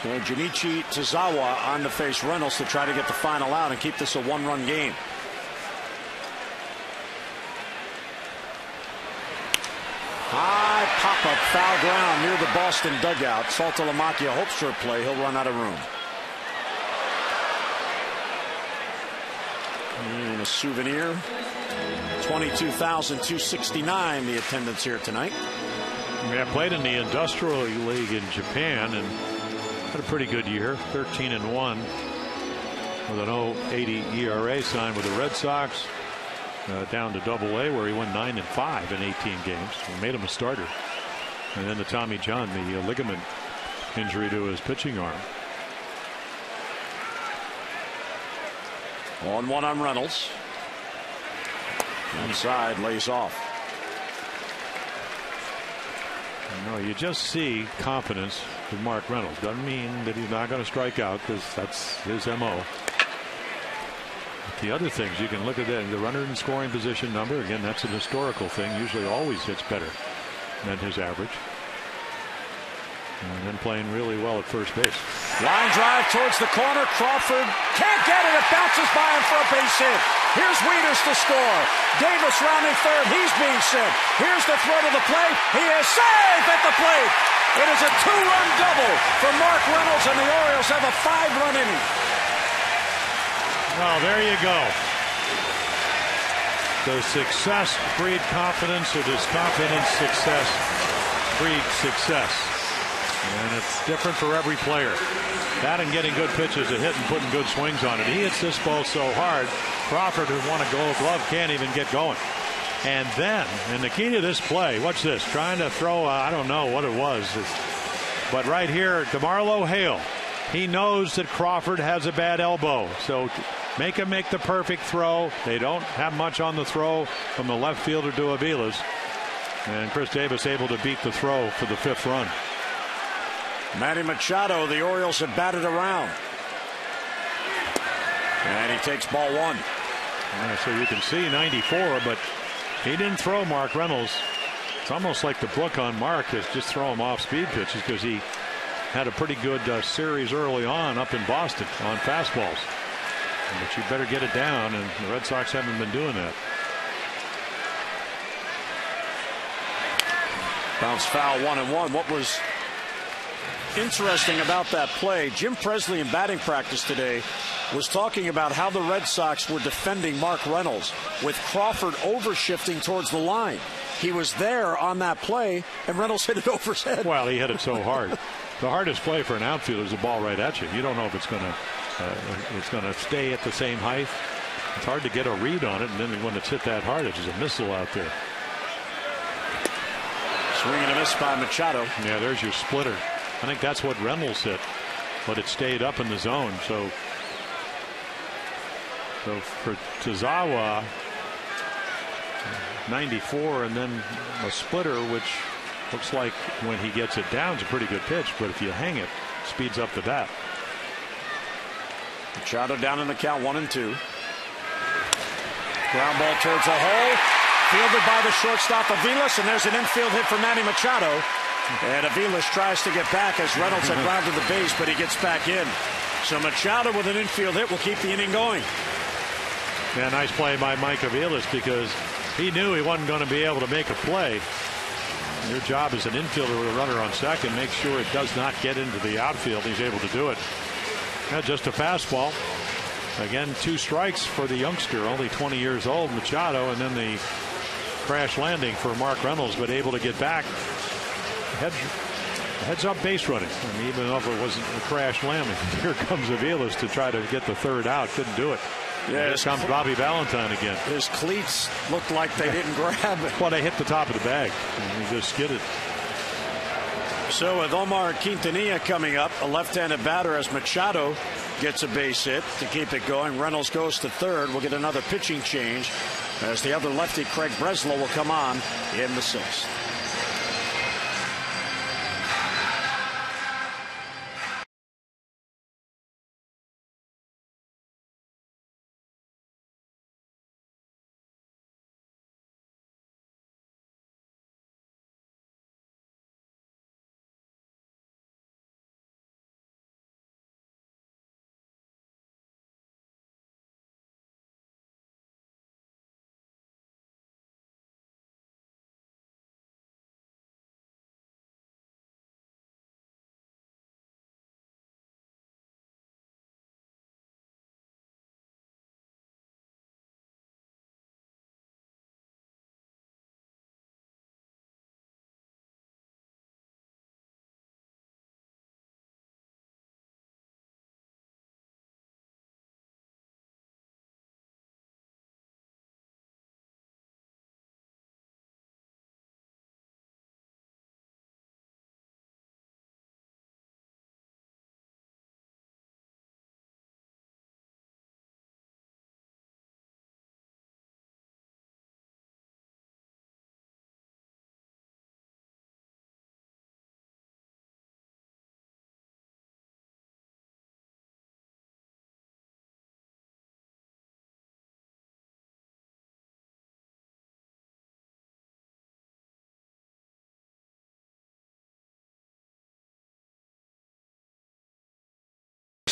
Speaker 1: So Junichi Tozawa on to face Reynolds to try to get the final out and keep this a one-run game. High pop-up foul ground near the Boston dugout. Saltalamacchia hopes for a play. He'll run out of room. And a souvenir. 22,269 the attendance here tonight.
Speaker 4: Yeah, played in the Industrial League in Japan and had a pretty good year. 13-1 with an 0.80 ERA, signed with the Red Sox. Down to Double-A where he went 9-5 in 18 games. So made him a starter. And then the Tommy John, the ligament injury to his pitching arm.
Speaker 1: 1-1 on Reynolds. Inside, lays off.
Speaker 4: No, you just see confidence with Mark Reynolds. Doesn't mean that he's not going to strike out, because that's his MO. The other things, you can look at that, the runner in scoring position number. Again, that's an historical thing. Usually always hits better than his average. And then playing really well at first base.
Speaker 1: Line drive towards the corner. Crawford can't get it. It bounces by him for a base hit. Here's Wieters to score. Davis rounding third. He's being sent. Here's the throw to the plate. He is safe at the plate. It is a two-run double for Mark Reynolds, and the Orioles have a five-run inning.
Speaker 4: Well, there you go. Does success breed confidence, or does confidence success breed success? And it's different for every player. That and getting good pitches to hit and putting good swings on it. He hits this ball so hard, Crawford, who won a Gold Glove, can't even get going. And then, and the key to this play, watch this, trying to throw, I don't know what it was, but right here, DeMarlo Hale, he knows that Crawford has a bad elbow, so make him make the perfect throw. They don't have much on the throw from the left fielder to Aviles, and Chris Davis able to beat the throw for the fifth run.
Speaker 1: Manny Machado, the Orioles have batted around. And he takes ball one.
Speaker 4: Yeah, so you can see 94, but he didn't throw Mark Reynolds. It's almost like the book on Mark is just throw him off speed pitches, because he had a pretty good series early on up in Boston on fastballs. But you better get it down, and the Red Sox haven't been doing that.
Speaker 1: Bounce foul 1-1. What was interesting about that play, Jim Presley in batting practice today was talking about how the Red Sox were defending Mark Reynolds with Crawford overshifting towards the line. He was there on that play, and Reynolds hit it over his head.
Speaker 4: Well, he hit it so hard. The hardest play for an outfielder is a ball right at you. You don't know if it's going to stay at the same height. It's hard to get a read on it, and then when it's hit that hard, it's just a missile out there.
Speaker 1: Swing and a miss by Machado.
Speaker 4: Yeah, there's your splitter. I think that's what Reynolds hit, but it stayed up in the zone. So for Tozawa, 94, and then a splitter, which looks like when he gets it down, it's a pretty good pitch, but if you hang it, speeds up the bat.
Speaker 1: Machado down in the count, 1-2. Ground ball towards the hole, fielded by the shortstop Aviles, and there's an infield hit for Manny Machado. And Aviles tries to get back as Reynolds had rounded the base, but he gets back in. So Machado with an infield hit will keep the inning going.
Speaker 4: Yeah, nice play by Mike Aviles, because he knew he wasn't going to be able to make a play. Your job as an infielder with a runner on second, make sure it does not get into the outfield. He's able to do it. Just a fastball. Again, 2 strikes for the youngster, only 20 years old, Machado, and then the crash landing for Mark Reynolds, but able to get back. Heads up base running. I mean, even if it wasn't a crash landing, here comes Aviles to try to get the third out. Couldn't do it.
Speaker 1: Yeah,
Speaker 4: here comes Bobby Valentine again.
Speaker 1: His cleats looked like they didn't grab it.
Speaker 4: Well, they hit the top of the bag. He just skidded.
Speaker 1: So with Omar Quintanilla coming up, a left-handed batter, as Machado gets a base hit to keep it going. Reynolds goes to third. We'll get another pitching change as the other lefty, Craig Breslow, will come on in the 6th.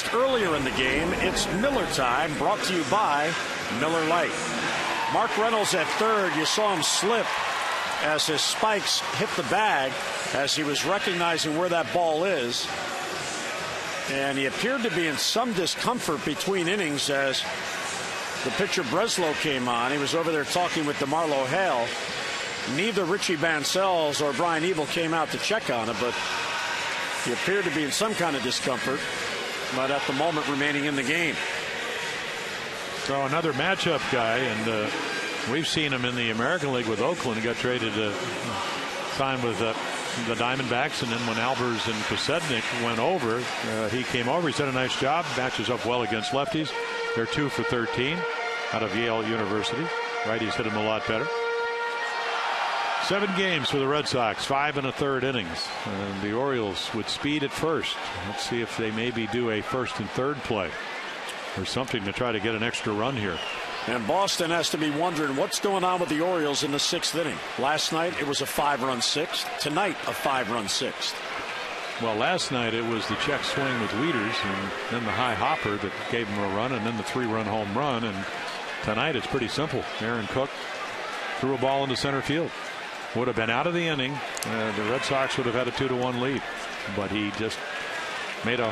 Speaker 1: announced earlier in the game, it's Miller time, brought to you by Miller Lite. Mark Reynolds at third. You saw him slip as his spikes hit the bag as he was recognizing where that ball is. And he appeared to be in some discomfort between innings as the pitcher Breslow came on. He was over there talking with DeMarlo Hale. Neither Richie Bancells or Brian Evil came out to check on it, but he appeared to be in some kind of discomfort, but at the moment remaining in the game.
Speaker 4: So another matchup guy, and we've seen him in the American League with Oakland. He got traded to sign with the Diamondbacks, and then when Albers and Kosednik went over, he came over. He's done a nice job, matches up well against lefties. They're 2 for 13 out of Yale University. Righties hit him a lot better. 7 games for the Red Sox, 5 1/3 innings. And the Orioles with speed at first. Let's see if they maybe do a first and third play or something to try to get an extra run here.
Speaker 1: And Boston has to be wondering what's going on with the Orioles in the 6th inning. Last night it was a 5-run 6th. Tonight a 5-run 6th.
Speaker 4: Well, last night it was the check swing with Wieters and then the high hopper that gave him a run, and then the 3-run home run. And tonight it's pretty simple. Aaron Cook threw a ball into center field. Would have been out of the inning. The Red Sox would have had a 2-1 lead, but he just made a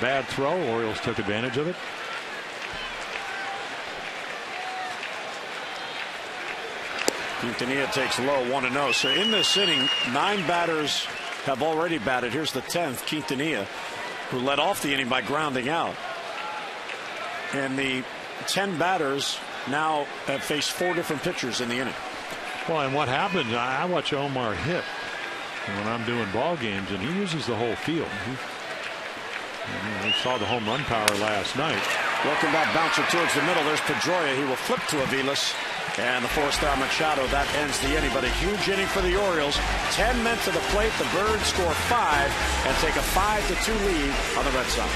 Speaker 4: bad throw. Orioles took advantage of it.
Speaker 1: Quintanilla takes low, 1-0. So in this inning, 9 batters have already batted. Here's the 10th, Quintanilla, who led off the inning by grounding out. And the 10 batters now have faced 4 different pitchers in the inning.
Speaker 4: Well, and what happens, I watch Omar hit when I'm doing ball games, and he uses the whole field. We saw the home run power last night.
Speaker 1: Welcome back, bouncer towards the middle. There's Pedroia. He will flip to Aviles. And the forced out Machado. That ends the inning. But a huge inning for the Orioles. 10 men to the plate. The Birds score 5 and take a 5-2 lead on the Red Sox.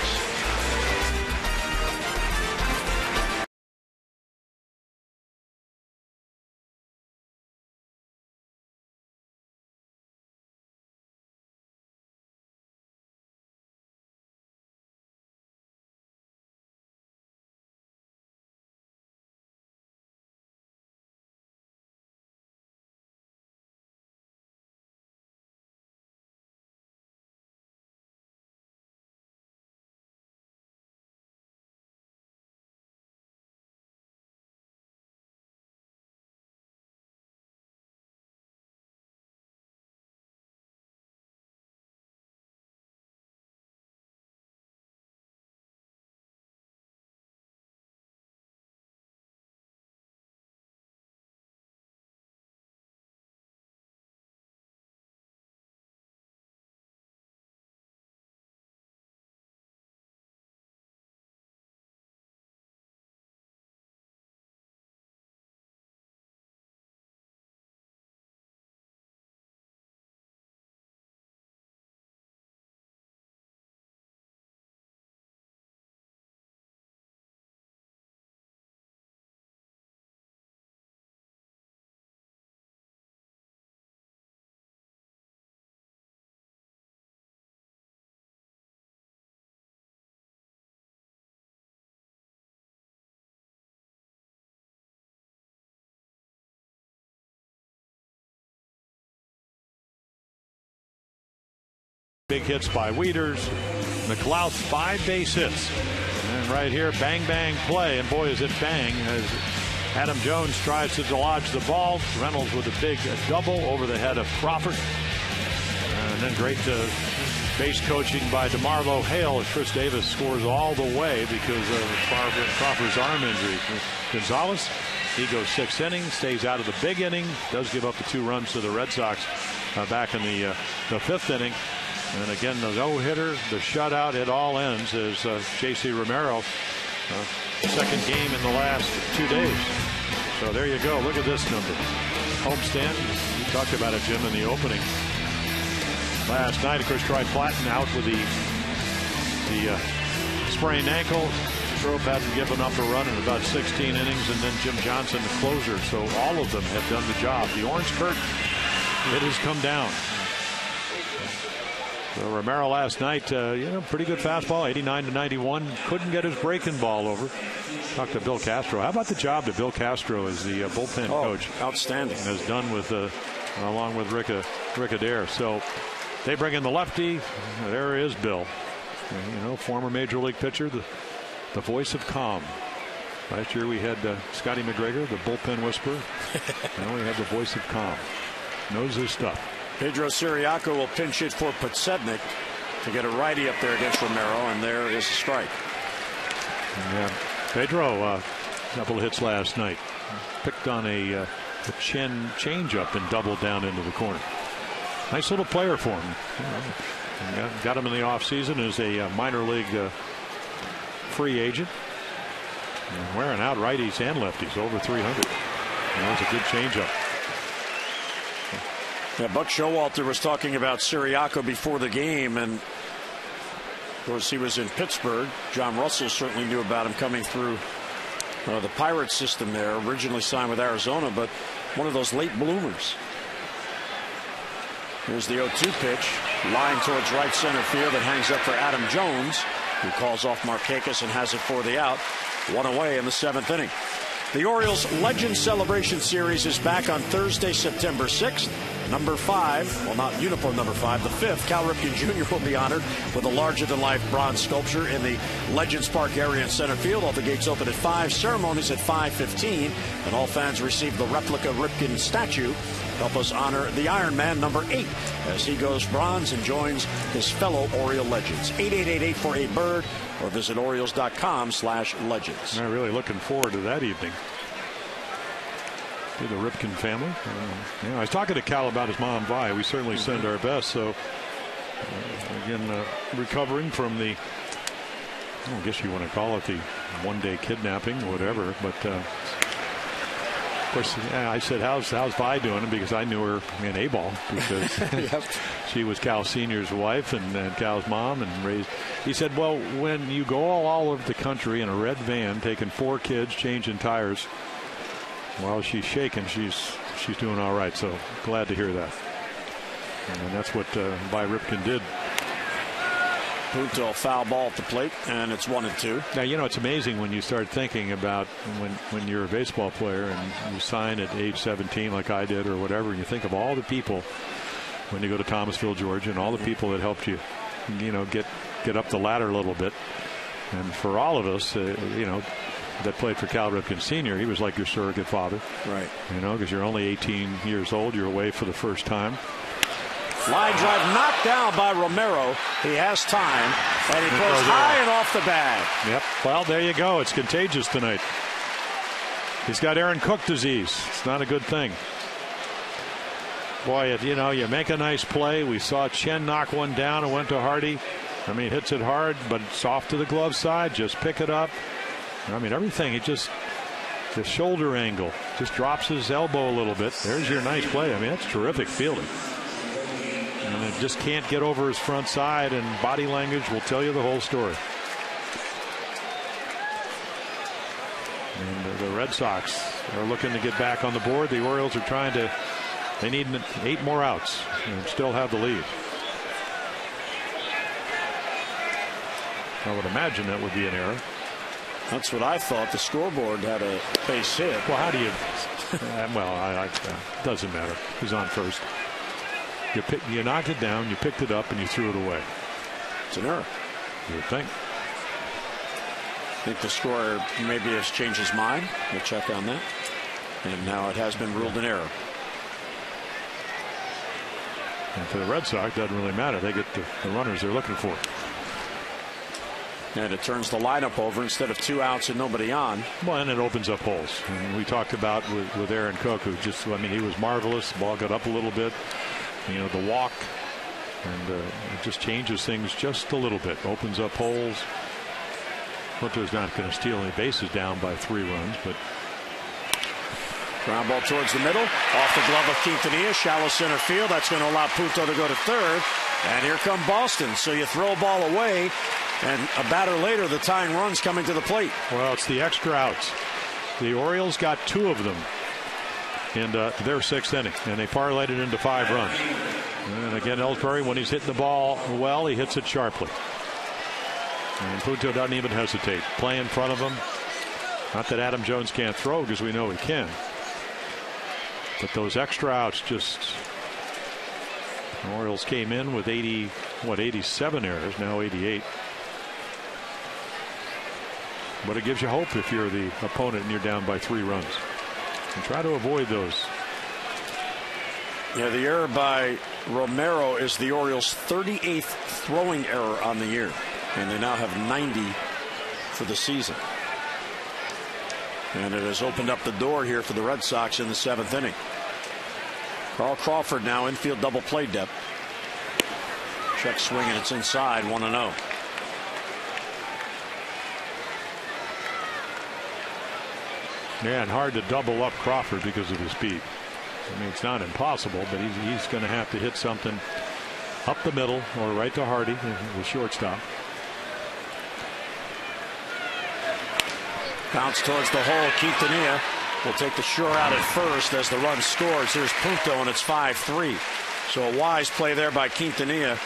Speaker 4: Big hits by Wieters. McLouth 5 base hits. And right here, bang, bang play. And boy, is it bang as Adam Jones tries to dislodge the ball. Reynolds with a big double over the head of Crawford. And then great base coaching by DeMarlo Hale as Chris Davis scores all the way because of Crawford's arm injury. Gonzalez, he goes 6 innings, stays out of the big inning, does give up the 2 runs to the Red Sox back in the 5th inning. And again, the no-hitter, the shutout, it all ends as J.C. Romero, second game in the last 2 days. So there you go. Look at this number. Homestand, we talked about it, Jim, in the opening. Last night, of course, Troy Platten out with the sprained ankle. Strope hadn't given up a run in about 16 innings, and then Jim Johnson, the closer. So all of them have done the job. The orange curtain, it has come down. So Romero last night, pretty good fastball, 89-91. Couldn't get his breaking ball over. Talked to Bill Castro. How about the job that Bill Castro as the bullpen coach?
Speaker 1: Outstanding.
Speaker 4: Has done with along with Rick Adair. So they bring in the lefty. There is Bill. Former major league pitcher, the voice of calm. Last year we had Scotty McGregor, the bullpen whisperer. Now we have the voice of calm. Knows his stuff.
Speaker 1: Pedro Siriaco will pinch hit for Podsednik to get a righty up there against Romero, and there is a strike.
Speaker 4: Yeah, Pedro, a couple of hits last night. Picked on a changeup and doubled down into the corner. Nice little player for him. Got him in the offseason as a minor league free agent. And wearing out righties and lefties over 300. That was a good changeup.
Speaker 1: Yeah, Buck Showalter was talking about Siriaco before the game, and of course he was in Pittsburgh. John Russell certainly knew about him coming through the Pirates system there. Originally signed with Arizona, but one of those late bloomers. Here's the 0-2 pitch, line towards right center field that hangs up for Adam Jones, who calls off Markakis and has it for the out. One away in the 7th inning. The Orioles Legend Celebration Series is back on Thursday, September 6th. Number 5, well, not uniform number 5, the 5th, Cal Ripken Jr. will be honored with a larger-than-life bronze sculpture in the Legends Park area in center field. All the gates open at 5, ceremonies at 5:15, and all fans receive the replica Ripken statue. Help us honor the Iron Man number 8 as he goes bronze and joins his fellow Oriole legends. 888-848-BIRD or visit Orioles.com/legends.
Speaker 4: I'm really looking forward to that evening. To the Ripken family. I was talking to Cal about his mom, Vi. We certainly send our best. So, again, recovering from the, I guess you want to call it the one-day kidnapping, whatever. But, of course, I said, how's Vi doing? Because I knew her in A-ball because
Speaker 1: yep.
Speaker 4: She was Cal Sr.'s wife and Cal's mom and raised. He said, well, when you go all over the country in a red van, taking 4 kids, changing tires, while she's shaking, she's doing all right. So glad to hear that. And that's what Vi Ripken did.
Speaker 1: Punto foul ball at the plate, and it's 1-2.
Speaker 4: Now, it's amazing when you start thinking about when you're a baseball player and you sign at age 17 like I did or whatever, and you think of all the people when you go to Thomasville, Georgia, and all the people that helped you, get up the ladder a little bit. And for all of us, that played for Cal Ripken Sr., he was like your surrogate father.
Speaker 1: Right.
Speaker 4: Because you're only 18 years old. You're away for the first time.
Speaker 1: Line drive knocked down by Romero. He has time, and he goes high and off the bag.
Speaker 4: Yep. Well, there you go. It's contagious tonight. He's got Aaron Cook disease. It's not a good thing. Boy, you make a nice play. We saw Chen knock one down and went to Hardy. Hits it hard, but it's off to the glove side. Just pick it up. Everything. The shoulder angle just drops his elbow a little bit. There's your nice play. That's terrific fielding. And it just can't get over his front side, and body language will tell you the whole story. And the Red Sox are looking to get back on the board. The Orioles are they need 8 more outs and still have the lead. I would imagine that would be an error.
Speaker 1: That's what I thought. The scoreboard had a base hit.
Speaker 4: Well, how do you? Doesn't matter. He's on first. You knocked it down, you picked it up, and you threw it away.
Speaker 1: It's an error.
Speaker 4: You would think.
Speaker 1: I think the scorer maybe has changed his mind. We'll check on that. And now it has been ruled an error.
Speaker 4: And for the Red Sox, it doesn't really matter. They get the runners they're looking for.
Speaker 1: And it turns the lineup over instead of 2 outs and nobody on.
Speaker 4: Well, and it opens up holes. And we talked about with Aaron Cook, who just, he was marvelous. The ball got up a little bit. The walk. And it just changes things just a little bit. Opens up holes. Punto's not going to steal any bases down by 3 runs, but.
Speaker 1: Ground ball towards the middle. Off the glove of Quintanilla. Shallow center field. That's going to allow Punto to go to third. And here come Boston. So you throw a ball away. And a batter later, the tying run's coming to the plate.
Speaker 4: Well, it's the extra outs. The Orioles got 2 of them in their 6th inning, and they parlayed it into 5 runs. And again, Ellsbury, when he's hitting the ball well, he hits it sharply. And Punto doesn't even hesitate. Play in front of him. Not that Adam Jones can't throw, because we know he can. But those extra outs just. The Orioles came in with 87 errors, now 88. But it gives you hope if you're the opponent and you're down by 3 runs. And try to avoid those.
Speaker 1: Yeah, the error by Romero is the Orioles' 38th throwing error on the year. And they now have 90 for the season. And it has opened up the door here for the Red Sox in the 7th inning. Carl Crawford now infield double play depth. Check swing and it's inside, 1-0.
Speaker 4: Yeah, and hard to double up Crawford because of his speed. I mean, it's not impossible, but he's going to have to hit something up the middle or right to Hardy, the shortstop.
Speaker 1: Bounce towards the hole. Quintanilla will take the sure out at first as the run scores. Here's Punto, and it's 5-3. So a wise play there by Quintanilla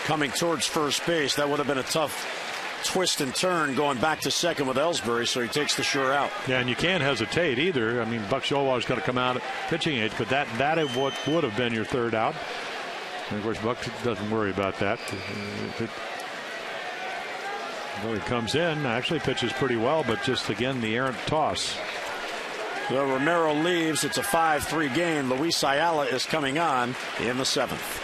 Speaker 1: coming towards first base. That would have been a tough twist and turn going back to second with Ellsbury, so he takes the sure out.
Speaker 4: Yeah, and you can't hesitate either. I mean, Buck Showalter's got to come out at pitching age, but that is what would have been your third out. And of course, Buck doesn't worry about that. Well, he comes in, actually pitches pretty well, but just again the errant toss.
Speaker 1: So Romero leaves. It's a 5-3 game. Luis Ayala is coming on in the 7th.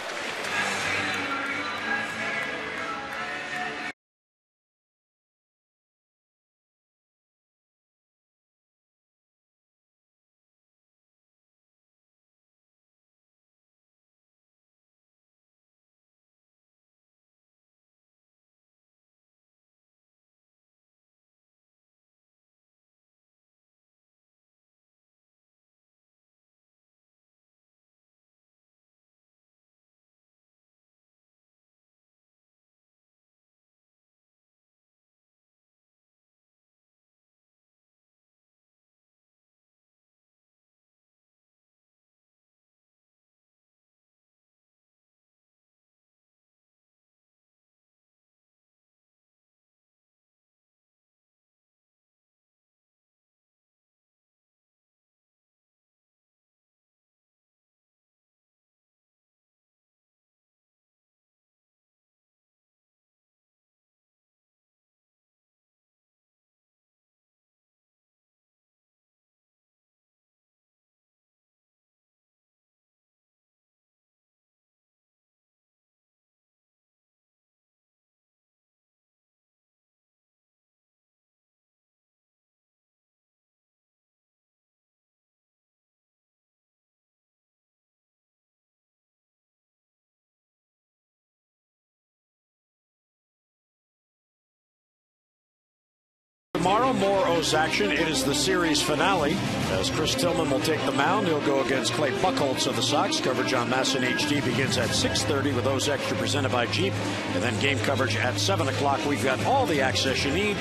Speaker 1: Tomorrow, more O's action. It is the series finale as Chris Tillman will take the mound. He'll go against Clay Buchholz of the Sox. Coverage on MASN HD begins at 6:30 with O's Extra presented by Jeep. And then game coverage at 7 o'clock. We've got all the access you need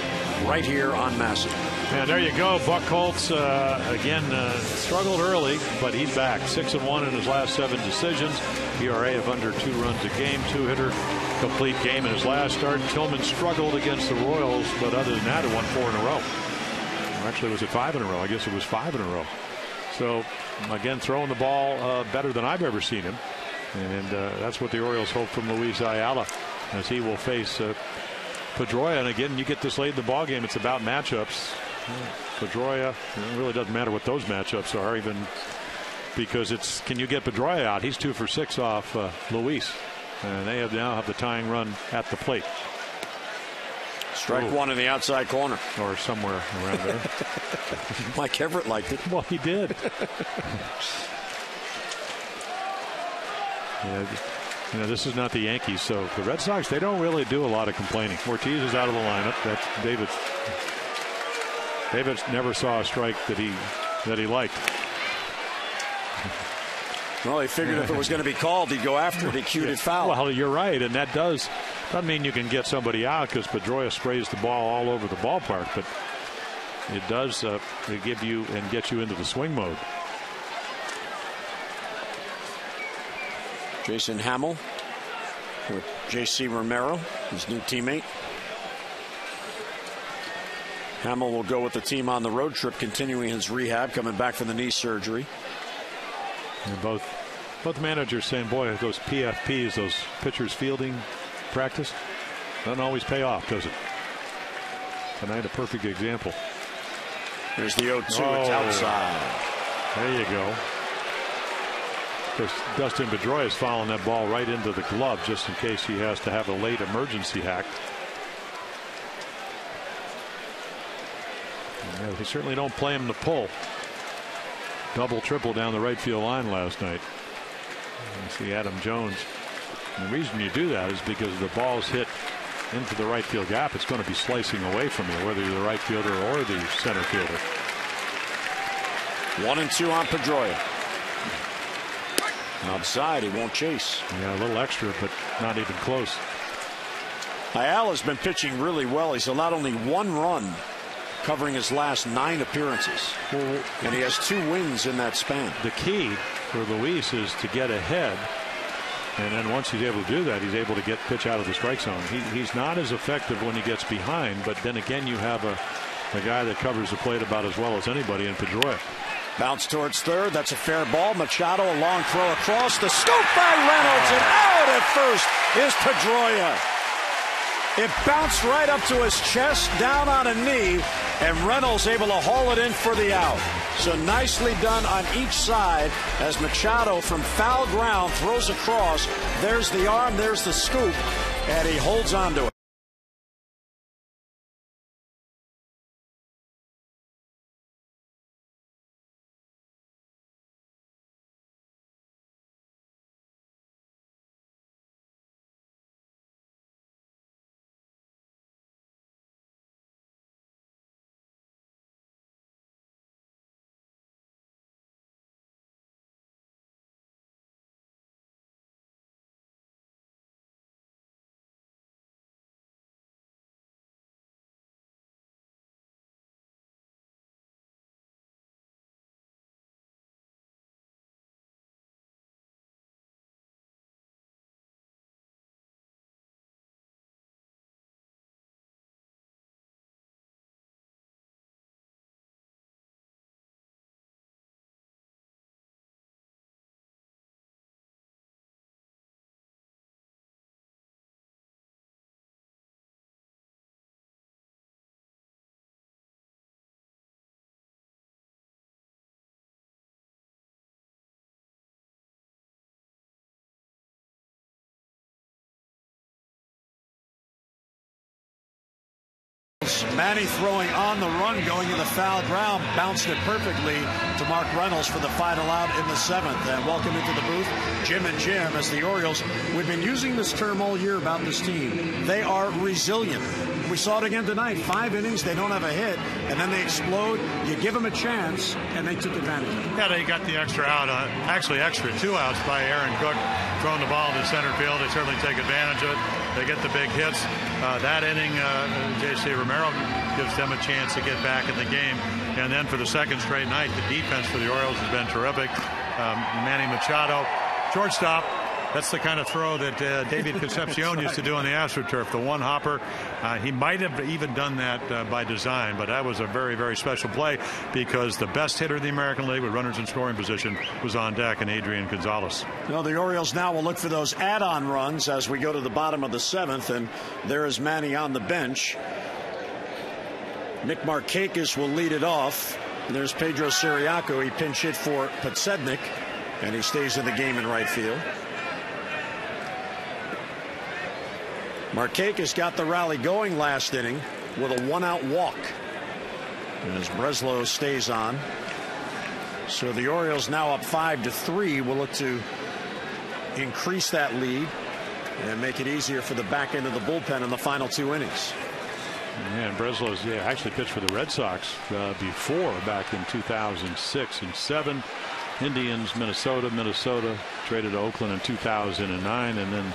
Speaker 1: right here on MASN.
Speaker 4: And there you go. Buchholz again struggled early, but he's back. 6-1 in his last 7 decisions. ERA of under 2 runs a game. 2-hitter complete game in his last start. Tillman struggled against the Royals, but other than that, it won 4 in a row. Actually, was it 5 in a row? I guess it was 5 in a row. So again, throwing the ball better than I've ever seen him, and that's what the Orioles hope from Luis Ayala, as he will face Pedroia. And again, you get this late in the ball game, it's about matchups. Pedroia, it really doesn't matter what those matchups are, even because it's can you get Pedroia out? He's 2 for 6 off Luis, and they now have the tying run at the plate.
Speaker 1: Strike 1 in the outside corner,
Speaker 4: or somewhere around there.
Speaker 1: Mike Everett liked it.
Speaker 4: Well, he did. Yeah, you know, this is not the Yankees, so the Red Sox, they don't really do a lot of complaining. Ortiz is out of the lineup. That's David. David never saw a strike that he liked.
Speaker 1: Well, he figured if it was going to be called, he'd go after it. He cued it foul.
Speaker 4: Well, you're right, and that doesn't mean you can get somebody out, because Pedroia sprays the ball all over the ballpark, but it does give you and get you into the swing mode.
Speaker 1: Jason Hamill with J.C. Romero, his new teammate. Hamill will go with the team on the road trip, continuing his rehab, coming back from the knee surgery.
Speaker 4: And both managers saying, boy, those PFPs, those pitchers fielding practice, doesn't always pay off, does it? Tonight, a perfect example.
Speaker 1: There's the 0-2. It's outside.
Speaker 4: There you go. Because Dustin Pedroia is fouling that ball right into the glove just in case he has to have a late emergency hack. Yeah, they certainly don't play him to pull. Double, triple down the right field line last night. You see Adam Jones. And the reason you do that is because the ball's hit into the right field gap. It's going to be slicing away from you, whether you're the right fielder or the center fielder.
Speaker 1: 1-2 on Pedroia. Outside, he won't chase.
Speaker 4: Yeah, a little extra, but not even close.
Speaker 1: Ayala's been pitching really well. He's allowed only 1 run covering his last 9 appearances. And he has 2 wins in that span.
Speaker 4: The key for Luis is to get ahead. And then once he's able to do that, he's able to get pitch out of the strike zone. He's not as effective when he gets behind, but then again, you have a guy that covers the plate about as well as anybody in Pedroia.
Speaker 1: Bounce towards third. That's a fair ball. Machado, a long throw across. The scoop by Reynolds, and out at first is Pedroia. It bounced right up to his chest, down on a knee, and Reynolds able to haul it in for the out. So nicely done on each side as Machado from foul ground throws across. There's the arm, there's the scoop, and he holds on to it. Manny throwing on the run, going to the foul ground, bounced it perfectly to Mark Reynolds for the final out in the 7th. And welcome into the booth, Jim and Jim, as the Orioles, we've been using this term all year about this team. They are resilient. We saw it again tonight. 5 innings, they don't have a hit, and then they explode. You give them a chance, and they took advantage of it.
Speaker 2: Yeah, they got the extra out, actually extra 2 outs by Aaron Cook, throwing the ball to center field. They certainly take advantage of it. They get the big hits. That inning, J.C. Romero gives them a chance to get back in the game. And then for the second straight night, the defense for the Orioles has been terrific. Manny Machado, shortstop. That's the kind of throw that David Concepcion used to do on the AstroTurf, the one hopper. He might have even done that by design, but that was a very, very special play because the best hitter in the American League with runners in scoring position was on deck, and Adrian Gonzalez.
Speaker 1: Well, the Orioles now will look for those add-on runs as we go to the bottom of the 7th, and there is Manny on the bench. Nick Markakis will lead it off. There's Pedro Siriaco. He pinch hit for Podsednik, and he stays in the game in right field. Markakis got the rally going last inning with a 1-out walk. As Breslow stays on. So the Orioles now up 5-3 will look to increase that lead and make it easier for the back end of the bullpen in the final 2 innings.
Speaker 4: Yeah, and Breslow's actually pitched for the Red Sox before, back in 2006 and 7. Indians, Minnesota, traded to Oakland in 2009, and then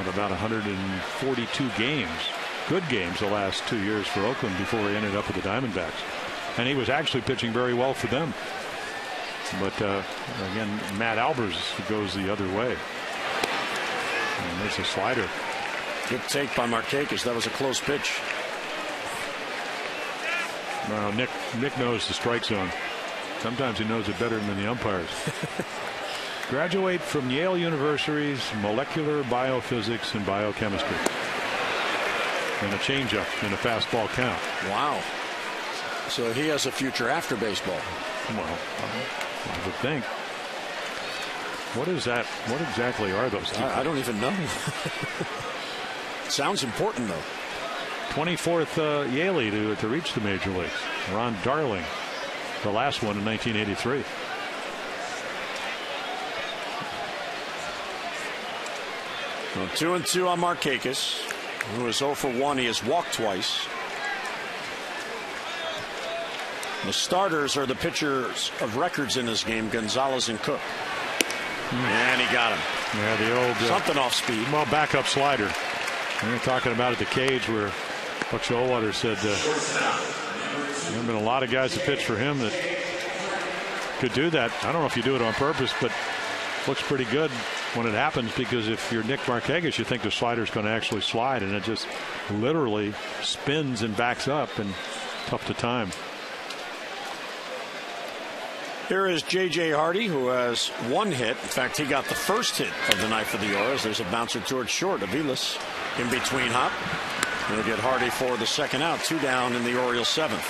Speaker 4: about 142 games, good games the last 2 years for Oakland before he ended up with the Diamondbacks. And he was actually pitching very well for them. But again, Matt Albers goes the other way. And there's a slider.
Speaker 1: Good take by Markakis. That was a close pitch.
Speaker 4: Well, Nick knows the strike zone. Sometimes he knows it better than the umpires. Graduate from Yale University's molecular biophysics and biochemistry. And a changeup in a fastball count.
Speaker 1: Wow. So he has a future after baseball.
Speaker 4: Well, I would think. What is that? What exactly are those?
Speaker 1: I don't even know. Sounds important, though.
Speaker 4: 24th Yalie to reach the major leagues. Ron Darling, the last one in 1983.
Speaker 1: Well, 2-2 on Markakis, who is 0 for 1. He has walked twice. The starters are the pitchers of records in this game, Gonzalez and Cook. And he got him.
Speaker 4: Yeah, the old
Speaker 1: something off speed.
Speaker 4: Well, backup slider. We were talking about at the cage where Buck Showalter said there have been a lot of guys that pitch for him that could do that. I don't know if you do it on purpose, but looks pretty good when it happens, because if you're Nick Markakis, you think the slider's going to actually slide, and it just literally spins and backs up, and tough to time.
Speaker 1: Here is J.J. Hardy, who has one hit. In fact, he got the first hit of the night for the Orioles. There's a bouncer towards short. Aviles in between hop. He'll get Hardy for the second out. 2 down in the Orioles' 7th.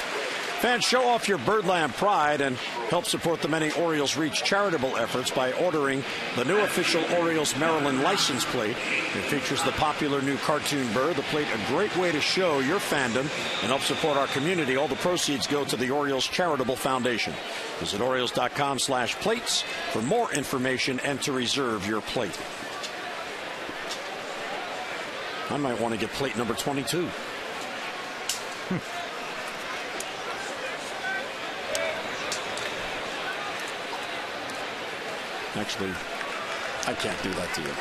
Speaker 1: Fans, show off your Birdland pride and help support the many Orioles Reach charitable efforts by ordering the new official Orioles Maryland license plate. It features the popular new cartoon bird. The plate, a great way to show your fandom and help support our community. All the proceeds go to the Orioles Charitable Foundation. Visit Orioles.com/plates for more information and to reserve your plate. I might want to get plate number 22. Actually, I can't do that to you.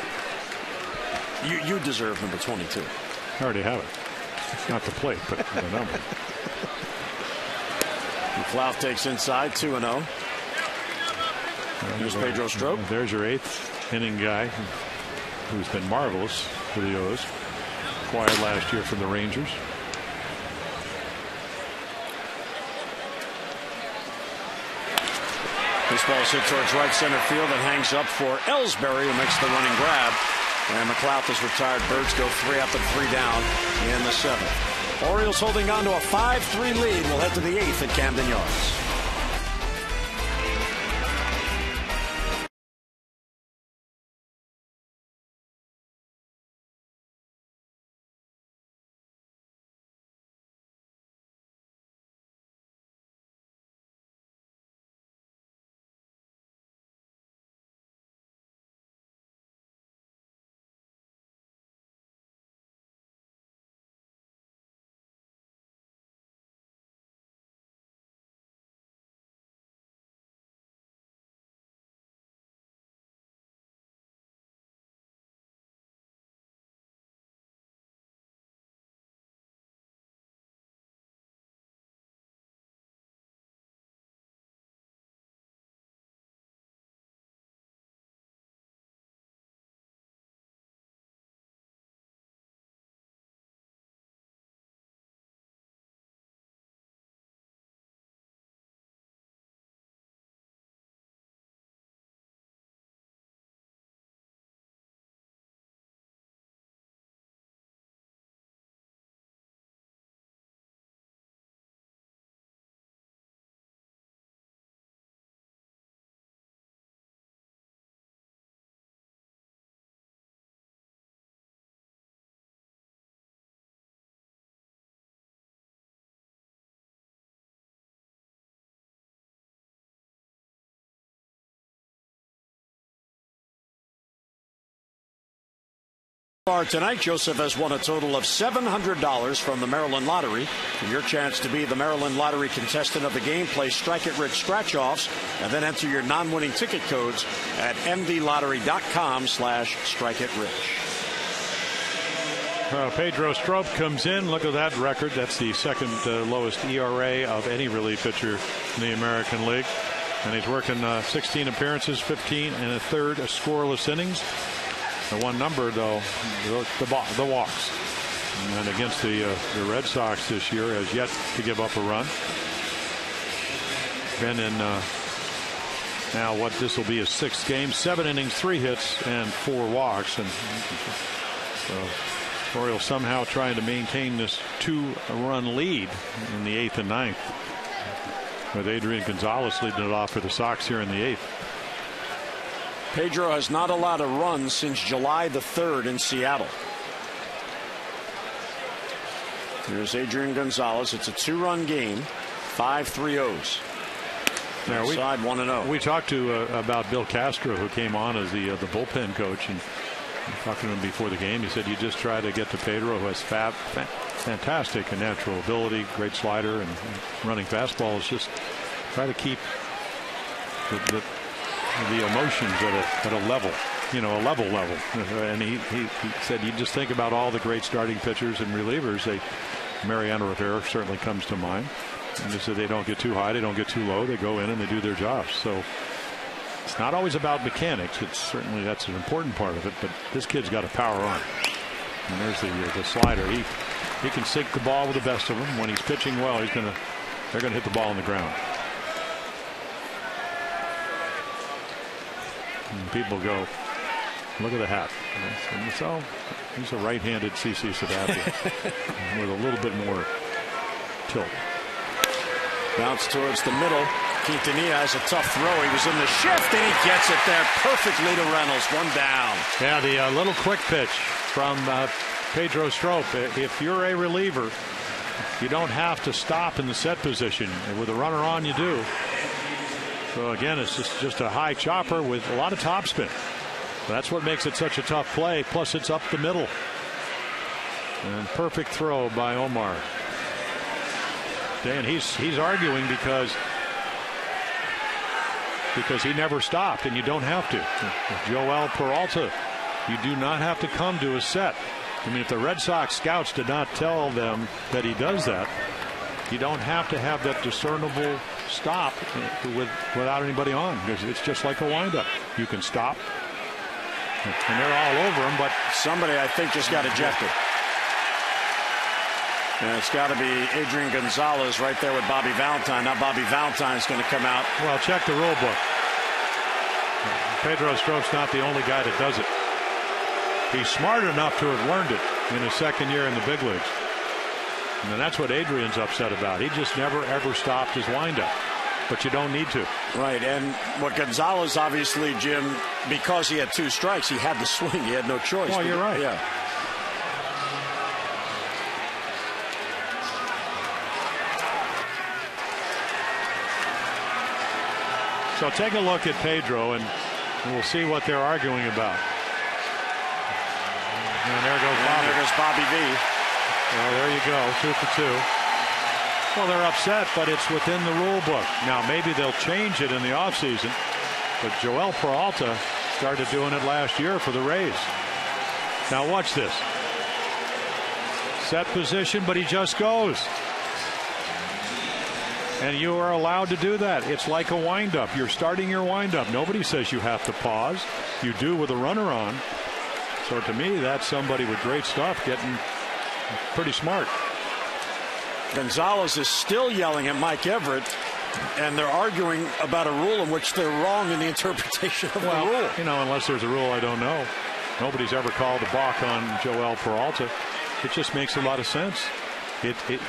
Speaker 1: You deserve number 22.
Speaker 4: I already have it. Not the plate, but the number.
Speaker 1: Flauf takes inside, 2-0. Here's Pedro Strop.
Speaker 4: There's your 8th inning guy who's been marvelous for the O's. Acquired last year from the Rangers.
Speaker 1: This ball's hit towards right center field and hangs up for Ellsbury, who makes the running grab. And McLeod is retired. Birds go 3 up and 3 down in the 7th. Orioles holding on to a 5-3 lead. We'll head to the 8th at Camden Yards. Tonight, Joseph has won a total of $700 from the Maryland Lottery. For your chance to be the Maryland Lottery contestant of the game, play Strike It Rich scratch-offs and then enter your non-winning ticket codes at mdlottery.com/strikeItRich.
Speaker 4: Pedro Strop comes in. Look at that record. That's the second lowest ERA of any relief pitcher in the American League. And he's working 16 appearances, 15 and a third scoreless innings. The one number, though, the walks. And against the Red Sox this year has yet to give up a run. Been in now what this will be his 6th game, 7 innings, 3 hits, and 4 walks. And Orioles somehow trying to maintain this 2-run lead in the 8th and 9th. With Adrian Gonzalez leading it off for the Sox here in the 8th.
Speaker 1: Pedro has not allowed a run since July the 3rd in Seattle. Here's Adrian Gonzalez. It's a 2-run game. 5 3-0s.
Speaker 4: Now
Speaker 1: Side 1-0.
Speaker 4: We talked about Bill Castro, who came on as the bullpen coach, and talking to him before the game, he said you just try to get to Pedro, who has fantastic and natural ability, great slider, and running fastball. Is just try to keep the emotions at a level, a level. And he said you just think about all the great starting pitchers and relievers. Mariano Rivera certainly comes to mind. And he said they don't get too high, they don't get too low, they go in and they do their jobs. So it's not always about mechanics. It's certainly that's an important part of it, but this kid's got a power arm. And there's the slider. He can sink the ball with the best of them. When he's pitching well, they're gonna hit the ball on the ground. And people go, look at the hat. And so he's a right-handed CC Sabathia with a little bit more tilt.
Speaker 1: Bounce towards the middle. Quintanilla has a tough throw. He was in the shift, and he gets it there perfectly to Reynolds. 1 down.
Speaker 4: Yeah, the little quick pitch from Pedro Strop. If you're a reliever, you don't have to stop in the set position. With a runner on, you do. So again, it's just a high chopper with a lot of topspin. That's what makes it such a tough play. Plus, it's up the middle. And perfect throw by Omar. Dan, he's arguing because he never stopped, and you don't have to. Joel Peralta, you do not have to come to a set. I mean, if the Red Sox scouts did not tell them that he does that, you don't have to have that discernible stop without anybody on, because it's just like a windup. You can stop, and they're all over him, but
Speaker 1: somebody I think just got ejected. And it's got to be Adrian Gonzalez right there with Bobby Valentine. Now Bobby Valentine's going to come out.
Speaker 4: Well, check the rule book. Pedro Strop's not the only guy that does it. He's smart enough to have learned it in his 2nd year in the big leagues. And that's what Adrian's upset about. He just never, ever stopped his windup. But you don't need to.
Speaker 1: Right, and what Gonzalez obviously, Jim, because he had 2 strikes, he had to swing. He had no choice.
Speaker 4: Well, you're right.
Speaker 1: Yeah.
Speaker 4: So take a look at Pedro, and we'll see what they're arguing about. And there goes Bobby.
Speaker 1: There goes Bobby V.
Speaker 4: Well, there you go, 2 for 2. Well, they're upset, but it's within the rule book. Now, maybe they'll change it in the offseason, but Joel Peralta started doing it last year for the Rays. Now, watch this. Set position, but he just goes. And you are allowed to do that. It's like a windup. You're starting your windup. Nobody says you have to pause. You do with a runner on. So to me, that's somebody with great stuff getting pretty smart.
Speaker 1: Gonzalez is still yelling at Mike Everett, and they're arguing about a rule in which they're wrong in the interpretation of the rule.
Speaker 4: Unless there's a rule I don't know. Nobody's ever called a balk on Joel Peralta. It just makes a lot of sense.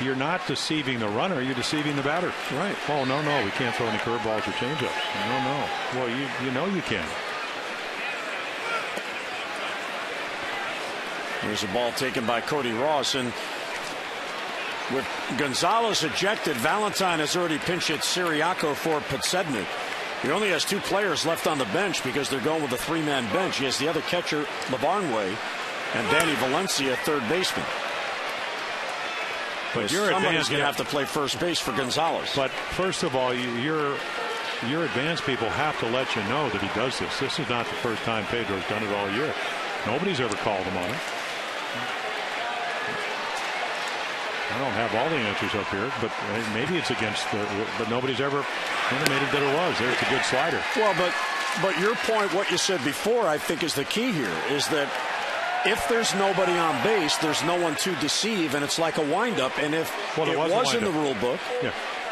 Speaker 4: You're not deceiving the runner, you're deceiving the batter.
Speaker 1: Right.
Speaker 4: Oh, no, we can't throw any curveballs or changeups. No. Well, you know you can.
Speaker 1: Here's a ball taken by Cody Ross, and with Gonzalez ejected, Valentine has already pinch hit Siriaco for Podsednik. He only has 2 players left on the bench because they're going with a 3-man bench. He has the other catcher, LeBarnway, and Danny Valencia, 3rd baseman. But somebody's going to have to play first base for Gonzalez.
Speaker 4: But first of all, your advanced people have to let you know that he does this. This is not the first time Pedro's done it all year. Nobody's ever called him on it. I don't have all the answers up here, but maybe it's against but nobody's ever intimated that it was. There's a good slider.
Speaker 1: Well, but your point, what you said before, I think is the key here, is that if there's nobody on base, there's no one to deceive, and it's like a windup. And if it was in the rule book,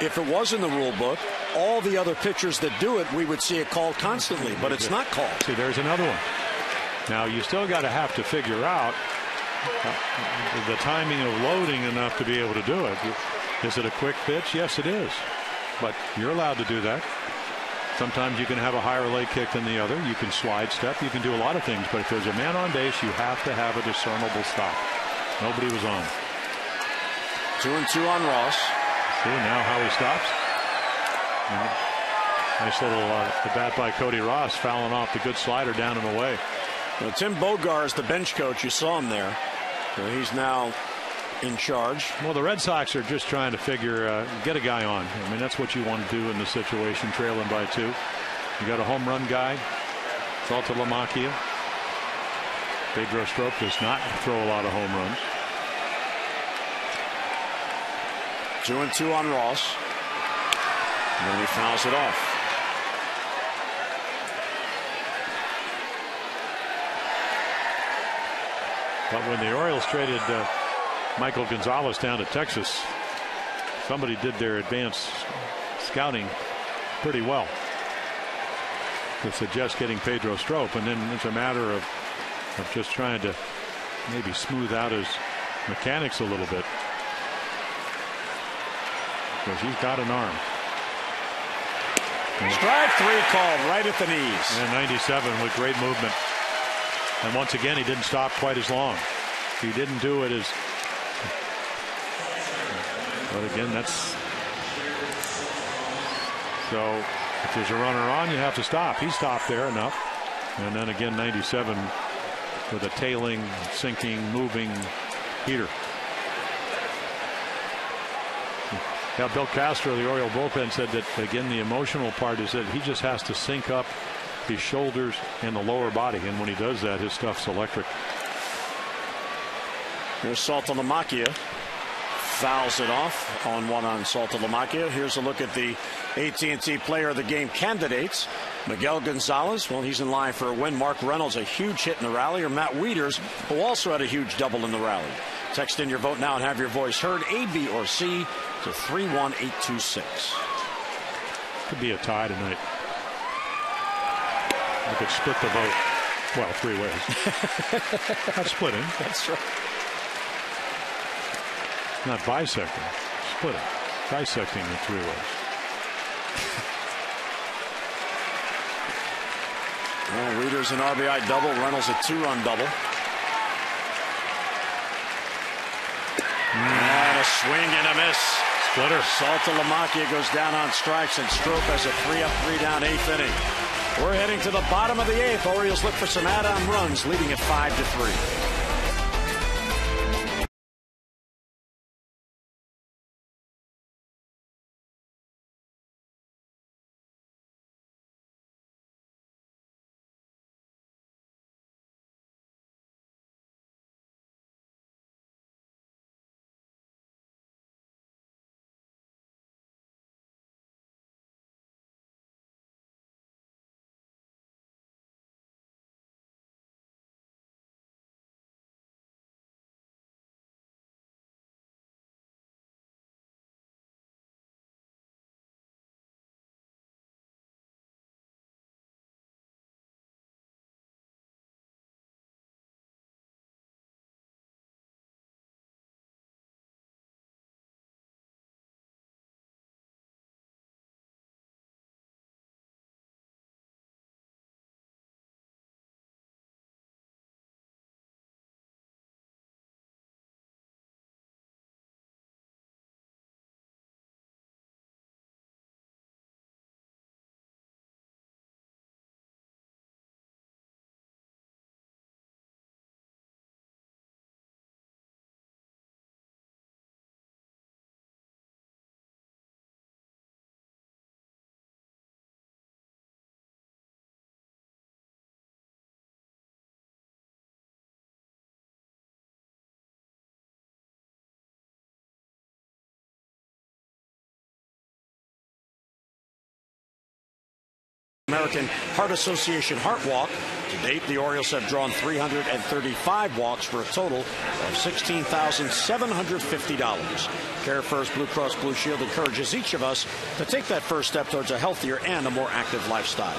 Speaker 1: if it was in the rule book, all the other pitchers that do it, we would see it called constantly, but it's not called.
Speaker 4: See, there's another one. Now, you still got to have to figure out the timing of loading enough to be able to do it. Is it a quick pitch? Yes, it is. But you're allowed to do that. Sometimes you can have a higher leg kick than the other. You can slide step. You can do a lot of things. But if there's a man on base, you have to have a discernible stop. Nobody was on.
Speaker 1: 2-2 on Ross.
Speaker 4: See now how he stops. Nice little the bat by Cody Ross, fouling off the good slider down and away.
Speaker 1: Well, Tim Bogar is the bench coach. You saw him there. So he's now in charge.
Speaker 4: Well, the Red Sox are just trying to figure get a guy on. I mean, that's what you want to do in the situation, trailing by 2. You got a home run guy, Saltalamacchia. Pedro Strop does not throw a lot of home runs.
Speaker 1: 2-2 on Ross. And then he fouls it off.
Speaker 4: But when the Orioles traded Michael Gonzalez down to Texas, somebody did their advanced scouting pretty well to suggest getting Pedro Strop, and then it's a matter of just trying to maybe smooth out his mechanics a little bit, because he's got an arm.
Speaker 1: Strike 3 called right at the knees.
Speaker 4: And 97 with great movement. And once again, he didn't stop quite as long. He didn't do it as. But again, that's. So if there's a runner on, you have to stop. He stopped there enough. And then again, 97 with a tailing, sinking, moving heater. Now, Bill Castro, the Oriole bullpen, said that, again, the emotional part is that he just has to sync up his shoulders and the lower body. And when he does that, his stuff's electric.
Speaker 1: Here's Saltalamacchia. Fouls it off on 1 on Saltalamacchia. Here's a look at the AT&T Player of the Game candidates. Miguel Gonzalez, well, he's in line for a win. Mark Reynolds, a huge hit in the rally. Or Matt Wieters, who also had a huge double in the rally. Text in your vote now and have your voice heard. A, B, or C to 31826.
Speaker 4: Could be a tie tonight. I could split the vote. Well, 3 ways. Not splitting.
Speaker 1: That's right.
Speaker 4: Not bisecting. Splitting. Dissecting in 3 ways.
Speaker 1: Well, Wieters an RBI double. Reynolds a 2-run double. And a swing and a miss.
Speaker 4: Splitter.
Speaker 1: Saltalamacchia goes down on strikes, and Strop has a 3-up, 3-down 8th inning. We're heading to the bottom of the 8th. Orioles look for some add-on runs, leading at 5-3. American Heart Association Heart Walk. To date, the Orioles have drawn 335 walks for a total of $16,750. Care First Blue Cross Blue Shield encourages each of us to take that first step towards a healthier and a more active lifestyle.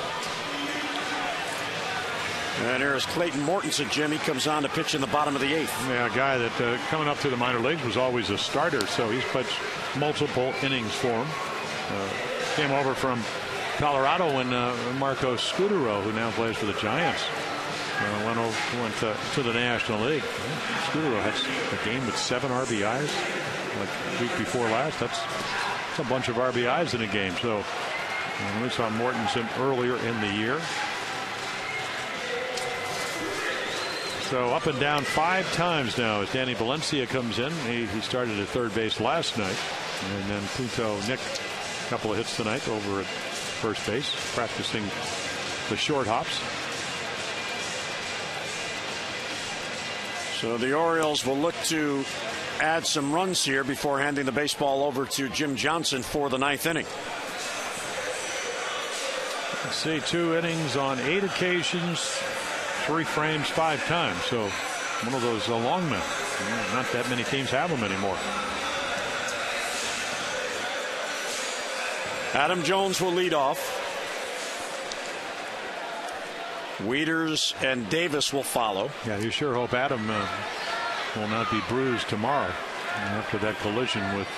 Speaker 1: And here's Clayton Mortensen, Jim. He comes on to pitch in the bottom of the 8th.
Speaker 4: Yeah, a guy that coming up through the minor leagues was always a starter, so he's pitched multiple innings for him. Came over from Colorado when Marco Scudero, who now plays for the Giants, went to the National League. Scudero had a game with 7 RBIs like the week before last. That's a bunch of RBIs in a game. So we saw Mortensen earlier in the year. So up and down 5 times now as Danny Valencia comes in. He started at third base last night. And then Nick, a couple of hits tonight over at first base, practicing the short hops.
Speaker 1: So the Orioles will look to add some runs here before handing the baseball over to Jim Johnson for the 9th inning.
Speaker 4: Let's see, 2 innings on 8 occasions, 3 frames 5 times. So one of those long men. Not that many teams have them anymore.
Speaker 1: Adam Jones will lead off. Wieters and Davis will follow.
Speaker 4: Yeah, you sure hope Adam will not be bruised tomorrow after that collision with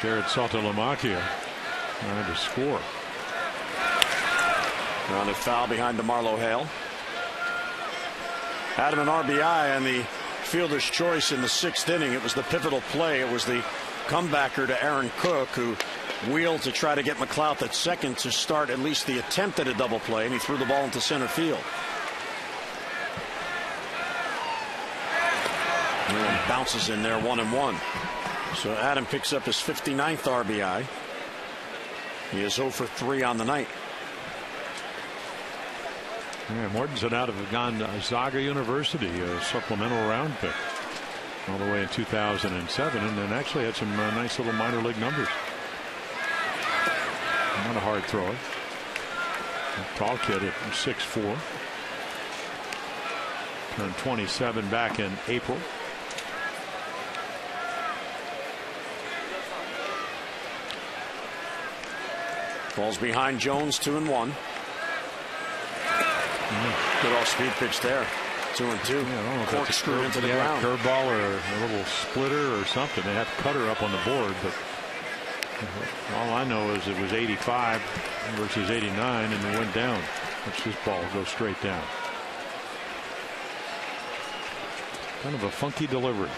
Speaker 4: Jared Saltalamacchia trying to score.
Speaker 1: Grounded foul behind DeMarlo Hale. Adam an RBI and the fielder's choice in the 6th inning. It was the pivotal play. It was the comebacker to Aaron Cook, who wheeled to try to get McLeod at second to start at least the attempt at a double play, and he threw the ball into center field. And bounces in there 1-1. So Adam picks up his 59th RBI. He is 0 for 3 on the night.
Speaker 4: Yeah, Mortensen out of Gonzaga University, a supplemental round pick all the way in 2007, and then actually had some nice little minor league numbers. Not a hard thrower. A tall kid at 6'4". Turned 27 back in April.
Speaker 1: Ball's behind Jones, 2-1. Good off-speed pitch there. 2-2.
Speaker 4: Yeah,
Speaker 1: corkscrew into the ground.
Speaker 4: Curveball or a little splitter or something. They have cutter up on the board, but all I know is it was 85 versus 89, and it went down. Watch this ball go straight down. Kind of a funky delivery.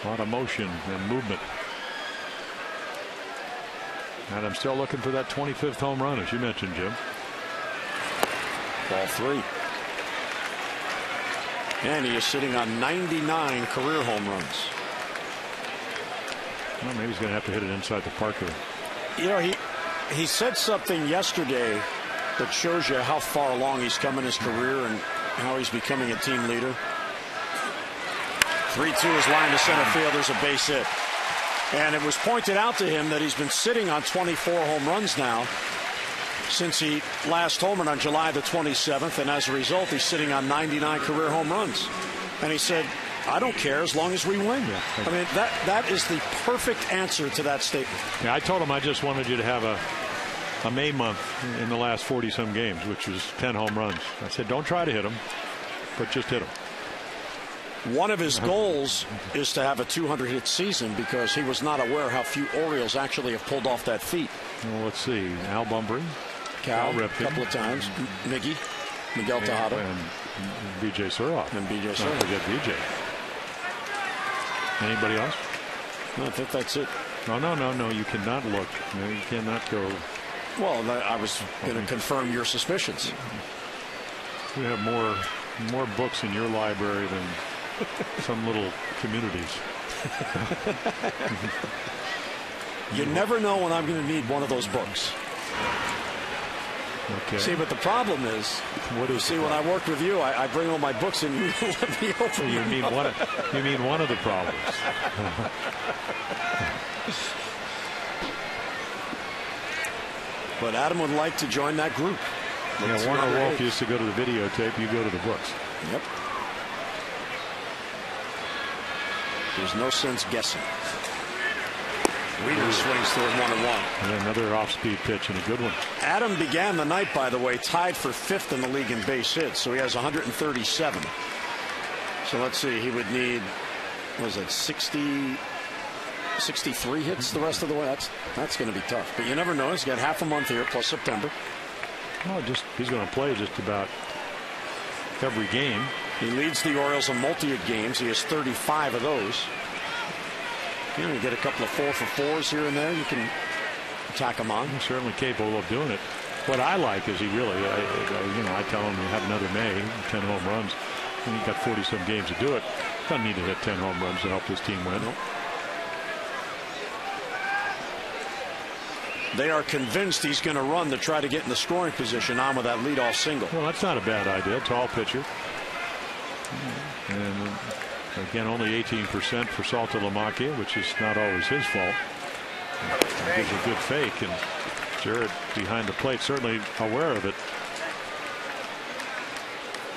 Speaker 4: A lot of motion and movement. And I'm still looking for that 25th home run, as you mentioned, Jim.
Speaker 1: Ball 3. And he is sitting on 99 career home runs.
Speaker 4: Well, maybe he's going to have to hit it inside the park here.
Speaker 1: You know, he said something yesterday that shows you how far along he's come in his career and how he's becoming a team leader. 3-2 is lined to center field. There's a base hit. And it was pointed out to him that he's been sitting on 24 home runs now since he last homered on July the 27th, and as a result he's sitting on 99 career home runs. And he said, I don't care as long as we win.
Speaker 4: Yeah,
Speaker 1: I mean, that is the perfect answer to that statement.
Speaker 4: Yeah, I told him I just wanted you to have a May month in the last 40-some games, which was 10 home runs. I said, don't try to hit them, but just hit them.
Speaker 1: One of his goals is to have a 200-hit season because he was not aware how few Orioles actually have pulled off that feat.
Speaker 4: Well, let's see. Al Bumbry.
Speaker 1: Cal a couple of times. Miguel Tejada.
Speaker 4: And B.J. Surhoff.
Speaker 1: And B.J. Surhoff.
Speaker 4: Don't forget B.J. Anybody else?
Speaker 1: No, I think that's it.
Speaker 4: No. You cannot look. No, you cannot go.
Speaker 1: Well, I was going to confirm your suspicions.
Speaker 4: You have more books in your library than some little communities.
Speaker 1: You never know when I'm going to need one of those books.
Speaker 4: Okay.
Speaker 1: See, but the problem is, when I worked with you, I bring all my books and you let me open
Speaker 4: You mean one of the problems.
Speaker 1: But Adam would like to join that group.
Speaker 4: Yeah, Warner Wolf used to go to the videotape. You go to the books.
Speaker 1: Yep. There's no sense guessing. Wheeler swings through it 1-1.
Speaker 4: And another off-speed pitch and a good one.
Speaker 1: Adam began the night, by the way, tied for 5th in the league in base hits, so he has 137. So let's see, he would need, what is it, 63 hits the rest of the way. That's going to be tough. But you never know. He's got half a month here plus September.
Speaker 4: Oh, he's going to play just about every game.
Speaker 1: He leads the Orioles in multi-hit games. He has 35 of those. You know, you get a couple of 4-for-4s here and there. You can tack him on.
Speaker 4: He's certainly capable of doing it. What I like is he really, I tell him to have another May, 10 home runs. And he got 40-some games to do it. Doesn't need to hit 10 home runs to help this team win.
Speaker 1: Nope. They are convinced he's going to run to try to get in the scoring position on with that leadoff single.
Speaker 4: Well, that's not a bad idea. Tall pitcher. And again, only 18% for Saltalamacchia, which is not always his fault. Gives a good fake, and Jarrett behind the plate certainly aware of it.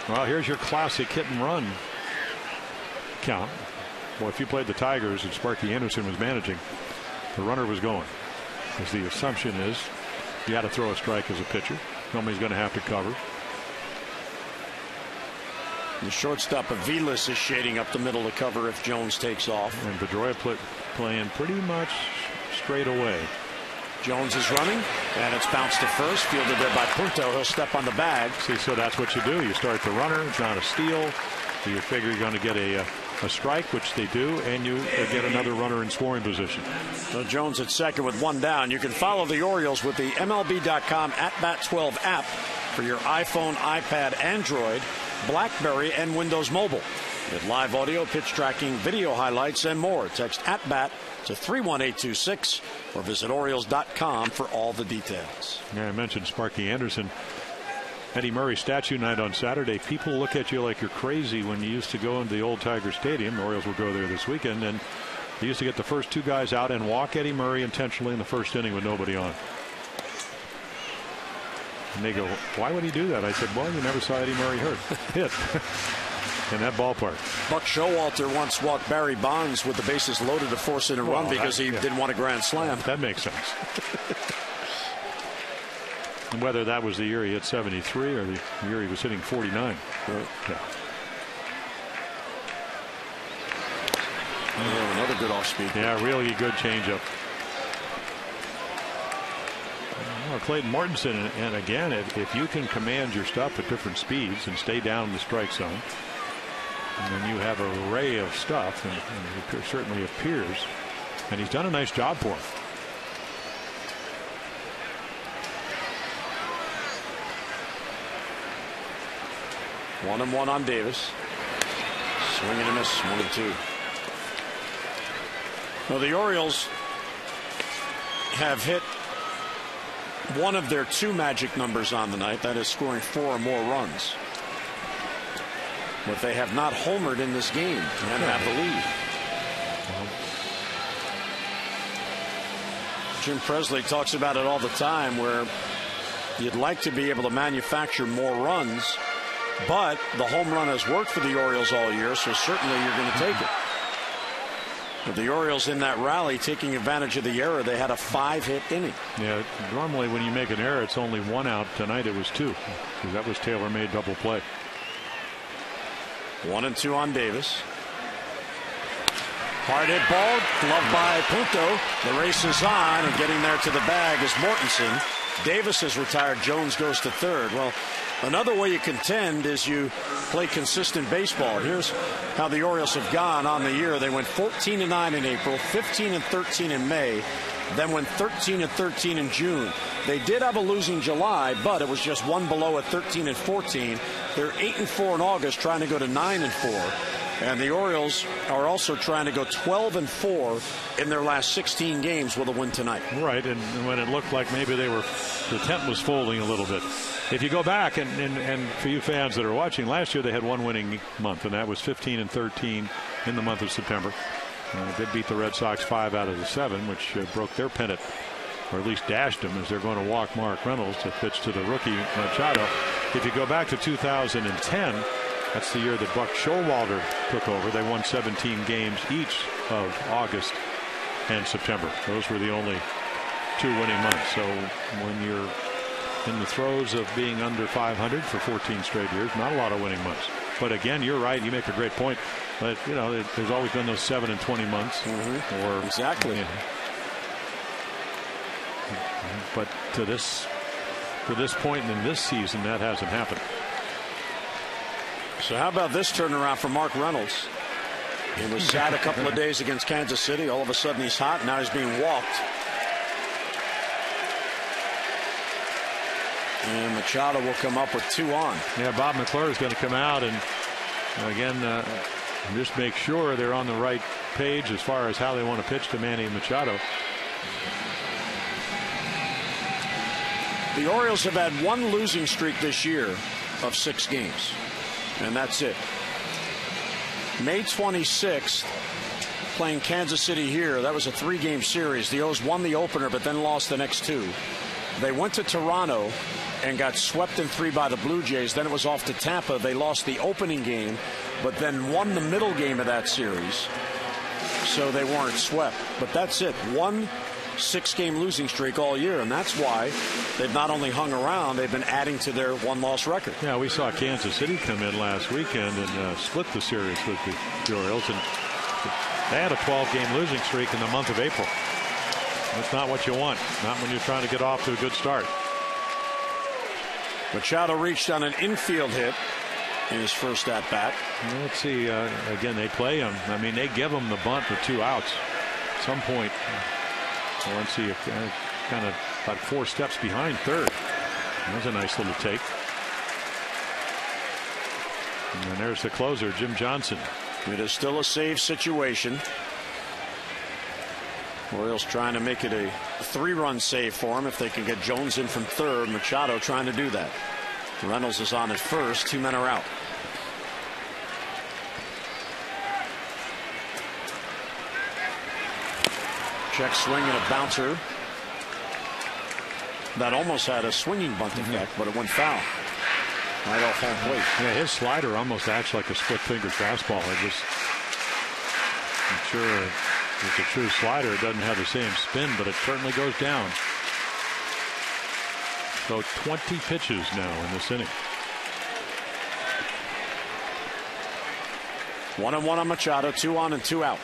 Speaker 4: Well, here's your classic hit and run count. Well, if you played the Tigers and Sparky Anderson was managing, the runner was going. Because the assumption is you got to throw a strike as a pitcher. Somebody's going to have to cover.
Speaker 1: The shortstop Aviles is shading up the middle to cover if Jones takes off.
Speaker 4: And Pedroia playing pretty much straight away.
Speaker 1: Jones is running, and it's bounced to first, fielded there by Punto. He'll step on the bag.
Speaker 4: See, so that's what you do. You start the runner. It's not a steal. You figure you're going to get a strike, which they do, and you get another runner in scoring position.
Speaker 1: So Jones at second with 1 down. You can follow the Orioles with the MLB.com @Bat12 app for your iPhone, iPad, Android, BlackBerry, and Windows Mobile. With live audio, pitch tracking, video highlights, and more. Text @Bat to 31826 or visit Orioles.com for all the details.
Speaker 4: Yeah, I mentioned Sparky Anderson. Eddie Murray statue night on Saturday. People look at you like you're crazy when you used to go into the old Tiger Stadium. The Orioles will go there this weekend, and they used to get the first 2 guys out and walk Eddie Murray intentionally in the first inning with nobody on. And they go, why would he do that? I said, well, you never saw Eddie Murray hit in that ballpark.
Speaker 1: Buck Showalter once walked Barry Bonds with the bases loaded to force in a run because he didn't want a grand slam.
Speaker 4: That makes sense. Whether that was the year he hit 73 or the year he was hitting 49.
Speaker 1: Right.
Speaker 4: Yeah.
Speaker 1: Oh, another good off-speed.
Speaker 4: Yeah, really good changeup. Well, Clayton Mortensen, and again, if you can command your stuff at different speeds and stay down in the strike zone, then you have an array of stuff, and it certainly appears. And he's done a nice job for him.
Speaker 1: 1-1 on Davis. Swing and a miss, 1-2. Well, the Orioles have hit one of their 2 magic numbers on the night. That is scoring 4 or more runs. But they have not homered in this game and have the lead. Jim Presley talks about it all the time, where you'd like to be able to manufacture more runs, but the home run has worked for the Orioles all year, so certainly you're going to take it. But the Orioles in that rally taking advantage of the error, they had a 5-hit inning.
Speaker 4: Yeah, normally when you make an error, it's only 1 out. Tonight it was 2, because that was tailor-made double play.
Speaker 1: 1-2 on Davis. Hard hit ball, gloved by Punto. The race is on, and getting there to the bag is Mortensen. Davis is retired. Jones goes to third. Well, another way you contend is you play consistent baseball. Here's how the Orioles have gone on the year. They went 14-9 in April, 15-13 in May, then went 13-13 in June. They did have a losing July, but it was just 1 below at 13-14. They're 8-4 in August, trying to go to 9-4. And the Orioles are also trying to go 12-4 in their last 16 games with a win tonight.
Speaker 4: Right, and when it looked like maybe the tent was folding a little bit. If you go back, and for you fans that are watching, last year they had 1 winning month, and that was 15-13 in the month of September. They beat the Red Sox 5 out of the 7, which broke their pennant or at least dashed him, as they're going to walk Mark Reynolds to pitch to the rookie Machado. If you go back to 2010, that's the year that Buck Showalter took over. They won 17 games each of August and September. Those were the only 2 winning months. So when you're in the throes of being under 500 for 14 straight years, not a lot of winning months. But again, you're right. You make a great point. But you know, there's always been those 7 and 20 months. Or
Speaker 1: exactly.
Speaker 4: But to this point in this season, that hasn't happened.
Speaker 1: So how about this turnaround for Mark Reynolds? He was sad a couple of days against Kansas City. All of a sudden he's hot. Now he's being walked. And Machado will come up with 2 on.
Speaker 4: Yeah, Bob McClure is going to come out and again just make sure they're on the right page as far as how they want to pitch to Manny Machado.
Speaker 1: The Orioles have had 1 losing streak this year of 6 games, and that's it. May 26th, playing Kansas City here. That was a 3-game series. The O's won the opener, but then lost the next 2. They went to Toronto and got swept in 3 by the Blue Jays. Then it was off to Tampa. They lost the opening game, but then won the middle game of that series. So they weren't swept. But that's it. 1 6-game losing streak all year, and that's why they've not only hung around, they've been adding to their 1-loss record.
Speaker 4: Yeah, we saw Kansas City come in last weekend and split the series with the Orioles, and they had a 12-game losing streak in the month of April. That's not what you want, not when you're trying to get off to a good start.
Speaker 1: Machado reached on an infield hit in his first at bat.
Speaker 4: Let's see, again, they play him. I mean, they give him the bunt with 2 outs. At some point, let's see, kind of about 4 steps behind third. That's a nice little take. And there's the closer, Jim Johnson.
Speaker 1: It is still a save situation. Orioles trying to make it a 3-run save for him if they can get Jones in from third. Machado trying to do that. Reynolds is on at first. 2 men are out. Check swing and a bouncer. That almost had a swinging bunt effect, but it went foul. Right off home plate.
Speaker 4: Yeah, his slider almost acts like a split-fingered fastball. I'm sure it's a true slider. It doesn't have the same spin, but it certainly goes down. So 20 pitches now in this inning.
Speaker 1: 1-1 on Machado, 2 on and 2 out.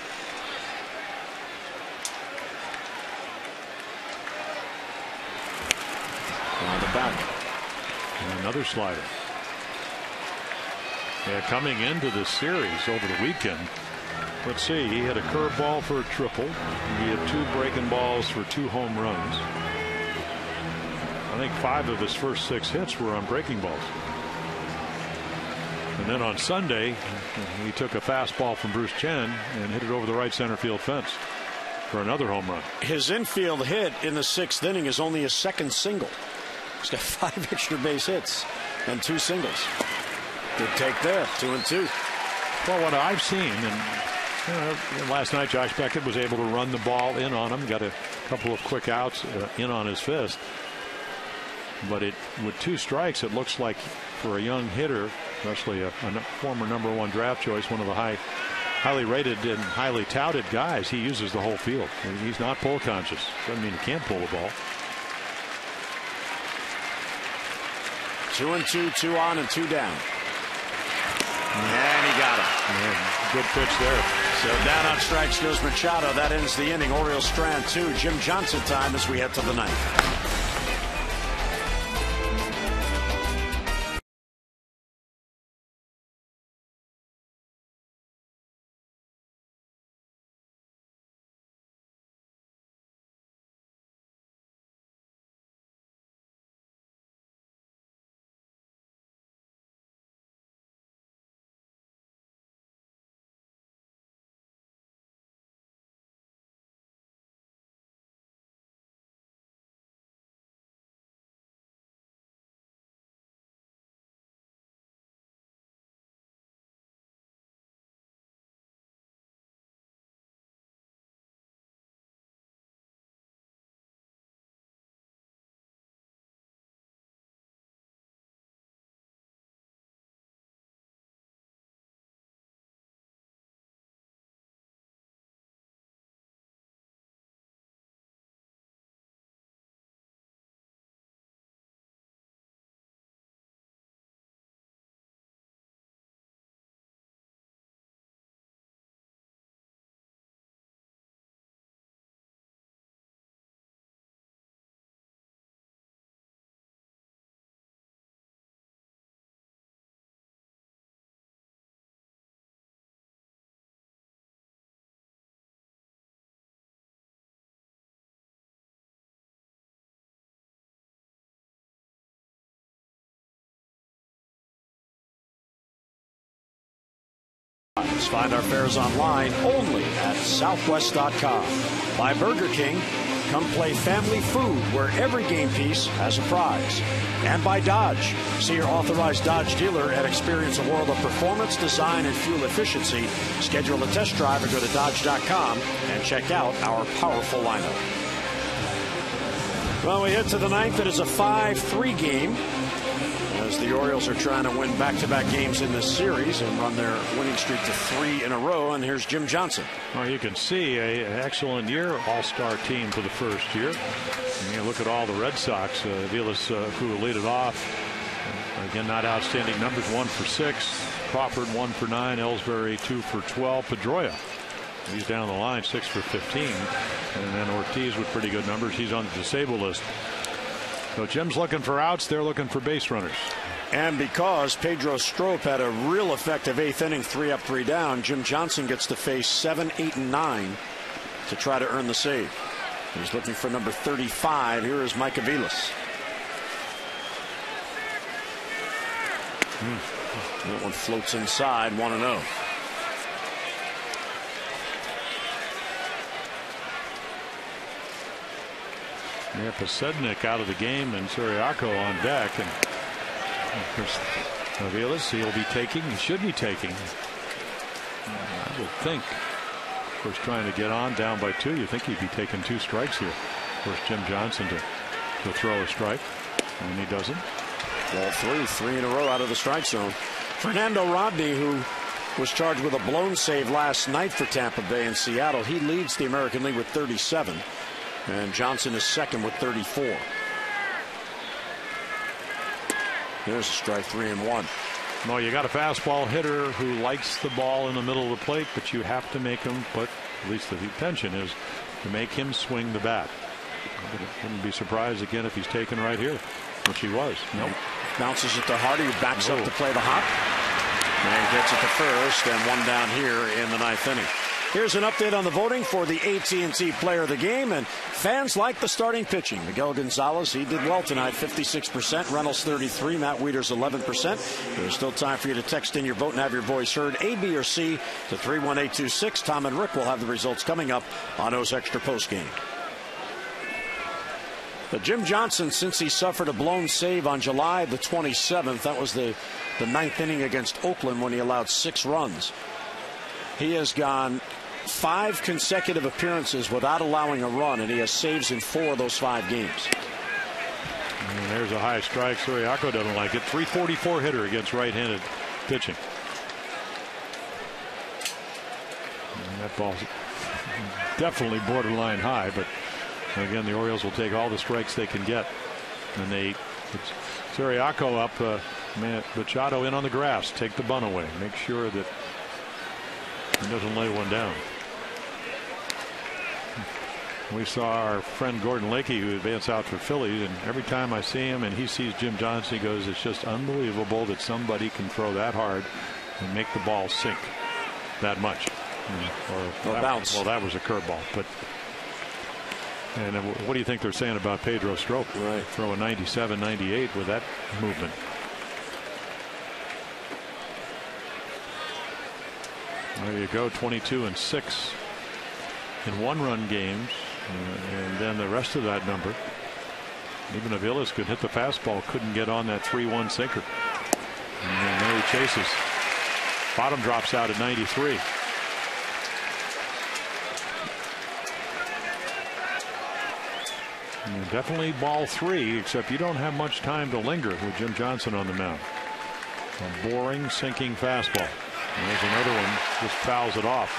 Speaker 1: On the back.
Speaker 4: And another slider. Yeah, coming into the series over the weekend. Let's see, he had a curveball for a triple. He had 2 breaking balls for 2 home runs. I think 5 of his first 6 hits were on breaking balls. And then on Sunday, he took a fastball from Bruce Chen and hit it over the right center field fence for another home run.
Speaker 1: His infield hit in the 6th inning is only his 2nd single. He's got 5 extra base hits and 2 singles. Good take there, 2 and 2.
Speaker 4: Well, what I've seen, and last night Josh Beckett was able to run the ball in on him, got a couple of quick outs in on his fist. But with 2 strikes, it looks like for a young hitter, especially a former #1 draft choice, one of the highly rated and highly touted guys, he uses the whole field. He's not pull conscious. Doesn't mean he can't pull the ball.
Speaker 1: 2 and 2, 2 on and 2 down. And he got him.
Speaker 4: Yeah, good pitch there.
Speaker 1: So down on strikes goes Machado. That ends the inning. Orioles strand 2. Jim Johnson time as we head to the 9th. Find our fares online only at southwest.com. By Burger King, come play family food where every game piece has a prize. And by Dodge, see your authorized Dodge dealer and experience a world of performance, design, and fuel efficiency. Schedule a test drive or go to Dodge.com and check out our powerful lineup. Well, we head to the ninth. It is a 5-3 game as the Orioles are trying to win back-to-back games in this series and run their winning streak to 3 in a row. And here's Jim Johnson.
Speaker 4: Well, you can see an excellent year, all-star team for the first year. And you look at all the Red Sox, Vilas, who lead it off. Again, not outstanding numbers, 1 for 6. Crawford 1 for 9. Ellsbury 2 for 12. Pedroia, he's down the line, 6 for 15. And then Ortiz with pretty good numbers. He's on the disabled list. So Jim's looking for outs. They're looking for base runners.
Speaker 1: And because Pedro Strop had a real effective 8th inning, 3 up, 3 down, Jim Johnson gets to face 7, 8, and 9 to try to earn the save. He's looking for number 35. Here is Mike Aviles. That one floats inside, 1-0.
Speaker 4: Yeah, Posednik out of the game and Suriaco on deck. And of course, Aviles, he'll be taking, he should be taking. I would think, of course, trying to get on down by 2. You think he'd be taking 2 strikes here. Of course, Jim Johnson to throw a strike, and he doesn't.
Speaker 1: Ball 3 in a row out of the strike zone. Fernando Rodney, who was charged with a blown save last night for Tampa Bay and Seattle, he leads the American League with 37. And Johnson is second with 34. There's a strike, 3-1.
Speaker 4: Well, you got a fastball hitter who likes the ball in the middle of the plate, but you have to make him put, at least the intention is to make him swing the bat. I wouldn't be surprised again if he's taken right here, which he was.
Speaker 1: Nope. Bounces it to Hardy, who backs up to play the hop. And gets it to first, and 1 down here in the 9th inning. Here's an update on the voting for the AT&T Player of the Game, and fans like the starting pitching. Miguel Gonzalez, he did well tonight, 56%. Reynolds, 33%. Matt Wieters, 11%. There's still time for you to text in your vote and have your voice heard. A, B, or C to 31826. Tom and Rick will have the results coming up on O's Extra Postgame. But Jim Johnson, since he suffered a blown save on July the 27th, that was the 9th inning against Oakland when he allowed 6 runs. He has gone 5 consecutive appearances without allowing a run, and he has saves in 4 of those 5 games.
Speaker 4: And there's a high strike. Suriaco doesn't like it. 344 hitter against right-handed pitching. And that ball's definitely borderline high, but again, the Orioles will take all the strikes they can get. And they Suriaco up, Machado in on the grass. Take the bunt away. Make sure that he doesn't lay one down. We saw our friend Gordon Lakey, who advanced out for Phillies, and every time I see him and he sees Jim Johnson, he goes, it's just unbelievable that somebody can throw that hard and make the ball sink that much. Or bounce. Well, that was a curveball. But and what do you think they're saying about Pedro Strop?
Speaker 1: Right.
Speaker 4: Throw a 97, 98 with that movement. There you go, 22 and 6 in 1-run games, and then the rest of that number. Even Aviles could hit the fastball, couldn't get on that 3-1 sinker. And there he chases. Bottom drops out at 93. And definitely ball 3, except you don't have much time to linger with Jim Johnson on the mound. A boring, sinking fastball. And there's another one, just fouls it off.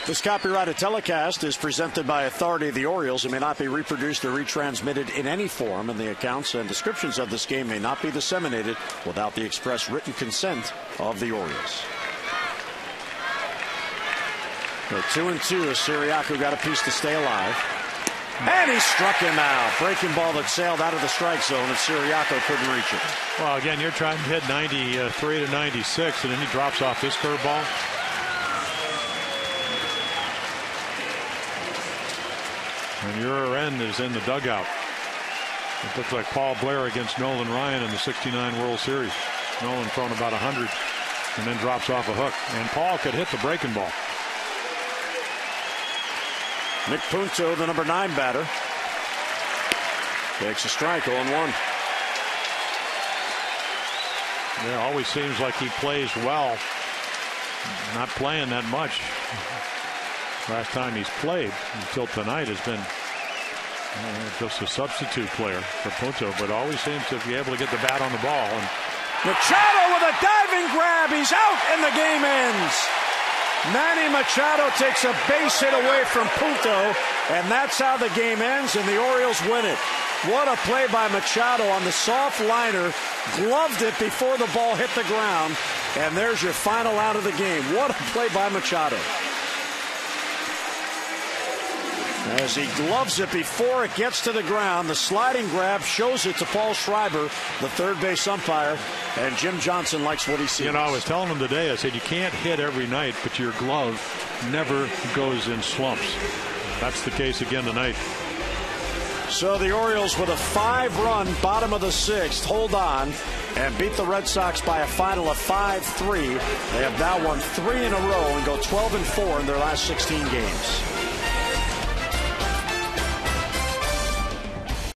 Speaker 1: This copyrighted telecast is presented by authority of the Orioles and may not be reproduced or retransmitted in any form, and the accounts and descriptions of this game may not be disseminated without the express written consent of the Orioles. So 2-2 as Suriaco got a piece to stay alive. And he struck him out. Breaking ball that sailed out of the strike zone, and Suriaco couldn't reach it.
Speaker 4: Well, again, you're trying to hit 93 to 96, and then he drops off this curveball. And your end is in the dugout. It looks like Paul Blair against Nolan Ryan in the '69 World Series. Nolan throwing about 100 and then drops off a hook. And Paul could hit the breaking ball.
Speaker 1: Nick Punto, the number 9 batter, takes a strike, 0-1.
Speaker 4: Yeah, always seems like he plays well. Not playing that much. Last time he's played until tonight has been just a substitute player for Punto, but always seems to be able to get the bat on the ball. And
Speaker 1: Machado with a diving grab. He's out, and the game ends. Manny Machado takes a base hit away from Punto, and that's how the game ends, and the Orioles win it. What a play by Machado on the soft liner. Gloved it before the ball hit the ground, and there's your final out of the game. What a play by Machado. As he gloves it before it gets to the ground, the sliding grab shows it to Paul Schreiber, the third base umpire, and Jim Johnson likes what he sees.
Speaker 4: You know, I was telling him today, I said, you can't hit every night, but your glove never goes in slumps. That's the case again tonight.
Speaker 1: So the Orioles, with a 5-run bottom of the 6th, hold on and beat the Red Sox by a final of 5-3. They have now won 3 in a row and go 12-4 in their last 16 games.